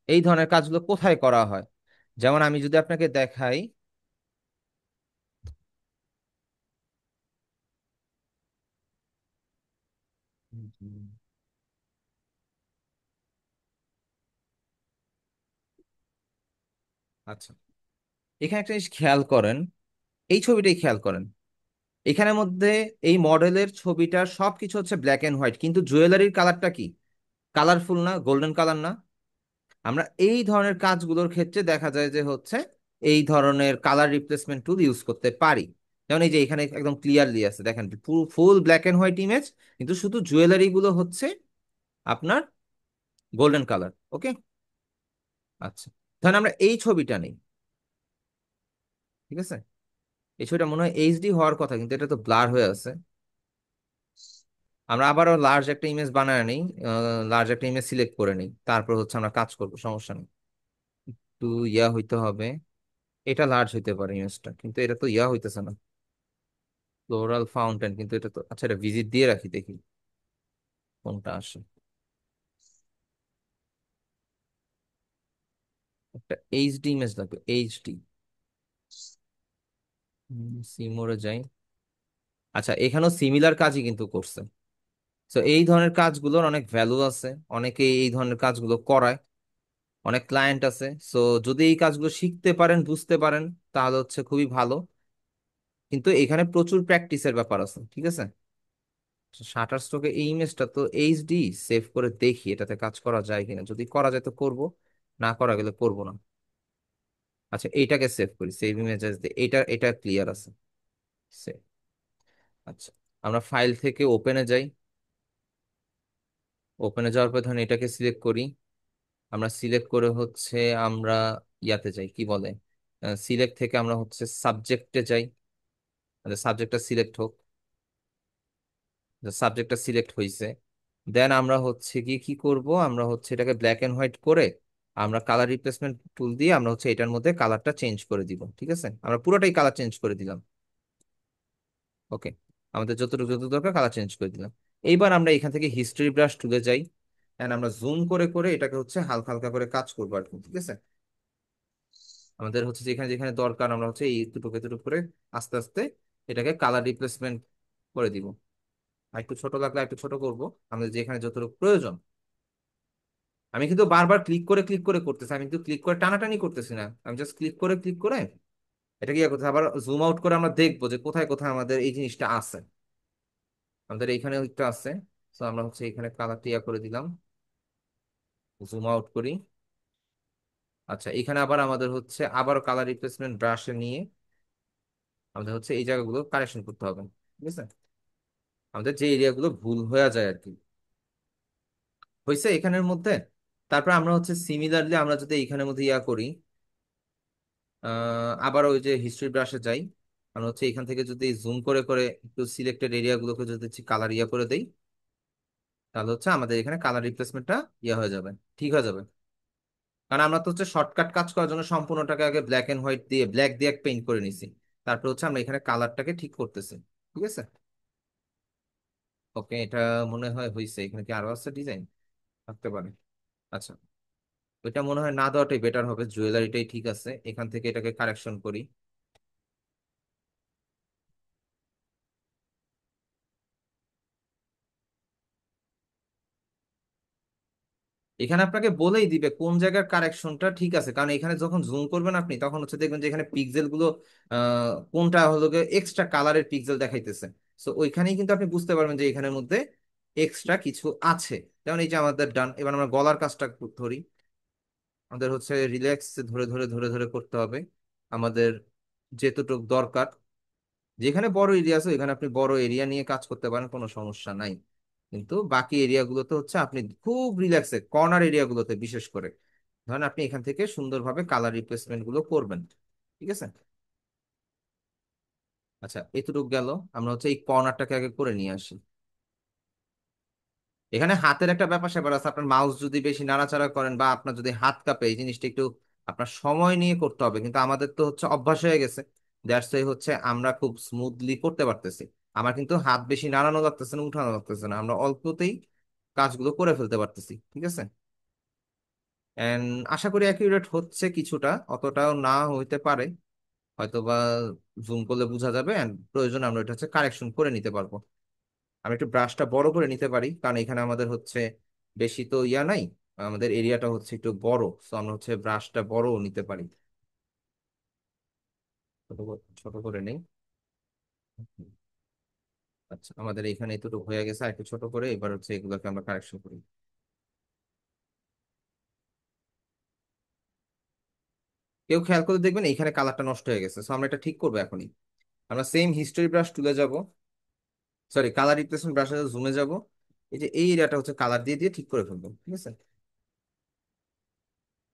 এই ধরনের কাজগুলো কোথায় করা হয়? যেমন আমি যদি আপনাকে দেখাই, আচ্ছা, এখানে একটা জিনিস খেয়াল করেন, এই ছবিটাই খেয়াল করেন। এখানের মধ্যে এই মডেলের ছবিটার সবকিছু হচ্ছে ব্ল্যাক এন্ড হোয়াইট, কিন্তু জুয়েলারির কালারটা কি কালারফুল না, গোল্ডেন কালার না? আমরা এই ধরনের কাজগুলোর ক্ষেত্রে দেখা যায় যে হচ্ছে এই ধরনের কালার রিপ্লেসমেন্ট টুল ইউজ করতে পারি। যেমন এই যে এখানে একদম ক্লিয়ারলি আছে, দেখেন full black and white image, কিন্তু শুধু জুয়েলারি গুলো হচ্ছে আপনার গোল্ডেন কালার। ওকে, আচ্ছা, ধরেন আমরা এই ছবিটা নেই, ঠিক আছে, এই ছবিটা মনে হয় এইচডি হওয়ার কথা, কিন্তু এটা তো ব্লার হয়ে আছে। আমরা আবারও লার্জ একটা ইমেজ বানায় নিই, লার্জ একটা ইমেজ সিলেক্ট করে নিই, তারপর হচ্ছে আমরা কাজ করবো, সমস্যা নেই। একটু ইয়া হইতে হবে, এটা লার্জ হইতে পারে ইমেজটা, কিন্তু এটা তো ইয়া হইতেছে না, ফ্লোরাল ফাউন্টেন, কিন্তু এটা তো, আচ্ছা এটা ভিজিট দিয়ে রাখি, দেখি কোনটা আসে। একটা এইচডি ইমেজ লাগবে, এইচডি। সিমোরে যাই। আচ্ছা, এখানেও সিমিলার কাজই কিন্তু করছে। তো এই ধরনের কাজগুলোর অনেক ভ্যালু আছে, অনেকে এই ধরনের কাজগুলো করায়, অনেক ক্লায়েন্ট আছে। সো যদি এই কাজগুলো শিখতে পারেন, বুঝতে পারেন, তাহলে হচ্ছে খুবই ভালো। কিন্তু এখানে প্রচুর প্র্যাকটিসের ব্যাপার আছে, ঠিক আছে। শাটার স্ট্রোকে এই ইমেজটা তো এইচডি, সেভ করে দেখি এটাতে কাজ করা যায় কিনা, যদি করা যায় তো করব, না করা গেলে করব না। আচ্ছা, এইটাকে সেভ করি, সেভ ইমেজেস দিয়ে, এটা এটা ক্লিয়ার আছে। Save। আচ্ছা, আমরা ফাইল থেকে ওপেনে যাই। ওপেনে যাওয়ার পর ধরুন এটাকে সিলেক্ট করি। আমরা সিলেক্ট করে হচ্ছে আমরা ইয়াতে যাই, কি বলে, সিলেক্ট থেকে আমরা হচ্ছে সাবজেক্টে যাই। সাবজেক্টটা সিলেক্ট হোক, সাবজেক্টটা সিলেক্ট হয়েছে। দেন আমরা হচ্ছে কি কি করব, আমরা হচ্ছে এটাকে ব্ল্যাক এন্ড হোয়াইট করে আমরা কালার রিপ্লেসমেন্ট টুল দিয়ে আমরা হচ্ছে এটার মধ্যে কালারটা চেঞ্জ করে দিব, ঠিক আছে। আমরা পুরোটাই কালার চেঞ্জ করে দিলাম। ওকে, আমাদের যতটুকু যতটুকু দরকার কালার চেঞ্জ করে দিলাম। এইবার আমরা এখান থেকে হিস্ট্রি ব্রাশ টুলে যাই, এন্ড আমরা জুম করে করে এটাকে হচ্ছে হালকা হালকা করে কাজ করবো আর কি, ঠিক আছে। আমাদের হচ্ছে যেখানে যেখানে দরকার আমরা হচ্ছে এই এতটুকু এতটুকু করে আস্তে আস্তে এটাকে কালার রিপ্লেসমেন্ট করে দিব। আর একটু ছোট লাগলে একটু ছোট করব, আমাদের যেখানে যতটুকু প্রয়োজন। আমি কিন্তু বারবার ক্লিক করে ক্লিক করে করতেছি, আমি কিন্তু ক্লিক করে টানাটানি করতেছি না, আমি জাস্ট ক্লিক করে ক্লিক করে এটা কি করতে, আবার জুম আউট করে আমরা দেখবো যে কোথায় কোথায় আমাদের এই জিনিসটা আছে। আমাদের এইখানে একটা আছে, তো আমরা হচ্ছে এখানে কালারটা ইয়া করে দিলাম, জুম আউট করি। আচ্ছা, এখানে আবার আমাদের হচ্ছে আবার কালার রিপ্লেসমেন্ট ব্রাশে নিয়ে আমাদের হচ্ছে এই জায়গাগুলো কারেকশন করতে হবে, ঠিক আছে, আমাদের যে এরিয়াগুলো ভুল হয়ে যায় আর কি। হয়েছে এখানের মধ্যে। তারপর আমরা হচ্ছে সিমিলারলি আমরা যদি এইখানের মধ্যে ইয়া করি, আবার ওই যে হিস্ট্রি ব্রাশে যাই, আমরা হচ্ছে এখান থেকে যদি জুম করে করে একটু সিলেক্টেড এরিয়াগুলোকে যদি কালার ইয়া করে দেই, তাহলে হচ্ছে আমাদের এখানে কালার রিপ্লেসমেন্টটা ইয়া হয়ে যাবে, ঠিক হয়ে যাবে। কারণ আমরা তো হচ্ছে শর্টকাট কাজ করার জন্য সম্পূর্ণটাকে আগে ব্ল্যাক এন্ড হোয়াইট দিয়ে, ব্ল্যাক দিয়ে পেইন্ট করে নিছি, তারপর হচ্ছে আমরা এখানে কালারটাকে ঠিক করতেছি, ঠিক আছে। ওকে, এটা মনে হয় হয়েছে। এখানে কি আরো আছে ডিজাইন, থাকতে পারে। আচ্ছা, ওইটা মনে হয় না দেওয়াটাই বেটার হবে, জুয়েলারিটাই ঠিক আছে। এখান থেকে এটাকে কারেকশন করি। এখানে আপনাকে বলেই দিবে কোন জায়গার কারেকশনটা ঠিক আছে, কারণ এখানে যখন জুম করবেন আপনি, তখন হচ্ছে দেখবেন যে এখানে পিক্সেল গুলো কোনটা হলো এক্সট্রা কালারের পিক্সেল দেখাইতেছে। তো ওইখানেই কিন্তু আপনি বুঝতে পারবেন যে এখানের মধ্যে এক্সট্রা কিছু আছে। যেমন এই যে আমাদের ডান, এবার আমরা গলার কাজটা ধরি। আমাদের হচ্ছে রিল্যাক্স ধরে ধরে ধরে ধরে করতে হবে, আমাদের যেতটুকু দরকার। যেখানে বড় এরিয়া আছে এখানে আপনি বড় এরিয়া নিয়ে কাজ করতে পারেন, কোনো সমস্যা নাই। কিন্তু বাকি এরিয়াগুলোতে হচ্ছে আপনি খুব রিল্যাক্সে, কর্নার এরিয়াগুলোতে বিশেষ করে ধরেন আপনি এখান থেকে সুন্দরভাবে কালার রিপ্লেসমেন্ট গুলো করবেন, ঠিক আছে। আচ্ছা, এতটুকু গেল। আমরা হচ্ছে এই কর্নারটাকে আগে করে নিয়ে আসি। এখানে হাতের একটা ব্যাপার স্যাপার আছে, আপনার মাউস যদি বেশি নাড়াচাড়া করেন বা আপনার যদি হাত কাঁপে, এই জিনিসটা একটু আপনার সময় নিয়ে করতে হবে, কিন্তু আমাদের তো হচ্ছে অভ্যাস হয়ে গেছে। দ্যাটস ওয়াই হচ্ছে আমরা খুব স্মুথলি করতে পারতেছি। আমার কিন্তু হাত বেশি নাড়ানো লাগতেছে না, উঠানো লাগতেছে না, আমরা অল্পতেই কাজগুলো করে ফেলতে পারতেছি, ঠিক আছে। এন্ড আশা করি অ্যাকিউরেট হচ্ছে কিছুটা, অতটাও না হইতে পারে, হয়তো বা জুম করলে বোঝা যাবে, এন্ড প্রয়োজন আমরা এটা হচ্ছে কারেকশন করে নিতে পারবো। আমি একটু ব্রাশটা বড় করে নিতে পারি, কারণ এখানে আমাদের হচ্ছে বেশি তো ইয়া নাই, আমাদের এরিয়াটা হচ্ছে একটু বড়, তো আমরা হচ্ছে ব্রাশটা বড় নিতে পারি। ছোট করে নেই। আচ্ছা, আমাদের এখানে এতটুকু হয়ে গেছে, আর একটু ছোট করে এবার হচ্ছে এগুলোকে আমরা কারেকশন করি। কেউ খেয়াল করে দেখবেন এখানে কালারটা নষ্ট হয়ে গেছে, তো আমরা এটা ঠিক করবো এখনই। আমরা সেম হিস্টোরি ব্রাশ তুলে যাব, সরি কালার রিপ্লেসমেন্ট ব্রাশে জুমে যাব, এই যে এই এরিয়াটা হচ্ছে কালার দিয়ে দিয়ে ঠিক করে ফেলবো, ঠিক আছে।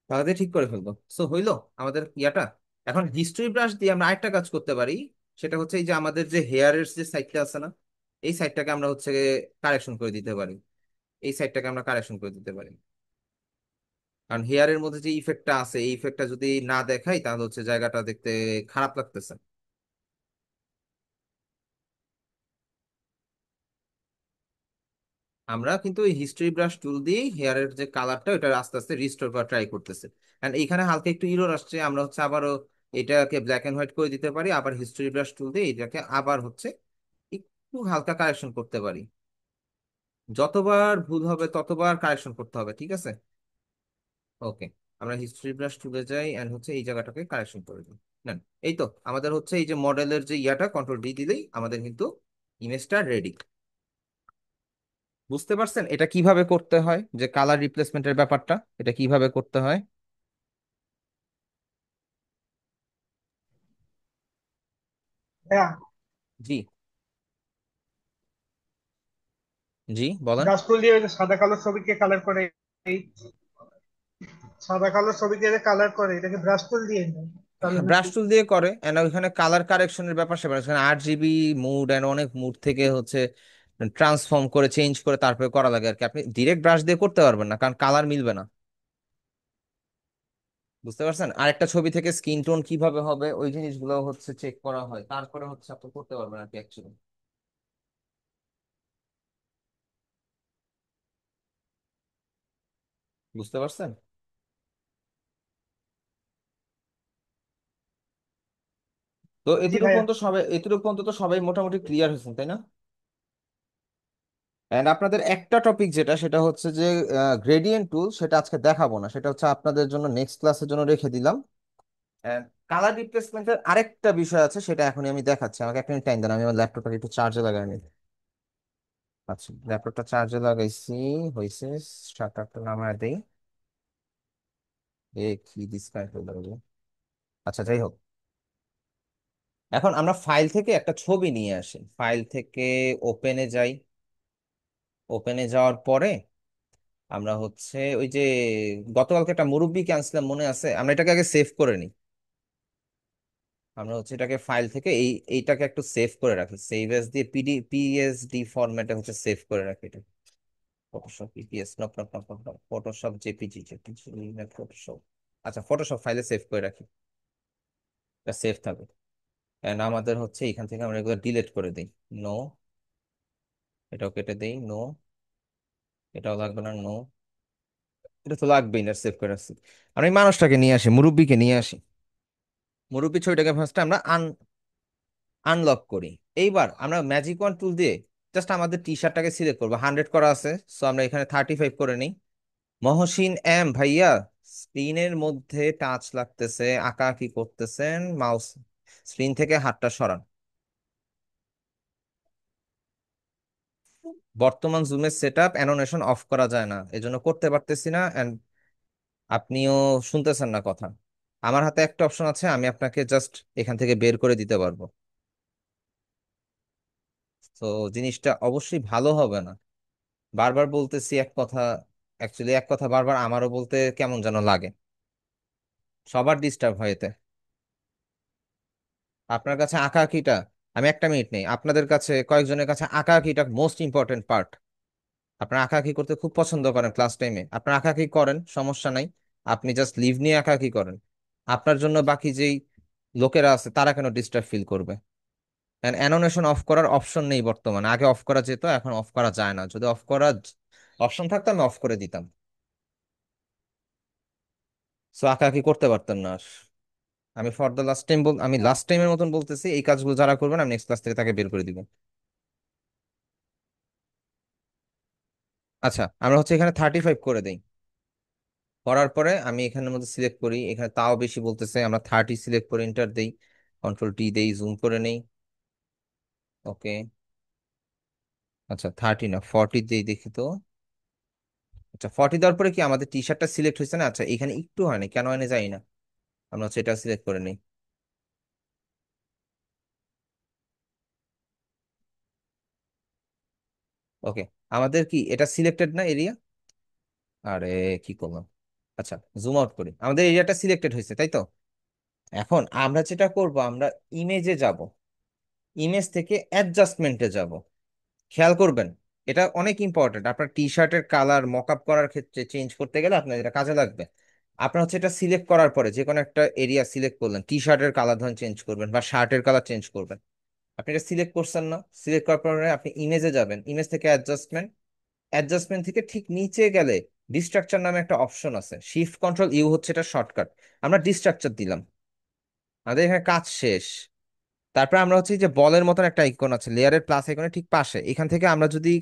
তাহলে ঠিক করে ফেলবো। সো হইলো আমাদের ইয়াটা। এখন হিস্ট্রি ব্রাশ দিয়ে আমরা আরেকটা কাজ করতে পারি। সেটা হচ্ছে এই যে আমাদের যে হেয়ারের যে সাইডটা আছে না, এই সাইডটাকে আমরা হচ্ছে কারেকশন করে দিতে পারি। এই সাইডটাকে আমরা কারেকশন করে দিতে পারি। কারণ হেয়ারের মধ্যে যে ইফেক্টটা আছে, এই ইফেক্টটা যদি না দেখাই তাহলে হচ্ছে জায়গাটা দেখতে খারাপ লাগতেছে। আমরা কিন্তু এই হিস্ট্রি ব্রাশ টুল দিয়ে হেয়ারের যে কালারটা ওটা আস্তে আস্তে রিস্টোর করা ট্রাই করতেছে। কারণ এইখানে হালকা একটু ইরোর আসছে, আমরা হচ্ছে আবারও এটাকে ব্ল্যাক এন্ড হোয়াইট করে দিতে পারি, আবার হিস্ট্রি ব্রাশ টুল দিয়ে এটাকে আবার হচ্ছে একটু হালকা কারেকশন করতে পারি। যতবার ভুল হবে ততবার কারেকশন করতে হবে, ঠিক আছে? ওকে, আমরা হিস্ট্রি ব্রাশ টুলে যাই এন্ড হচ্ছে এই জায়গাটাকে কারেকশন করে দিই। নেন, এই তো আমাদের হচ্ছে এই যে মডেলের যে ইয়াটা কন্ট্রোল ডি দিলেই আমাদের কিন্তু ইমেজটা রেডি। বুঝতে পারছেন এটা কিভাবে করতে হয়, যে কালার রিপ্লেসমেন্টের ব্যাপারটা এটা কিভাবে করতে হয়? হ্যাঁ, জি, জি বলেন। ব্রাশ টুল দিয়ে ওই যে সাদা কালো ছবিকে কালার করে, এই সাদা কালো ছবিকে যে কালার করে এটাকে ব্রাশ টুল দিয়ে দেয় তাহলে ব্রাশ নাকি? টুল দিয়ে করে এন্ড ওইখানে কালার কারেকশনের ব্যাপার স্যাপার আছে, 8 জিবি মুড এন্ড অনেক মুড থেকে হচ্ছে ট্রান্সফর্ম করে চেঞ্জ করে তারপরে করা লাগে আর কি। আপনি ডিরেক্ট ব্রাশ দিয়ে করতে পারবেন না, কারণ কালার মিলবে না। বুঝতে পারছেন? আরেকটা ছবি থেকে স্কিন টোন কিভাবে হবে ওই জিনিসগুলো হচ্ছে চেক করা হয়, তারপরে হচ্ছে আপনি করতে পারবেন আর কি অ্যাকচুয়ালি। বুঝতে পারছেন? তো জি এতটুকু ভাইয়া। পর্যন্ত সবাই, এতটুকু পর্যন্ত তো সবাই মোটামুটি ক্লিয়ার হয়েছেন, তাই না? এন্ড আপনাদের একটা টপিক যেটা সেটা হচ্ছে যে গ্রেডিয়েন্ট টুল, সেটা আজকে দেখাবো না, সেটা হচ্ছে আপনাদের জন্য নেক্সট ক্লাসের জন্য রেখে দিলাম। কালার রিপ্লেসমেন্টের আরেকটা বিষয় আছে, সেটা এখনই আমি দেখাচ্ছি। আমাকে একটা মিনিট টাইম দেন, আমি আমার ল্যাপটপটাকে একটু চার্জে লাগাই নিই। আচ্ছা, ল্যাপটপটা চার্জে লাগাইছি, হয়েছে। শাটারটা নামায় দেই। কি ডিসকানেক্ট হয়ে গেল? আচ্ছা, যাই হোক, এখন আমরা ফাইল থেকে একটা ছবি নিয়ে আসি। ফাইল থেকে ওপেনে যাই। ওপেনে যাওয়ার পরে আমরা হচ্ছে ওই যে গতকালকে একটা মুরব্বি ক্যান্সেল মনে আছে, আমরা এটাকে আগে সেভ করে নিই। আমরা হচ্ছে এটাকে ফাইল থেকে এইটাকে একটু সেভ করে রাখি, সেভ এস দিয়ে পিএসডি ফরম্যাটে হচ্ছে সেভ করে রাখি এটা। Photoshop PPS knob knob knob knob knob, Photoshop JPG JPG, Photoshop. আচ্ছা, ফটোশপ ফাইলে সেভ করে রাখি, এটা সেভ থাকবে। এন্ড আমাদের হচ্ছে এখান থেকে আমরা এগুলো ডিলিট করে দিই। নো, এটাও কেটে দিই। নো, এটাও লাগবে না। নো, এটা তো লাগবেই না, সেভ করে রাখছি। আমি মানুষটাকে নিয়ে আসি, মুরব্বিকে নিয়ে আসি। মুরব্বি ছবিটাকে ফার্স্টে আমরা আনলক করি। এইবার আমরা ম্যাজিক ওয়ান টুল দিয়ে জাস্ট আমাদের টি শার্টটাকে সিলেক্ট করবো, 100 করা আছে, সো আমরা এখানে 35 করে নিই। মহসিন এম ভাইয়া, স্ক্রিনের মধ্যে টাচ লাগতেছে, আঁকাআঁকি করতেছেন, মাউস স্ক্রিন থেকে হাতটা সরান। বর্তমান জুমের সেট আপ অ্যানোনেশন অফ করা যায় না, এজন্য করতে পারতেছি না, এন্ড আপনিও শুনতেছেন না কথা। আমার হাতে একটা অপশন আছে, আমি আপনাকে জাস্ট এখান থেকে বের করে দিতে পারবো। তো জিনিসটা অবশ্যই ভালো হবে না। বারবার বলতেছি এক কথা, অ্যাকচুয়ালি এক কথা বারবার আমারও বলতে কেমন যেন লাগে। সবার ডিস্টার্ব হয় এতে। আপনার কাছে আঁকাআঁকিটা, আমি একটা মিনিট নেই, আপনাদের কাছে কয়েকজনের কাছে আঁকাআঁকিটা মোস্ট ইম্পর্টেন্ট পার্ট। আপনারা আঁকাআঁকি করতে খুব পছন্দ করেন ক্লাস টাইমে, আপনারা আঁকাআঁকি করেন, সমস্যা নাই। আপনি জাস্ট লিভ নিয়ে আঁকাআঁকি করেন। আপনার জন্য বাকি যেই লোকেরা আছে তারা কেন ডিস্টার্ব ফিল করবে? অ্যানোনেশন অফ করার অপশন নেই বর্তমানে, আগে অফ করা যেত, এখন অফ করা যায় না। যদি অফ করার অপশন থাকতো আমি অফ করে দিতাম, সো আঁকাআঁকি করতে পারতেন না আর। আমি ফর দ্য লাস্ট টাইম আমি লাস্ট টাইমের মতন বলতেছি, এই কাজগুলো যারা করবেন আমি নেক্সট ক্লাস থেকে তাকে বের করে দিব। আচ্ছা, আমরা হচ্ছে এখানে 35 করে দেই। করার পরে আমি এখানের মধ্যে সিলেক্ট করি, এখানে তাও বেশি বলতেছে, আমরা 30 সিলেক্ট করে এন্টার দেই, কন্ট্রোল টি দেই, জুম করে নেই। ওকে, আচ্ছা 30 না 40 দেই দেখি তো। আচ্ছা, 40 দেওয়ার পরে কি আমাদের টি শার্টটা সিলেক্ট হয়েছে না? আচ্ছা, এখানে একটু হয়নি, কেন হয়নি জানি না। আমরা হচ্ছে এটা সিলেক্ট করে নিই। ওকে, আমাদের কি এটা সিলেক্টেড না এরিয়া? আরে কি করলাম! আচ্ছা, জুম আউট করি, আমাদের এরিয়াটা সিলেক্টেড হয়েছে তাই তো। এখন আমরা যেটা করব, আমরা ইমেজে যাব, ইমেজ থেকে অ্যাডজাস্টমেন্টে যাব। খেয়াল করবেন, এটা অনেক ইম্পর্টেন্ট। আপনার টি শার্টের কালার মক আপ করার ক্ষেত্রে চেঞ্জ করতে গেলে আপনার এটা কাজে লাগবে। আপনার হচ্ছে এটা সিলেক্ট করার পরে যে কোনো একটা এরিয়া সিলেক্ট করলেন, টি শার্টের কালার ধরুন চেঞ্জ করবেন বা শার্টের কালার চেঞ্জ করবেন। আপনি এটা সিলেক্ট করছেন না, সিলেক্ট করার পরে আপনি ইমেজে যাবেন, ইমেজ থেকে অ্যাডজাস্টমেন্ট, অ্যাডজাস্টমেন্ট থেকে ঠিক নিচে গেলে ডিস্ট্রাকচার নামে একটা অপশন আছে, শিফট কন্ট্রোল ইউ হচ্ছে এটা শর্টকাট। আমরা ডিস্ট্রাকচার দিলাম, আমাদের এখানে কাজ শেষ। তারপর আমরা হচ্ছে এই যে বলের মতন একটা আইকন আছে, লেয়ারের প্লাস আইকনের ঠিক পাশে, এখান থেকে আমরা যদি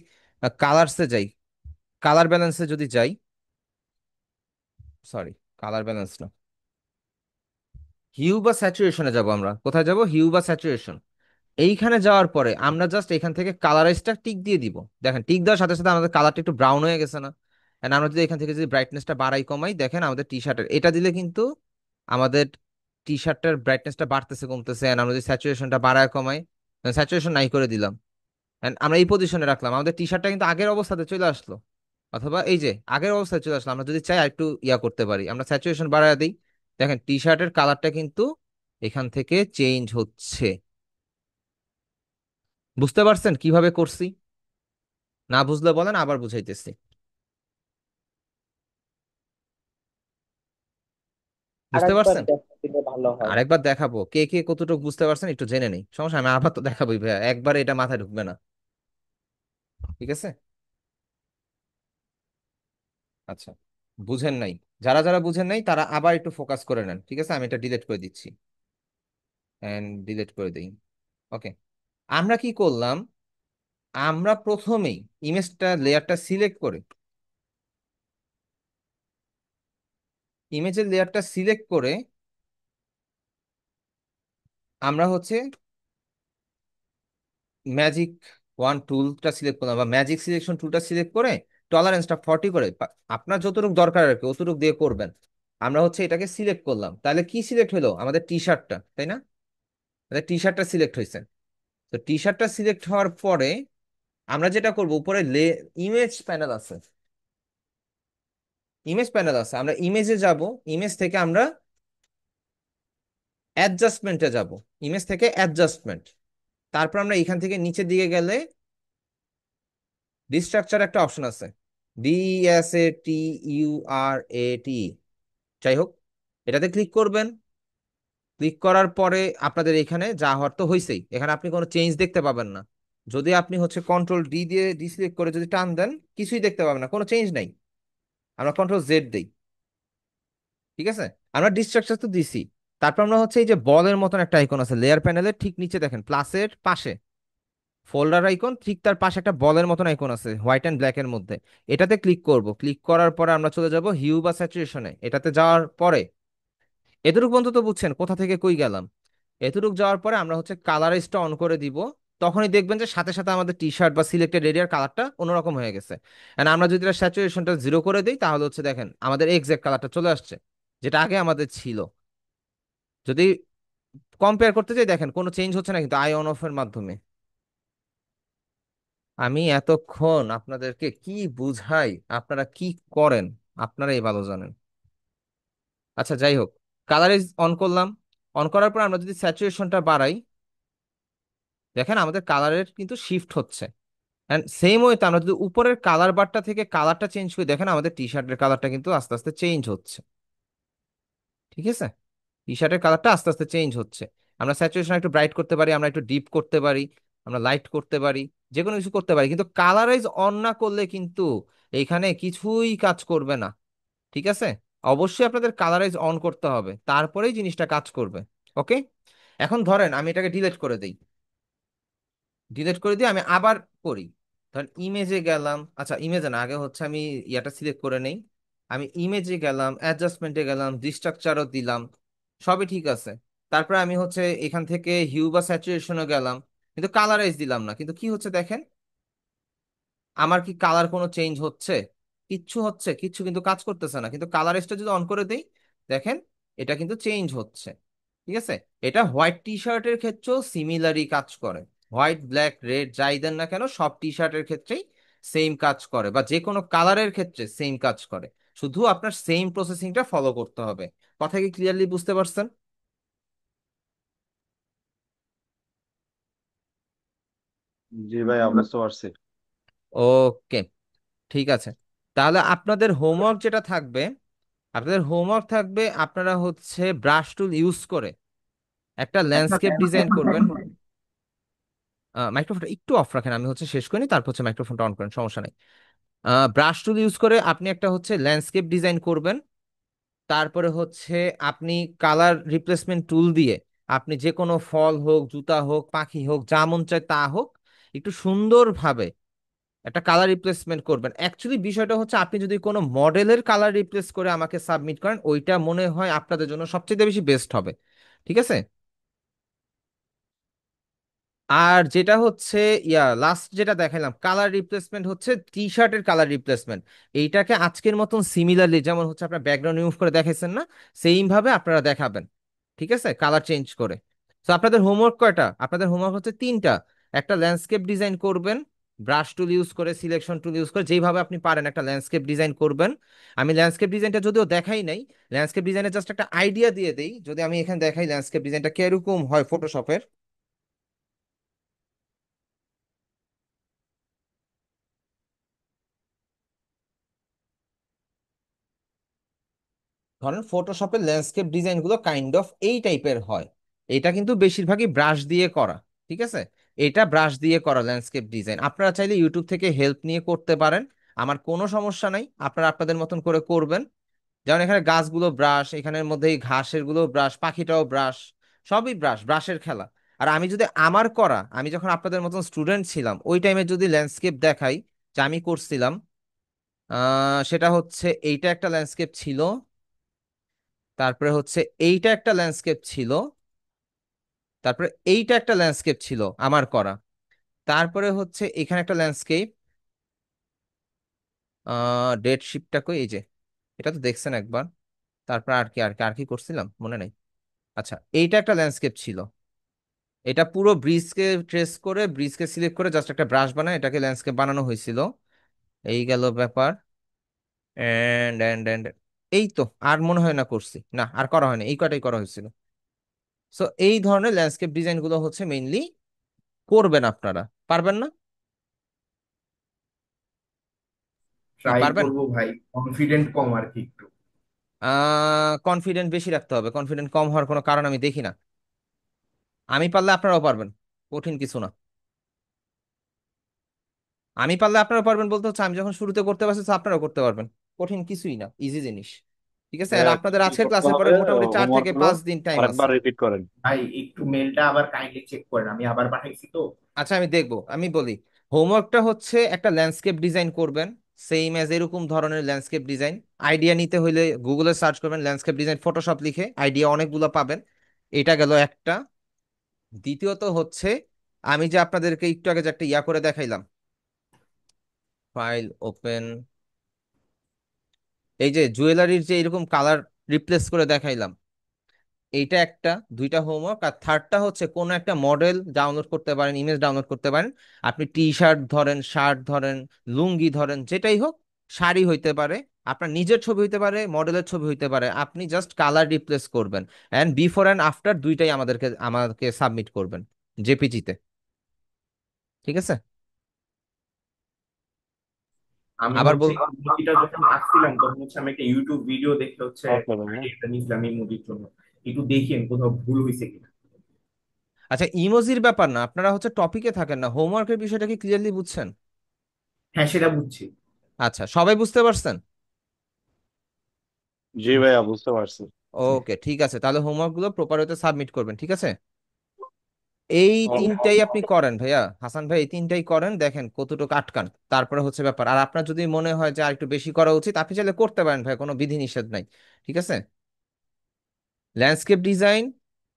কালারসে যাই, কালার ব্যালেন্সে যদি যাই, সরি, কালার ব্যালেন্স না, হিউ বা স্যাচুরেশনে যাব। আমরা কোথায় যাব? হিউ বা স্যাচুরেশন। এইখানে যাওয়ার পরে আমরা জাস্ট এখান থেকে কালারাইজটা টিক দিয়ে দিব। দেখেন টিক দেওয়ার সাথে সাথে আমাদের কালারটা একটু ব্রাউন হয়ে গেছে না? And আমরা যদি এখান থেকে যদি ব্রাইটনেসটা বাড়াই কমাই, দেখেন আমাদের টি শার্টের এটা দিলে কিন্তু আমাদের টি শার্টের ব্রাইটনেসটা বাড়তেছে কমতেছে। And আমরা যদি স্যাচুরেশনটা বাড়ায় কমাই, স্যাচুরেশন নাই করে দিলাম, এন্ড আমরা এই পজিশনে রাখলাম, আমাদের টি শার্টটা কিন্তু আগের অবস্থাতে চলে আসলো। অথবা এই যে আগের অবস্থায় চলে আসলো। আমরা যদি চাই একটু ইয়া করতে পারি, আমরা স্যাচুরেশন বাড়ায় দিই, দেখেন টি শার্টের কালারটা কিন্তু এখান থেকে চেঞ্জ হচ্ছে। বুঝতে পারছেন কিভাবে করছি? না বুঝলে বলেন, আবার বুঝাইতেছি। বুঝতে আরেকবার পারছেন? দিলে ভালো হয়। আরেকবার দেখাবো, কে কে কতটুকু বুঝতে পারছেন একটু জেনে নেই, সমস্যা আমি আবার তো দেখাবোই ভাইয়া, একবার এটা মাথায় ঢুকবে না। ঠিক আছে, আচ্ছা, বুঝেন নাই, যারা যারা বুঝেন নাই তারা আবার একটু ফোকাস করে নেন। ঠিক আছে, আমি এটা ডিলিট করে দিচ্ছি, এন্ড ডিলিট করে দিই। ওকে, আমরা কি করলাম, আমরা প্রথমেই ইমেজটা লেয়ারটা সিলেক্ট করে, ইমেজের লেয়ারটা সিলেক্ট করে আমরা হচ্ছে ম্যাজিক ওয়ান টুলটা সিলেক্ট করলাম, বা ম্যাজিক সিলেকশন টুলটা সিলেক্ট করে টলারেন্সটা 40 করে, আপনার যতটুকু দরকার আর কি অতটুকু দিয়ে করবেন। আমরা হচ্ছে এটাকে সিলেক্ট করলাম, তাহলে কি সিলেক্ট হলো? আমাদের টি শার্টটা, তাই না? আমাদের টি শার্টটা সিলেক্ট হয়েছে। তো টি শার্টটা সিলেক্ট হওয়ার পরে আমরা যেটা করব, উপরে ইমেজ প্যানেল আছে, ইমেজ প্যানেল আছে, আমরা ইমেজে যাব, ইমেজ থেকে আমরা অ্যাডজাস্টমেন্টে যাব, ইমেজ থেকে অ্যাডজাস্টমেন্ট। তারপর আমরা এখান থেকে নিচের দিকে গেলে ডিস্ট্রাকচার একটা অপশন আছে, DSATURAT, যাই হোক, এটাতে ক্লিক করবেন। ক্লিক করার পরে আপনাদের এখানে যা হওয়ার তো হয়েছেই, এখানে আপনি কোনো চেঞ্জ দেখতে পাবেন না। যদি আপনি হচ্ছে কন্ট্রোল ডি দিয়ে ডিসিলেক্ট করে যদি টান দেন, কিছুই দেখতে পাবেন না, কোনো চেঞ্জ নাই। আমরা কন্ট্রোল জেড দিই, ঠিক আছে, আমরা ডিস্ট্রাকচার তো দিছি। তারপর আমরা হচ্ছে এই যে বলের মতন একটা আইকন আছে লেয়ার প্যানেলের ঠিক নিচে, দেখেন প্লাসের পাশে ফোল্ডার আইকন, ঠিক তার পাশে একটা বলের মতন আইকন আছে হোয়াইট অ্যান্ড ব্ল্যাক এর মধ্যে। এটাতে ক্লিক করব, ক্লিক করার পরে আমরা চলে যাব হিউ বা স্যাচুরেশনে। এটাতে যাওয়ার পরে এতটুকু পর্যন্ত তো বুঝছেন কোথা থেকে কই গেলাম। এতটুকু যাওয়ার পরে আমরা হচ্ছে কালারাইজটা অন করে দিব, তখনই দেখবেন যে সাথে সাথে আমাদের টি শার্ট বা সিলেক্টেড এরিয়ার কালারটা অন্যরকম হয়ে গেছে। এন্ড আমরা যদি এটা স্যাচুরেশনটা 0 করে দিই, তাহলে হচ্ছে দেখেন আমাদের এক্সাক্ট কালারটা চলে আসছে, যেটা আগে আমাদের ছিল। যদি কম্পেয়ার করতে চাই, দেখেন কোনো চেঞ্জ হচ্ছে না কিন্তু আই অন অফ এর মাধ্যমে। আমি এতক্ষণ আপনাদেরকে কি বুঝাই, আপনারা কি করেন, আপনারাই ভালো জানেন। আচ্ছা যাই হোক, কালারাইজ অন করলাম, অন করার পর আমরা যদি স্যাচুরেশনটা বাড়াই, দেখেন আমাদের কালারের কিন্তু শিফট হচ্ছে। এন্ড সেম ওয়েতে আমরা যদি উপরের কালার বারটা থেকে কালারটা চেঞ্জ করি, দেখেন আমাদের টি শার্টের কালারটা কিন্তু আস্তে আস্তে চেঞ্জ হচ্ছে। ঠিক আছে, টি শার্টের কালারটা আস্তে আস্তে চেঞ্জ হচ্ছে। আমরা স্যাচুরেশন একটু ব্রাইট করতে পারি, আমরা একটু ডিপ করতে পারি, আমরা লাইট করতে পারি, যে কোনো কিছু করতে পারি, কিন্তু কালারাইজ অন না করলে কিন্তু এইখানে কিছুই কাজ করবে না। ঠিক আছে, অবশ্যই আপনাদের কালারাইজ অন করতে হবে, তারপরেই জিনিসটা কাজ করবে। ওকে, এখন ধরেন আমি এটাকে ডিলিট করে দিই, ডিলিট করে দিয়ে আমি আবার করি। ধরেন ইমেজে গেলাম, আচ্ছা ইমেজে না, আগে হচ্ছে আমি ইয়াটা সিলেক্ট করে নেই। আমি ইমেজে গেলাম, অ্যাডজাস্টমেন্টে গেলাম, ডিস্ট্রাকচারও দিলাম, সবই ঠিক আছে। তারপরে আমি হচ্ছে এখান থেকে হিউ বা স্যাচুরেশনও গেলাম, কিন্তু কালারাইজ দিলাম না। কিন্তু কি হচ্ছে দেখেন, আমার কি কালার কোনো চেঞ্জ হচ্ছে? কিচ্ছু হচ্ছে, কিচ্ছু কিন্তু কাজ করতেছে না। কিন্তু কালারাইজটা যদি অন করে দেই, দেখেন এটা কিন্তু চেঞ্জ হচ্ছে। ঠিক আছে, এটা হোয়াইট টি শার্টের ক্ষেত্রেও সিমিলারই কাজ করে। হোয়াইট, ব্ল্যাক, রেড যাই দেন না কেন, সব টি শার্টের ক্ষেত্রেই সেম কাজ করে, বা যে কোনো কালারের ক্ষেত্রে সেম কাজ করে। শুধু আপনার সেম প্রসেসিংটা ফলো করতে হবে। কথা কি ক্লিয়ারলি বুঝতে পারছেন? জি ভাই, বুঝতে পারছি। ওকে, ঠিক আছে। তাহলে আপনাদের হোমওয়ার্ক যেটা থাকবে, আপনারা হচ্ছে ব্রাশ টুল ইউজ করে একটা ল্যান্ডস্কেপ ডিজাইন করবেন। মাইক্রোফোনটা একটু অফ রাখেন, আমি হচ্ছে শেষ করিনি, তারপর হচ্ছে মাইক্রোফোনটা অন করেন, সমস্যা নেই। ব্রাশ টুল ইউজ করে আপনি একটা হচ্ছে ল্যান্ডস্কেপ ডিজাইন করবেন। তারপরে হচ্ছে আপনি কালার রিপ্লেসমেন্ট টুল দিয়ে আপনি যে কোনো ফল হোক, জুতা হোক, পাখি হোক, যা মন চায় তা হোক, একটু সুন্দরভাবে একটা কালার রিপ্লেসমেন্ট করবেন। অ্যাকচুয়ালি বিষয়টা হচ্ছে আপনি যদি কোনো মডেলের কালার রিপ্লেস করে আমাকে সাবমিট করেন, ওইটা মনে হয় আপনাদের জন্য সবচেয়ে বেশি বেস্ট হবে। ঠিক আছে? আর যেটা হচ্ছে লাস্ট যেটা দেখালাম কালার রিপ্লেসমেন্ট হচ্ছে টি শার্টের কালার রিপ্লেসমেন্ট, এইটাকে আজকের মতন সিমিলারলি যেমন হচ্ছে আপনার ব্যাকগ্রাউন্ড রিমুভ করে দেখাইছেন না, সেইম ভাবে আপনারা দেখাবেন। ঠিক আছে, কালার চেঞ্জ করে। তো আপনাদের হোমওয়ার্ক কয়টা? আপনাদের হোমওয়ার্ক হচ্ছে তিনটা। একটা ল্যান্ডস্কেপ ডিজাইন করবেন, ব্রাশ টুল ইউজ করে, সিলেকশন টুল ইউজ করে, যেইভাবে আপনি পারেন একটা ল্যান্ডস্কেপ ডিজাইন করবেন। আমি ল্যান্ডস্কেপ ডিজাইনটা যদিও দেখাই নাই, ল্যান্ডস্কেপ ডিজাইনের জাস্ট একটা আইডিয়া দিয়ে দেই। যদি আমি এখানে দেখাই ল্যান্ডস্কেপ ডিজাইনটা কিরকম হয় ফটোশপের। ধরেন ফটোশপের ল্যান্ডস্কেপ ডিজাইন গুলো কাইন্ড অফ এই টাইপের হয়। এটা কিন্তু বেশিরভাগই ব্রাশ দিয়ে করা। ঠিক আছে, এটা ব্রাশ দিয়ে করা ল্যান্ডস্কেপ ডিজাইন। আপনারা চাইলে ইউটিউব থেকে হেল্প নিয়ে করতে পারেন, আমার কোনো সমস্যা নাই, আপনারা আপনাদের মতন করে করবেন। যেমন এখানে গাছগুলো ব্রাশ, এখানের মধ্যে এই ঘাসের গুলো ব্রাশ, পাখিটাও ব্রাশ, সবই ব্রাশ, ব্রাশের খেলা। আর আমি যদি আমার করা, আমি যখন আপনাদের মতন স্টুডেন্ট ছিলাম ওই টাইমে যদি ল্যান্ডস্কেপ দেখাই যা আমি করছিলাম, সেটা হচ্ছে এইটা একটা ল্যান্ডস্কেপ ছিল, তারপরে হচ্ছে এইটা একটা ল্যান্ডস্কেপ ছিল, তারপরে এইটা একটা ল্যান্ডস্কেপ ছিল আমার করা, তারপরে হচ্ছে এখানে একটা ল্যান্ডস্কেপ। ডেড শিপটা কই, এই যে, এটা তো দেখছেন একবার। তারপর আর কি করছিলাম মনে নাই। আচ্ছা, এইটা একটা ল্যান্ডস্কেপ ছিল। এটা পুরো ব্রিজকে ট্রেস করে, ব্রিজকে সিলেক্ট করে জাস্ট একটা ব্রাশ বানায় এটাকে ল্যান্ডস্কেপ বানানো হয়েছিল। এই গেল ব্যাপার। এন্ড এই তো, আর মনে হয় না করছি, না আর করা হয়নি, এই কয়টাই করা হয়েছিল। সো এই ধরনের ল্যান্ডস্কেপ ডিজাইন গুলো হচ্ছে মেইনলি করবেন আপনারা। পারবেন না? কি ট্রাই পারবেন? করবো ভাই, কনফিডেন্ট কম আর কি একটু। কনফিডেন্ট বেশি রাখতে হবে, কনফিডেন্ট কম হওয়ার কোনো কারণ আমি দেখি না। আমি পারলে আপনারাও পারবেন, কঠিন কিছু না। আমি পারলে আপনারাও পারবেন বলতে হচ্ছে আমি যখন শুরুতে করতে পারছি তো আপনারাও করতে পারবেন। কঠিন কিছুই না, ইজি জিনিস। ঠিক আছে, আর আপনাদের কি আজকের করতে ক্লাসের পরে হবে? মোটামুটি চার হোমওয়ার্ক থেকে গুলো পাঁচ দিন টাইম আরেকবার আছে। রিপিট করেন। ভাই একটু মেলটা আবার কাইন্ডলি চেক করেন, আমি আবার পাঠাইছি তো। আচ্ছা, আমি দেখবো, আমি বলি। হোমওয়ার্কটা হচ্ছে একটা ল্যান্ডস্কেপ ডিজাইন করবেন, সেম অ্যাজ এরকম ধরনের ল্যান্ডস্কেপ ডিজাইন। আইডিয়া নিতে হইলে গুগলে সার্চ করবেন ল্যান্ডস্কেপ ডিজাইন ফটোশপ লিখে, আইডিয়া অনেকগুলো পাবেন। এটা গেল একটা। দ্বিতীয়ত হচ্ছে আমি যে আপনাদেরকে একটু আগে যে একটা করে দেখাইলাম, ফাইল ওপেন, এই যে জুয়েলারির যে এরকম কালার রিপ্লেস করে দেখাইলাম, এইটা একটা। দুইটা হোমওয়ার্ক। আর থার্ডটা হচ্ছে কোন একটা মডেল ডাউনলোড করতে পারেন, ইমেজ ডাউনলোড করতে পারেন। আপনি টি শার্ট ধরেন, শার্ট ধরেন, লুঙ্গি ধরেন, যেটাই হোক, শাড়ি হইতে পারে, আপনার নিজের ছবি হইতে পারে, মডেলের ছবি হইতে পারে, আপনি জাস্ট কালার রিপ্লেস করবেন। অ্যান্ড বিফোর অ্যান্ড আফটার দুইটাই আমাদেরকে সাবমিট করবেন জেপিজিতে। ঠিক আছে? আমি আবার হচ্ছে বল। এই মুভিটা যখন আসছিলাম তখন হচ্ছে আমি একটা ইউটিউব ভিডিও দেখে হচ্ছে ওকে ভাইয়া। এটা নিয়েছিলাম এই মুভির জন্য। একটু দেখেন কোথাও ভুল হয়েছে কিনা। আচ্ছা, ইমোজির ব্যাপার না, আপনারা হচ্ছে টপিকে থাকেন না, হোমওয়ার্কের বিষয়টা কি ক্লিয়ারলি বুঝছেন? হ্যাঁ সেটা বুঝছি। আচ্ছা, সবাই বুঝতে পারছেন? জি ভাইয়া, বুঝতে পারছি। ওকে, ঠিক আছে, তাহলে হোমওয়ার্ক গুলো প্রপার ওয়েতে সাবমিট করবেন। ঠিক আছে, এই ওকে। তিনটাই আপনি করেন ভাইয়া, হাসান ভাই, এই তিনটাই করেন, দেখেন কতটুকু আটকান, তারপরে হচ্ছে ব্যাপার। আর আপনার যদি মনে হয় যে আর একটু বেশি করা উচিত, আপনি চাইলে করতে পারেন ভাই, কোনো বিধি নিষেধ নাই। ঠিক আছে, ল্যান্ডস্কেপ ডিজাইন,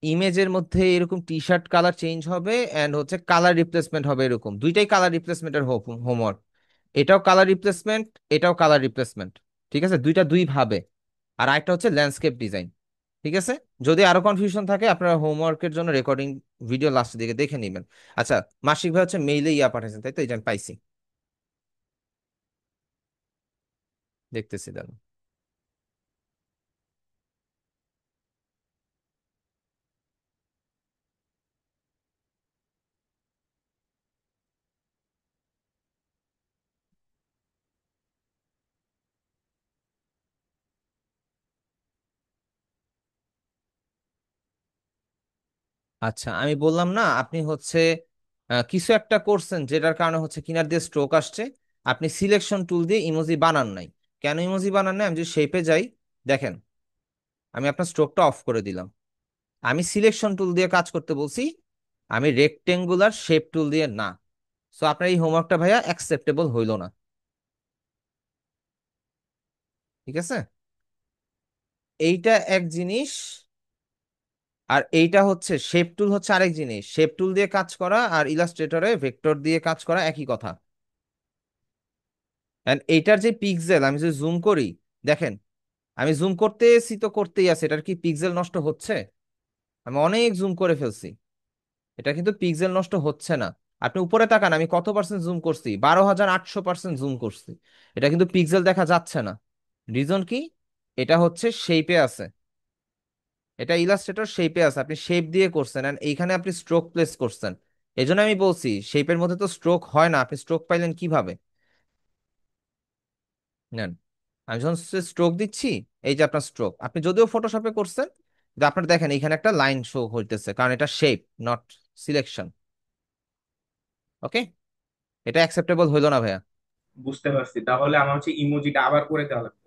ইমেজের মধ্যে এরকম টি শার্ট কালার চেঞ্জ হবে, এন্ড হচ্ছে কালার রিপ্লেসমেন্ট হবে, এরকম দুইটাই কালার রিপ্লেসমেন্টের হোমওয়ার্ক। এটাও কালার রিপ্লেসমেন্ট, এটাও কালার রিপ্লেসমেন্ট। ঠিক আছে, দুইটা দুই ভাবে। আর একটা হচ্ছে ল্যান্ডস্কেপ ডিজাইন। ঠিক আছে, যদি আরো কনফিউশন থাকে আপনারা হোমওয়ার্কের জন্য রেকর্ডিং ভিডিও লাস্টের দিকে দেখে নেবেন। আচ্ছা, মাসিক ভাই হচ্ছে মেইলে পাঠাইছেন তাই তো, এই যে আমি পাইছি, দেখতেছি, দাঁড়ান। আচ্ছা, আমি বললাম না আপনি হচ্ছে কিছু একটা করছেন যেটার কারণে হচ্ছে কিনার দিয়ে স্ট্রোক আসছে। আপনি সিলেকশন টুল দিয়ে ইমোজি বানান নাই। কেন ইমোজি বানান নাই? আমি যদি শেপে যাই, দেখেন, আমি আপনার স্ট্রোকটা অফ করে দিলাম। আমি সিলেকশন টুল দিয়ে কাজ করতে বলছি, আমি রেক্টেঙ্গুলার শেপ টুল দিয়ে না। সো আপনার এই হোমওয়ার্কটা ভাইয়া অ্যাকসেপ্টেবল হইল না। ঠিক আছে, এইটা এক জিনিস। আর এইটা হচ্ছে শেপ টুল হচ্ছে আরেক জিনিস। শেপ টুল দিয়ে কাজ করা আর ইলাস্ট্রেটরে ভেক্টর দিয়ে কাজ করা একই কথা। এন্ড এইটার যে পিক্সেল, আমি যদি জুম করি, দেখেন, আমি জুম করতেছি তো করতেই আছে, এটার কি পিক্সেল নষ্ট হচ্ছে? আমি অনেক জুম করে ফেলছি, এটা কিন্তু পিক্সেল নষ্ট হচ্ছে না। আপনি উপরে তাকান, আমি কত পার্সেন্ট জুম করছি, 12,800% জুম করছি, এটা কিন্তু পিক্সেল দেখা যাচ্ছে না। রিজন কি? এটা হচ্ছে শেপে আছে, এটা ইলাস্ট্রেটর শেপে আছে, আপনি শেপ দিয়ে করছেন এন্ড এইখানে আপনি স্ট্রোক প্লেস করছেন। এই জন্য আমি বলছি শেপের মধ্যে তো স্ট্রোক হয় না, আপনি স্ট্রোক পাইলেন কিভাবে? নেন, আমি যখন স্ট্রোক দিচ্ছি, এই যে আপনার স্ট্রোক, আপনি যদিও ফটোশপে করছেন, কিন্তু আপনার দেখেন এখানে একটা লাইন শো হইতেছে, কারণ এটা শেপ, নট সিলেকশন। ওকে, এটা অ্যাকসেপ্টেবল হইলো না ভাইয়া। বুঝতে পারছি, তাহলে আমার হচ্ছে ইমোজিটা আবার করে দেওয়া লাগবে।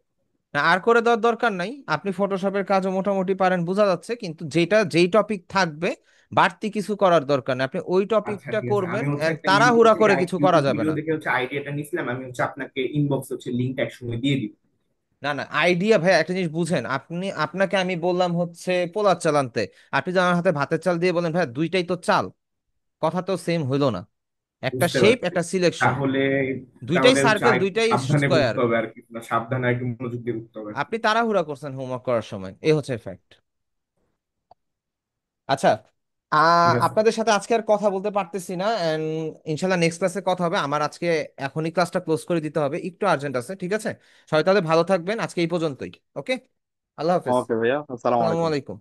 না, আর করে দেওয়ার দরকার নাই, আপনি ফটোশপের কাজও মোটামুটি পারেন বোঝা যাচ্ছে, কিন্তু যেই টপিক থাকবে বাড়তি কিছু করার দরকার নেই, আপনি ওই আচ্ছা টপিকটা ঠিক আছে, করবেন আমি হচ্ছে and একটা তাড়াহুড়া করে কিছু করা ইউটিউব যাবে ভিডিও না। দেখে হচ্ছে আইডিয়াটা নিছিলাম, আমি হচ্ছে আপনাকে ইনবক্স হচ্ছে লিঙ্কটা একসঙ্গে দিয়ে দিব। না না, আইডিয়া ভাই, একটা জিনিস বুঝেন, আপনাকে আমি বললাম হচ্ছে পোলার চাল আনতে, আপনি যে আমার হাতে ভাতের চাল দিয়ে বলেন ভাই দুইটাই তো চাল, কথা তো সেম হইলো না। একটা বুঝতে শেপ, পারছি। একটা সিলেকশন, তাহলে দুইটাই তাহলে হচ্ছে সার্কেল, আরেকটু দুইটাই সাবধানে স্কোয়ার। বুঝতে হবে আর কি, না সাবধানে একটু মনোযোগ দিয়ে বুঝতে হবে আর কি। আপনি তাড়াহুড়া করছেন হোমওয়ার্ক করার সময়, এই হচ্ছে ফ্যাক্ট। আচ্ছা, ঠিক আছে। আপনাদের সাথে আজকে আর কথা বলতে পারতেছি না, এন্ড ইনশাল্লাহ নেক্সট ক্লাসে কথা হবে। আমার আজকে এখনই ক্লাসটা ক্লোজ করে দিতে হবে, একটু আর্জেন্ট আছে। ঠিক আছে, সবাই তাহলে ভালো থাকবেন, আজকে এই পর্যন্তই। ওকে, আল্লাহ হাফেজ। ওকে ভাইয়া, আসসালামু আসসালামু আলাইকুম। আলাইকুম।